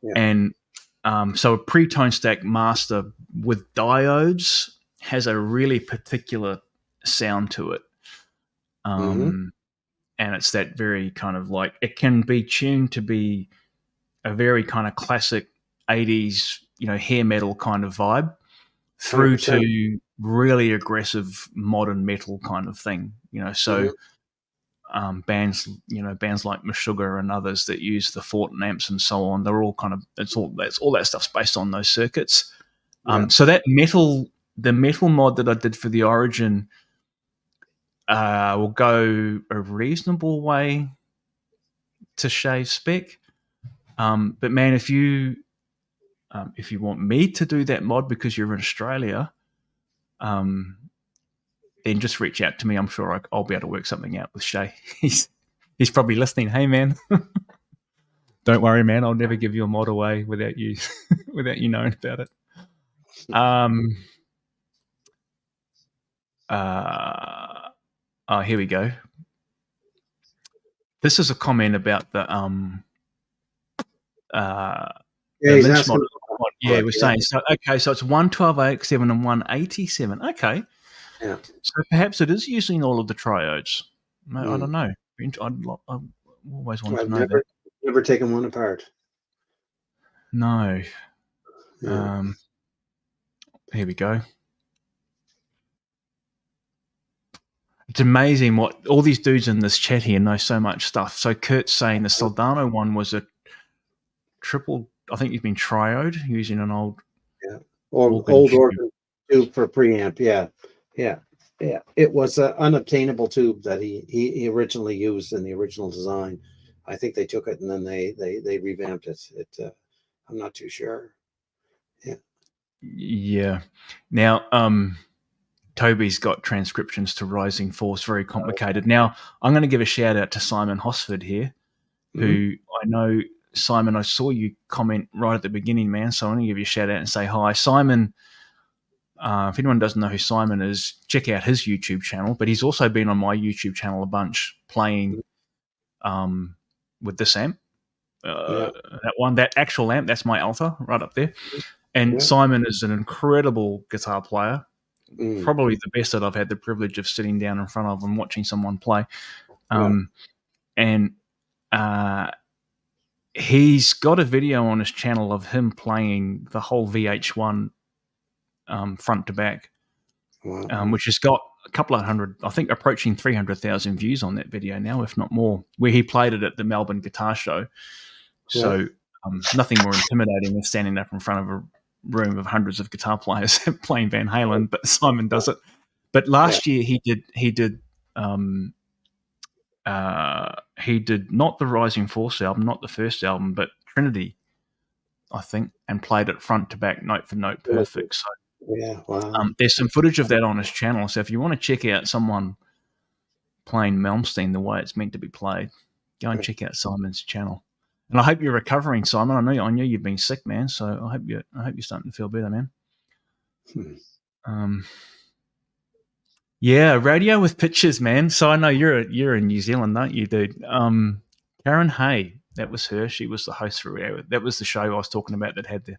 Yeah. And so a pre-tone stack master with diodes has a really particular sound to it. And it's that very kind of like, it can be tuned to be a very kind of classic 80s, hair metal kind of vibe through 100%. to really aggressive modern metal kind of thing, so bands like Meshuggah and others that use the Fortin amps and so on, they're all kind of, all that stuff's based on those circuits. So the metal mod that I did for the Origin will go a reasonable way to shave spec. But man, if you want me to do that mod because you're in Australia, then just reach out to me. I'm sure I'll be able to work something out with Shay. He's probably listening. Hey, man, don't worry, man. I'll never give you a mod away without you knowing about it. Here we go. This is a comment about the Lynch mod. Yeah, we're saying so. Okay, so it's 112AX7 and 187. Okay. Yeah. So perhaps it is using all of the triodes. I don't know. I always wanted to know that. Never taken one apart. No. Yeah. Here we go. It's amazing what all these dudes in this chat here know so much stuff. So Kurt's saying the Soldano one was a triple, I think you've been triode using an old old organ tube for preamp. Yeah. It was an unobtainable tube that he originally used in the original design. I think they took it and then they revamped it. I'm not too sure. Yeah. Now, Toby's got transcriptions to Rising Force, very complicated. Now, I'm going to give a shout out to Simon Hosford here, who I know, Simon, I saw you comment right at the beginning, man. So I'm going to give you a shout out and say hi. Simon, if anyone doesn't know who Simon is, check out his YouTube channel. But he's also been on my YouTube channel a bunch playing with this amp. That actual amp, that's my Alpha right up there. And Simon is an incredible guitar player, probably the best that I've had the privilege of sitting down in front of and watching someone play. And he's got a video on his channel of him playing the whole VH1 front to back, which has got a couple of hundred, I think approaching 300,000 views on that video now, if not more, where he played it at the Melbourne Guitar Show. So nothing more intimidating than standing up in front of a room of hundreds of guitar players playing Van Halen, but Simon does it. But last year he did not the Rising Force album, not the first album, but Trinity, I think, and played it front to back, note for note, perfect. So there's some footage of that on his channel. So if you want to check out someone playing Malmsteen the way it's meant to be played, go and check out Simon's channel. And I hope you're recovering, Simon. I know you've been sick, man. So I hope you're starting to feel better, man. Yeah, radio with pictures, man. So I know you're in New Zealand, aren't you, dude? Karen Hay, that was her. She was the host for Radio. That was the show I was talking about that had the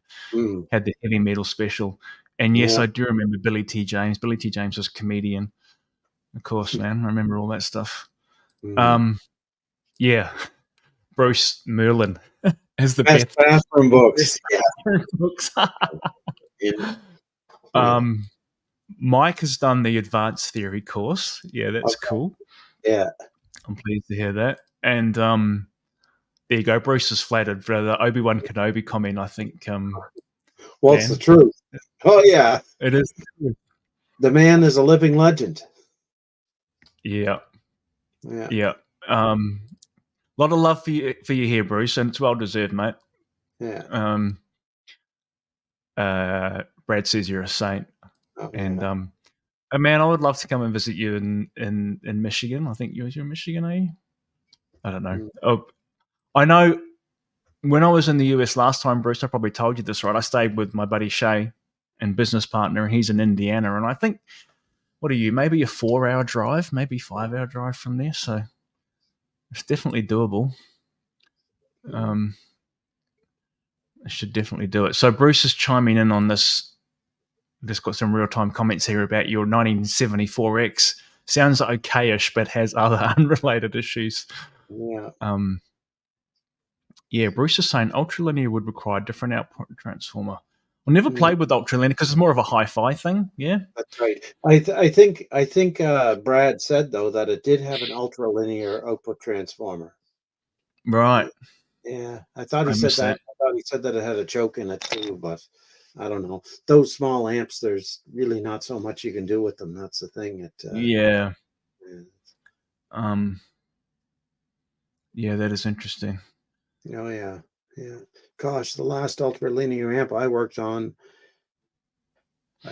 heavy metal special. And yes, I do remember Billy T. James. Billy T. James was a comedian, of course, man. I remember all that stuff. Yeah. Bruce Merlin as the best bathroom books. Mike has done the advanced theory course. Yeah, that's cool. Yeah, I'm pleased to hear that. And there you go. Bruce is flattered for the Obi-Wan Kenobi comment. I think. Well, it's the truth. Oh yeah, it is the truth. The man is a living legend. Yeah. A lot of love for you here, Bruce, and it's well deserved, mate. Yeah. Brad says you're a saint, and man, I would love to come and visit you in Michigan. I think you're in Michigan, are you? I don't know. Oh, I know. When I was in the US last time, Bruce, I probably told you this, right? I stayed with my buddy Shay and business partner, and he's in Indiana, and I think what are you? Maybe a 4-hour drive, maybe 5-hour drive from there. So it's definitely doable. I should definitely do it. So Bruce is chiming in on this. Just got some real-time comments here about your 1974X. Sounds okay-ish, but has other unrelated issues. Yeah. Yeah, Bruce is saying ultralinear would require a different output transformer. I never played with ultralinear because it's more of a hi-fi thing. Yeah, that's right. I think Brad said though that it did have an ultralinear output transformer. right. Yeah, I thought he said that. I thought he said that it had a choke in it too, but I don't know. Those small amps, there's really not so much you can do with them. That's the thing. Yeah. Yeah, that is interesting. Oh yeah, yeah. Gosh, the last ultralinear amp I worked on, I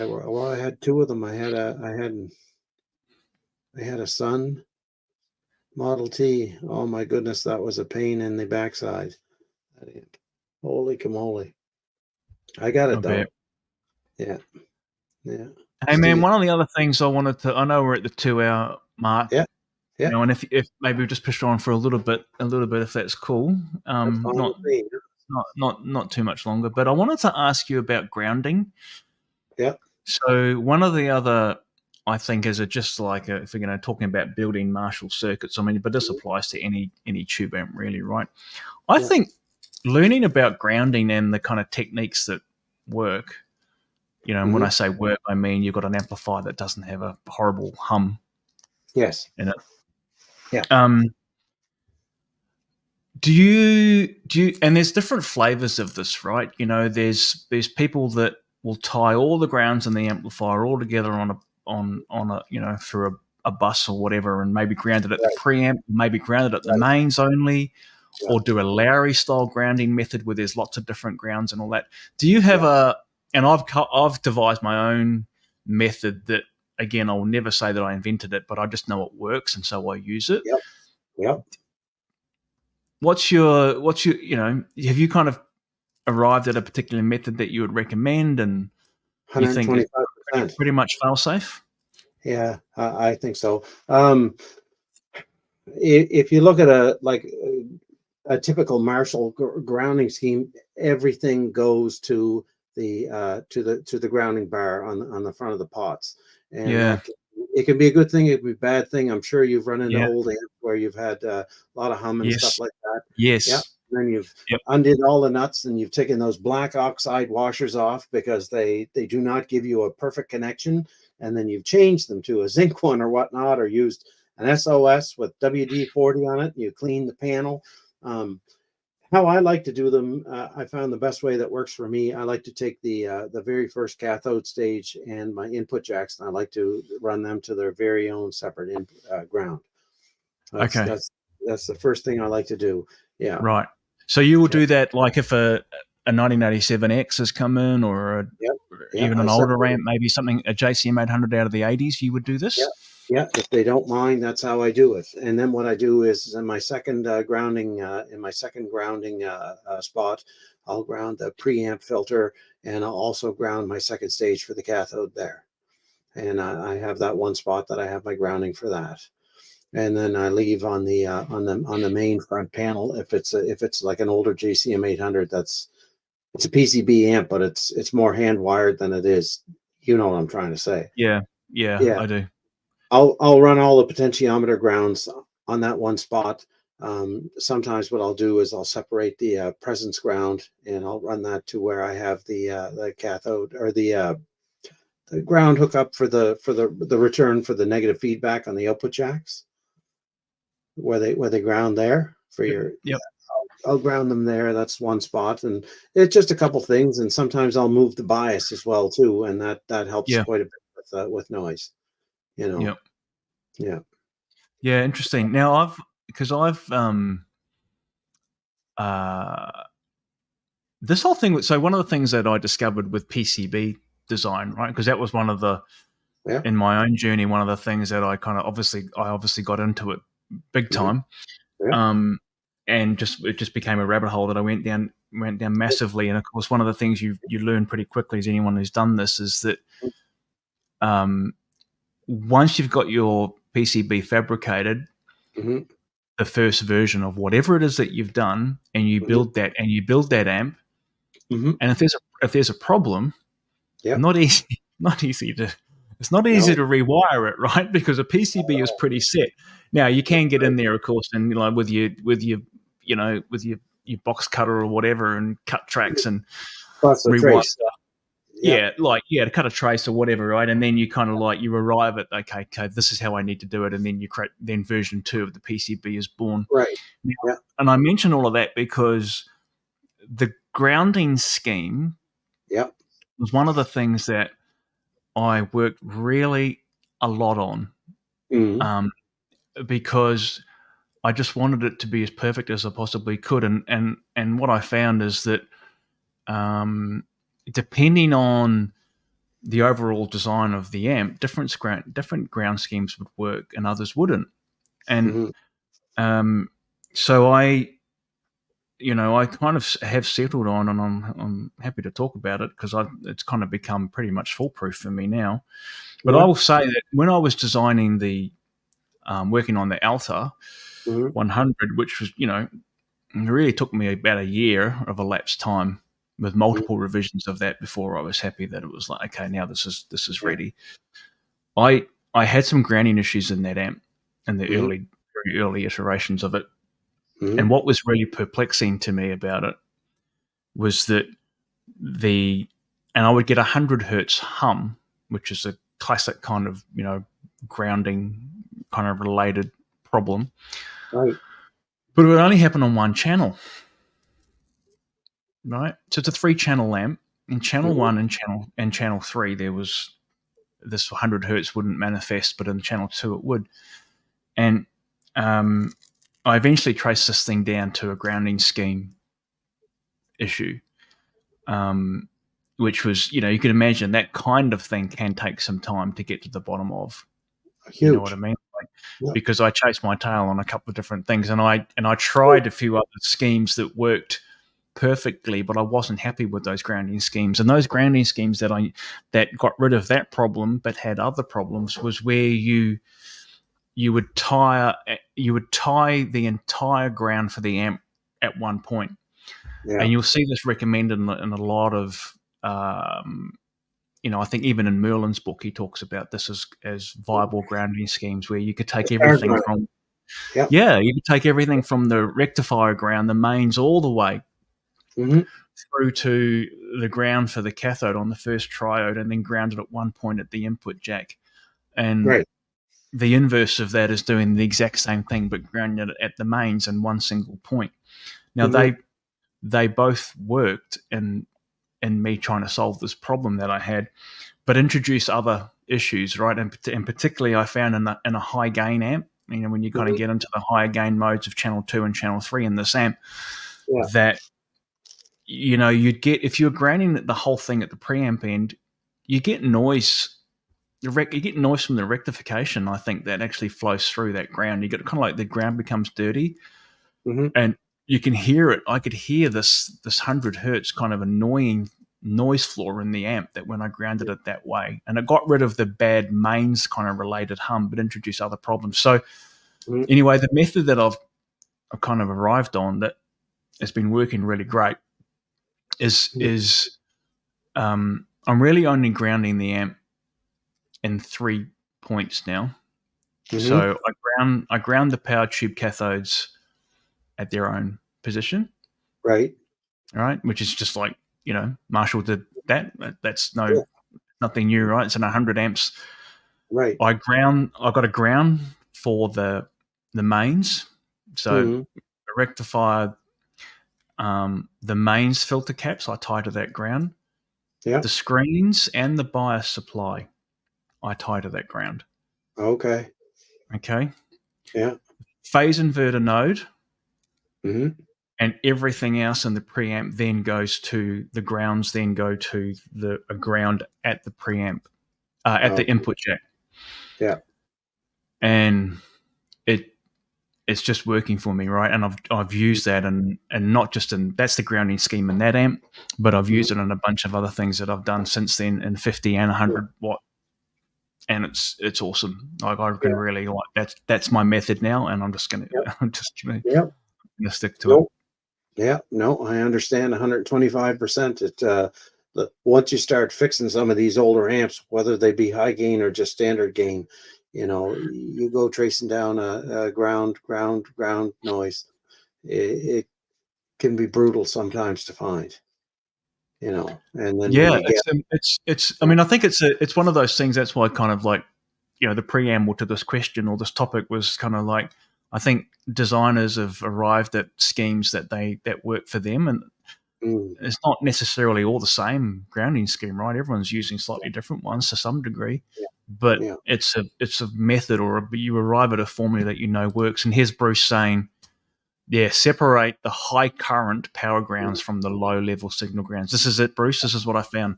had two of them. I had a Sun Model T. Oh my goodness, that was a pain in the backside. Holy camoly! I got it though. Yeah, yeah. Hey man, one of the other things I wanted to, I know we're at the 2-hour mark. Yeah. Yeah. You know, and if maybe we just push on for a little bit, if that's cool. Not too much longer. But I wanted to ask you about grounding. Yeah. So one of the other, I think, is just like if we're talking about building Marshall circuits. I mean, but this applies to any tube amp, really, right? I think learning about grounding and the kind of techniques that work. You know, and when I say work, I mean you've got an amplifier that doesn't have a horrible hum. Yes. In it. Yeah. Do you and there's different flavors of this, right? You know, there's people that will tie all the grounds and the amplifier all together on a through a bus or whatever, and maybe ground it at the preamp, maybe ground it at the mains only, or do a Lowry style grounding method where there's lots of different grounds and all that. Do you have and I've devised my own method that, again, I'll never say that I invented it, but I just know it works, and so I use it. Yep. What's your have you kind of arrived at a particular method that you would recommend, and you think it's pretty much fail safe? Yeah, I think so. If you look at a typical Marshall grounding scheme, everything goes to the grounding bar on the front of the pots, and it can be a good thing, it can be a bad thing. I'm sure you've run into old amps where you've had a lot of hum and stuff like that. Yes. Yeah. And then you've undid all the nuts and you've taken those black oxide washers off because they do not give you a perfect connection. And then you've changed them to a zinc one or whatnot, or used an SOS with WD-40 on it. You clean the panel. How I like to do them, I found the best way that works for me. I like to take the very first cathode stage and my input jacks, and I like to run them to their very own separate ground. That's the first thing I like to do. Yeah. Right. So you will do that, like if a 1987X has come in, or even an older ramp, maybe something, a JCM 800 out of the 80s, you would do this? Yeah, if they don't mind, that's how I do it. And then what I do is in my second grounding, spot, I'll ground the preamp filter, and I'll also ground my second stage for the cathode there. And I have that one spot that I have my grounding for that. And then I leave on the main front panel. If it's like an older JCM 800, it's a PCB amp, but it's more hand wired than it is. You know what I'm trying to say? Yeah, I do. I'll run all the potentiometer grounds on that one spot. Sometimes what I'll do is I'll separate the presence ground, and I'll run that to where I have the cathode, or the ground hookup for the return for the negative feedback on the output jacks, where they ground there for your. I'll ground them there. That's one spot, and it's just a couple things. And sometimes I'll move the bias as well too, and that helps quite a bit with noise. You know. Yeah, interesting. Now this whole thing. So one of the things that I discovered with PCB design, right? Because that was one of the in my own journey, one of the things that I kind of obviously got into it big time. And it just became a rabbit hole that I went down massively. And of course, one of the things you learn pretty quickly, as anyone who's done this, is that once you've got your PCB fabricated, the first version of whatever it is that you've done, and you build that amp, and if there's a problem, not easy to rewire it, right? Because a PCB is pretty set. Now you can get in there, of course, and with your box cutter or whatever, and cut tracks and rewire stuff. Yeah, to cut a trace or whatever, right? And then you kind of you arrive at, okay, this is how I need to do it, and then you create, then version 2 of the PCB is born. Right. Now, and I mention all of that because the grounding scheme was one of the things that I worked really a lot on, because I just wanted it to be as perfect as I possibly could, and what I found is that depending on the overall design of the amp, different ground schemes would work and others wouldn't. And so I kind of have settled on, and I'm happy to talk about it because it's kind of become pretty much foolproof for me now. But I will say that when I was designing working on the Alta 100, which was, it really took me about a year of elapsed time with multiple revisions of that before I was happy that it was like, okay, now this is ready. I had some grounding issues in that amp in the very early iterations of it. And what was really perplexing to me about it was that and I would get 100 hertz hum, which is a classic kind of, grounding kind of related problem. Right. But it would only happen on one channel. Right, so it's a 3-channel lamp. In channel 1 and channel 3, there was this 100 hertz wouldn't manifest, but in channel 2 it would. And I eventually traced this thing down to a grounding scheme issue, which was, you can imagine that kind of thing can take some time to get to the bottom of. Huge. You know what I mean? Because I chased my tail on a couple of different things, and I tried a few other schemes that worked perfectly, but I wasn't happy with those grounding schemes. And those grounding schemes that got rid of that problem but had other problems was where you would tie the entire ground for the amp at one point. And you'll see this recommended in a lot of I think even in Merlin's book he talks about this as viable grounding schemes, where you could take everything from you could take everything from the rectifier ground, the mains, all the way through to the ground for the cathode on the first triode, and then ground it at one point at the input jack. And the inverse of that is doing the exact same thing, but grounding it at the mains in one single point. Now they both worked in me trying to solve this problem that I had, but introduce other issues, right? And particularly I found in a high gain amp, when you kind of get into the higher gain modes of channel 2 and channel 3 in this amp, that you'd get, if you're grounding the whole thing at the preamp end, you get noise. You get noise from the rectification. I think that actually flows through that ground. You get kind of like the ground becomes dirty, and you can hear it. I could hear this 100 hertz kind of annoying noise floor in the amp that when I grounded it that way, and it got rid of the bad mains kind of related hum, but introduced other problems. So anyway, the method that I've kind of arrived on that has been working really great is I'm really only grounding the amp in 3 points now. So I ground the power tube cathodes at their own position. Right. All right. Which is just like, Marshall did that. That's nothing new, right? It's in 100 amps. Right. I got a ground for the mains. So the rectifier, the mains filter caps, I tie to that ground. The screens and the bias supply, I tie to that ground. Okay. Yeah. Phase inverter node and everything else in the preamp then goes to the grounds, then go to a ground at the preamp, at the input jack. Yeah. And it's just working for me, right? And I've used that and not just that's the grounding scheme in that amp, but I've used it in a bunch of other things that I've done since then in 50 and 100 watt Yeah. it's awesome. Like I can really that's my method now, and I'm just gonna stick to it. Yeah, no, I understand 125%. Once you start fixing some of these older amps, whether they be high gain or just standard gain, you go tracing down a ground noise. It can be brutal sometimes to find, and then when you get it's. I mean, I think it's one of those things. That's why kind of like, the preamble to this question or this topic was kind of like, I think designers have arrived at schemes that work for them, and it's not necessarily all the same grounding scheme, right? Everyone's using slightly different ones to some degree, but it's a method, or you arrive at a formula that works. And here's Bruce saying, separate the high current power grounds from the low level signal grounds. This is it, Bruce. This is what I found.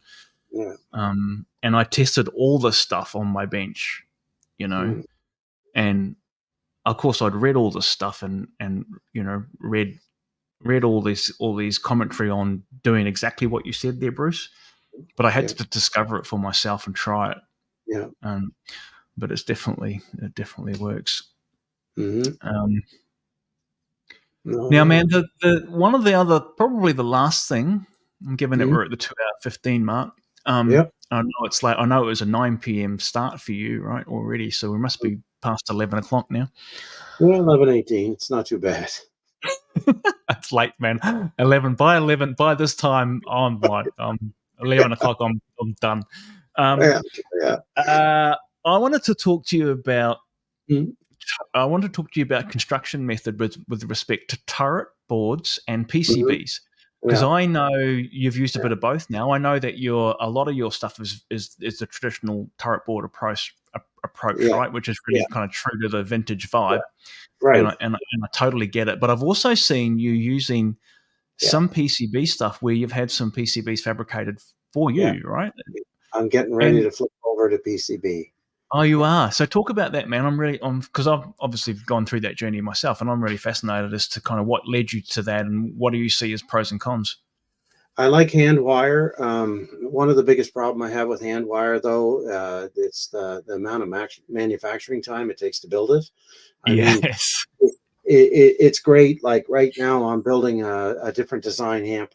Yeah. And I tested all this stuff on my bench, and of course I'd read all this stuff and read all these commentary on doing exactly what you said there, Bruce. But I had to discover it for myself and try it. Yeah. But it definitely works. Mm-hmm. Now, man, the one of the other, probably the last thing, given that we're at the 2:15 mark. I know it's late. I know it was a 9 p.m. start for you, right, already. So we must be past 11 o'clock now. Yeah, 11:18. It's not too bad. It's late, man. 11 by this time, I'm 11 o'clock. I'm done. I wanted to talk to you about. I want to talk to you about construction method with respect to turret boards and PCBs, because I know you've used a bit of both now. I know that a lot of your stuff is the traditional turret board approach, right, which is really kind of true to the vintage vibe, right? And I totally get it. But I've also seen you using some PCB stuff where you've had some PCBs fabricated for you, right? I'm getting ready to flip over to PCB. Oh, you are. So talk about that, man. Because I've obviously gone through that journey myself, and I'm really fascinated as to kind of what led you to that, and what do you see as pros and cons? I like hand wire. One of the biggest problem I have with hand wire, though, it's the amount of manufacturing time it takes to build it. I mean, it's great. Like right now, I'm building a different design amp.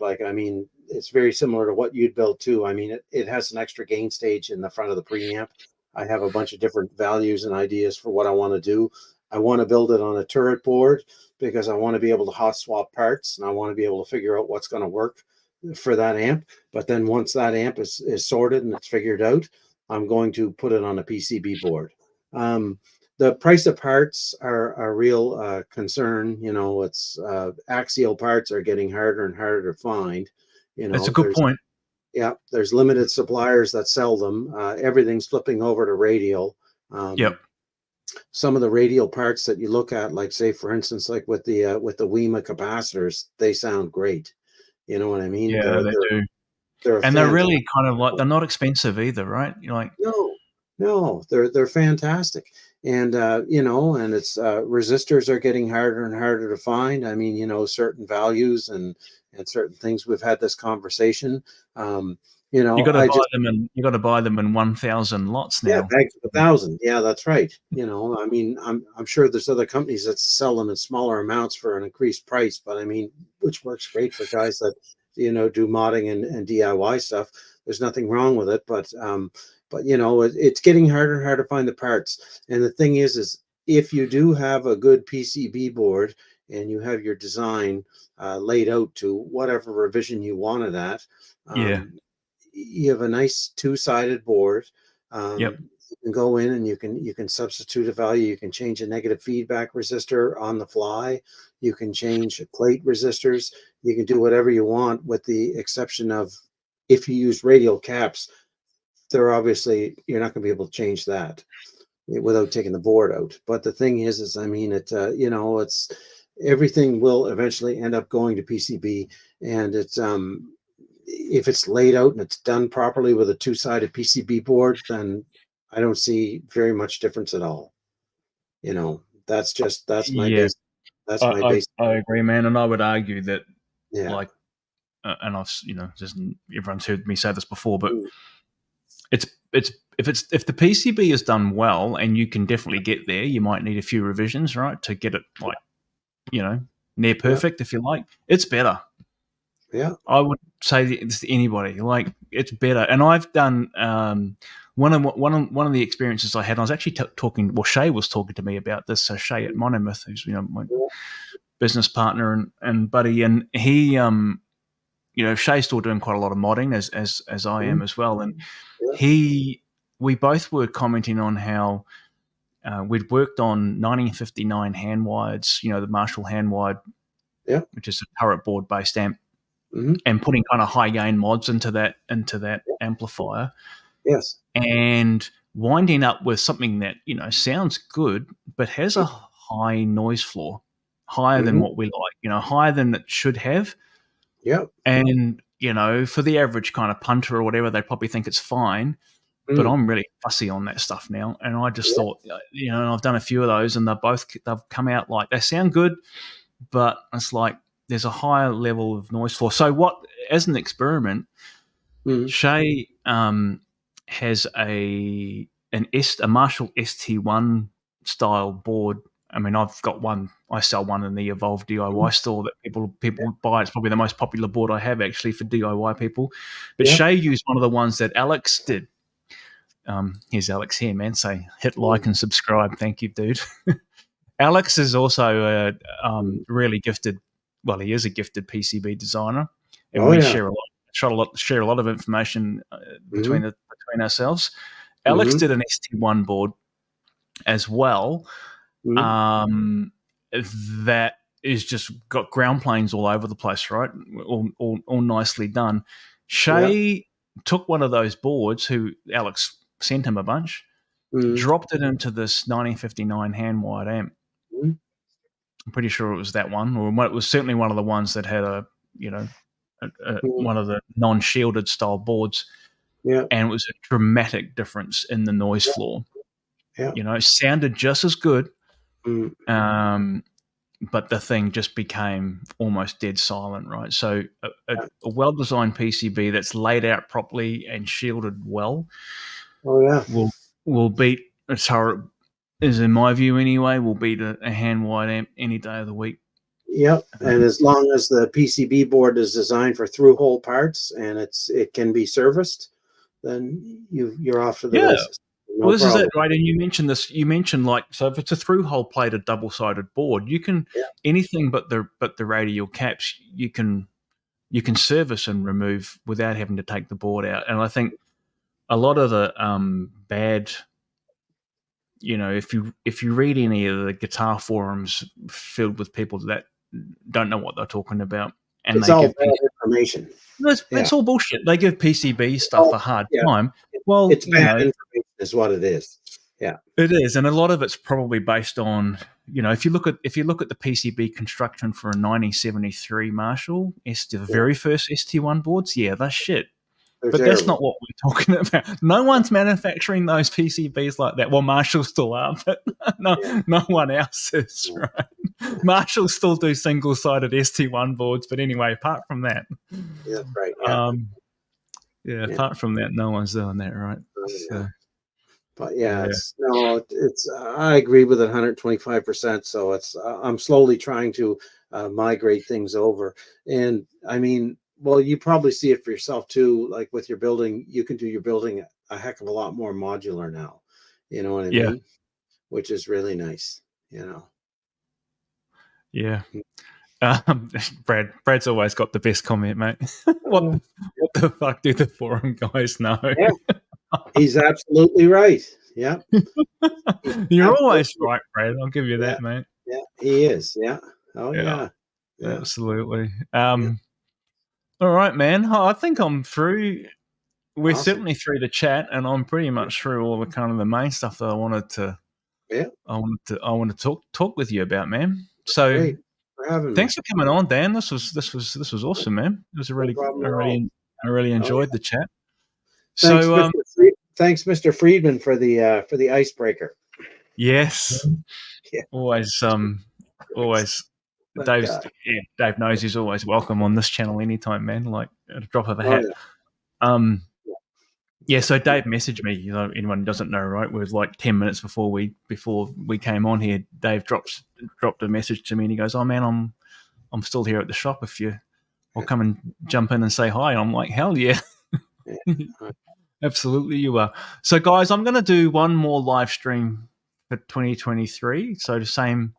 It's very similar to what you'd build too. I mean, it has an extra gain stage in the front of the preamp. I have a bunch of different values and ideas for what I want to do. I want to build it on a turret board because I want to be able to hot swap parts, and I want to be able to figure out what's going to work for that amp. But then once that amp is sorted and it's figured out, I'm going to put it on a PCB board. The price of parts are a real concern. It's axial parts are getting harder and harder to find. That's a good point. Yeah, there's limited suppliers that sell them. Everything's flipping over to Radial. Some of the Radial parts that you look at, like say for instance, like with the Yngwie capacitors, they sound great. You know what I mean? Yeah, they do. They're really kind of like, they're not expensive either, right? You're like, no, they're fantastic. And and it's resistors are getting harder and harder to find. I mean, certain values and certain things. We've had this conversation. You got to buy them in 1,000 lots now. Yeah, bags of 1,000. Yeah, that's right. I mean, I'm sure there's other companies that sell them in smaller amounts for an increased price, but I mean, which works great for guys that do modding and DIY stuff. There's nothing wrong with it, but it's getting harder and harder to find the parts. And the thing is if you do have a good PCB board and you have your design laid out to whatever revision you wanted at, you have a nice two-sided board. You can go in and you can substitute a value. You can change a negative feedback resistor on the fly. You can change plate resistors. You can do whatever you want, with the exception of if you use radial caps, you're not going to be able to change that without taking the board out. But the thing is I mean, it's everything will eventually end up going to PCB, and it's if it's laid out and it's done properly with a two-sided PCB board, then I don't see very much difference at all. That's my base. That's my base. I agree, man, and I would argue that, and I've just everyone's heard me say this before, but it's if the PCB is done well, and you can definitely get there, you might need a few revisions, right, to get it like, you know, near perfect, if you like. It's better. Yeah, I would say this to anybody, like, it's better. And I've done one of the experiences I had. I was actually talking. Well, Shay was talking to me about this. So Shay at Monomyth, who's my business partner and buddy, and he, Shay's still doing quite a lot of modding as I am as well, and we both were commenting on how we'd worked on 1959 hand wireds, the Marshall hand wired, which is a turret board based amp. And putting kind of high gain mods into that amplifier, and winding up with something that sounds good but has a high noise floor, higher than what we like, higher than it should have. And for the average kind of punter or whatever, they probably think it's fine. But I'm really fussy on that stuff now, and I just thought, I've done a few of those, and they've come out like they sound good, but it's like there's a higher level of noise floor. So as an experiment, Shay has a Marshall ST1 style board. I mean, I've got one. I sell one in the Evolve DIY store that people buy. It's probably the most popular board I have actually for DIY people. But Shay used one of the ones that Alex did. Here's Alex here, man. Say hit like and subscribe. Thank you, dude. Alex is also really gifted. Well, he is a gifted PCB designer, and we share a lot of information between ourselves. Alex did an ST1 board as well, that is just got ground planes all over the place, right? All nicely done. Shay took one of those boards, who Alex sent him a bunch, dropped it into this 1959 hand wired amp. I'm pretty sure it was that one, or it was certainly one of the ones that had one of the non-shielded style boards. And it was a dramatic difference in the noise floor. It sounded just as good, but the thing just became almost dead silent, right? So a well-designed PCB that's laid out properly and shielded well will beat a turret. Is in my view anyway, will beat a hand wired amp any day of the week. And as long as the PCB board is designed for through-hole parts and it can be serviced, then you're off to the races. Well, this is it, right? And you mentioned this. You mentioned so if it's a through-hole plated double-sided board, you can anything but the radial caps you can service and remove without having to take the board out. And I think a lot of the bad. If you read any of the guitar forums filled with people that don't know what they're talking about, and it's all bad information. It's all bullshit. They give PCB stuff a hard time. Well, it's bad information is what it is. Yeah, it is, and a lot of it's probably based on if you look at the PCB construction for a 1973 Marshall, the very first ST1 boards, they're shit. But that's not what we're talking about. No one's manufacturing those PCBs like that. Well, Marshall still are, but no one else is, right? Marshall still do single-sided ST1 boards, but anyway, apart from that. Yeah, right. Apart from that, no one's doing that, right? So, but it's I agree with it 125%. So I'm slowly trying to migrate things over. And I mean, well, you probably see it for yourself too. Like with your building, you can do your building a heck of a lot more modular now. You know what I mean? Which is really nice. Yeah. Brad's always got the best comment, mate. What the fuck do the forum guys know? Yeah. He's absolutely right. Yeah. You're always right, Brad. I'll give you that, mate. Yeah, he is. Yeah. Oh yeah. Absolutely. All right, man. I think I'm through. We're certainly through the chat, and I'm pretty much through all the kind of the main stuff that I wanted to. I want to talk with you about, man. So, great for having thanks for coming on, Dan. This was awesome, man. It was I really enjoyed the chat. Thanks, Mr. Friedman, for the icebreaker. Yes. Always. Dave knows he's always welcome on this channel anytime, man. Like at a drop of a hat. Yeah, so Dave messaged me. You know, anyone doesn't know, right? It was like 10 minutes before we came on here. Dave dropped a message to me, and he goes, "Oh man, I'm still here at the shop. If you, I'll come and jump in and say hi." And I'm like, "Hell yeah, absolutely you are." So guys, I'm going to do one more live stream for 2023. So the same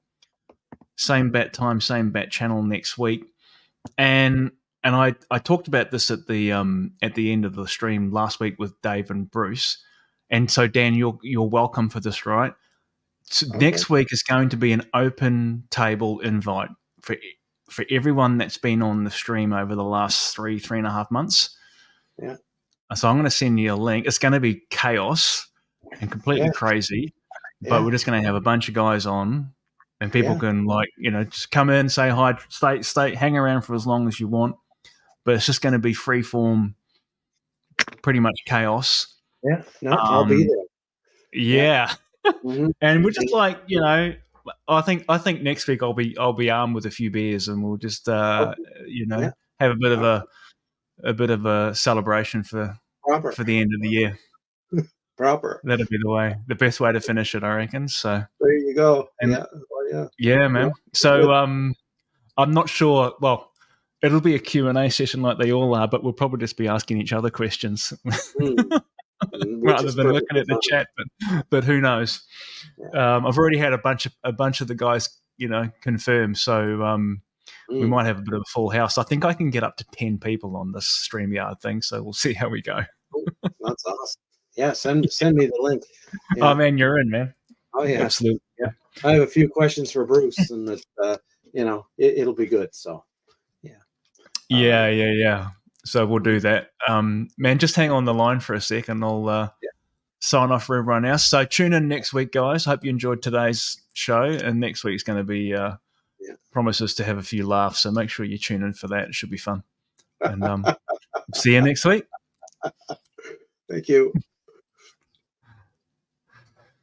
bat time, same bat channel next week, and I talked about this at the end of the stream last week with Dave and Bruce, and so Dan, you're welcome for this, right? So next week is going to be an open table invite for everyone that's been on the stream over the last 3.5 months. Yeah. So I'm going to send you a link. It's going to be chaos and completely crazy, but we're just going to have a bunch of guys on, and people can just come in, say hi, stay, hang around for as long as you want. But it's just going to be free form, pretty much chaos. Yeah, no, I'll be there. Yeah, and we're just like, I think next week I'll be armed with a few beers, and we'll just have a bit of a celebration for the end of the year. Proper. That'll be the best way to finish it, I reckon. So there you go. Yeah, man. So I'm not sure. Well, it'll be a Q&A session like they all are, but we'll probably just be asking each other questions rather than looking at the chat. But who knows? I've already had a bunch of the guys, confirm. So we might have a bit of a full house. I think I can get up to 10 people on this StreamYard thing. So we'll see how we go. That's awesome. Yeah, send me the link. Oh man, you're in, man. Oh yeah, absolutely. Yeah, I have a few questions for Bruce, and that it'll be good. So yeah. So we'll do that. Man, just hang on the line for a second. I'll sign off for everyone else. So tune in next week, guys. Hope you enjoyed today's show, and next week's going to be promises to have a few laughs. So make sure you tune in for that. It should be fun. And see you next week. Thank you.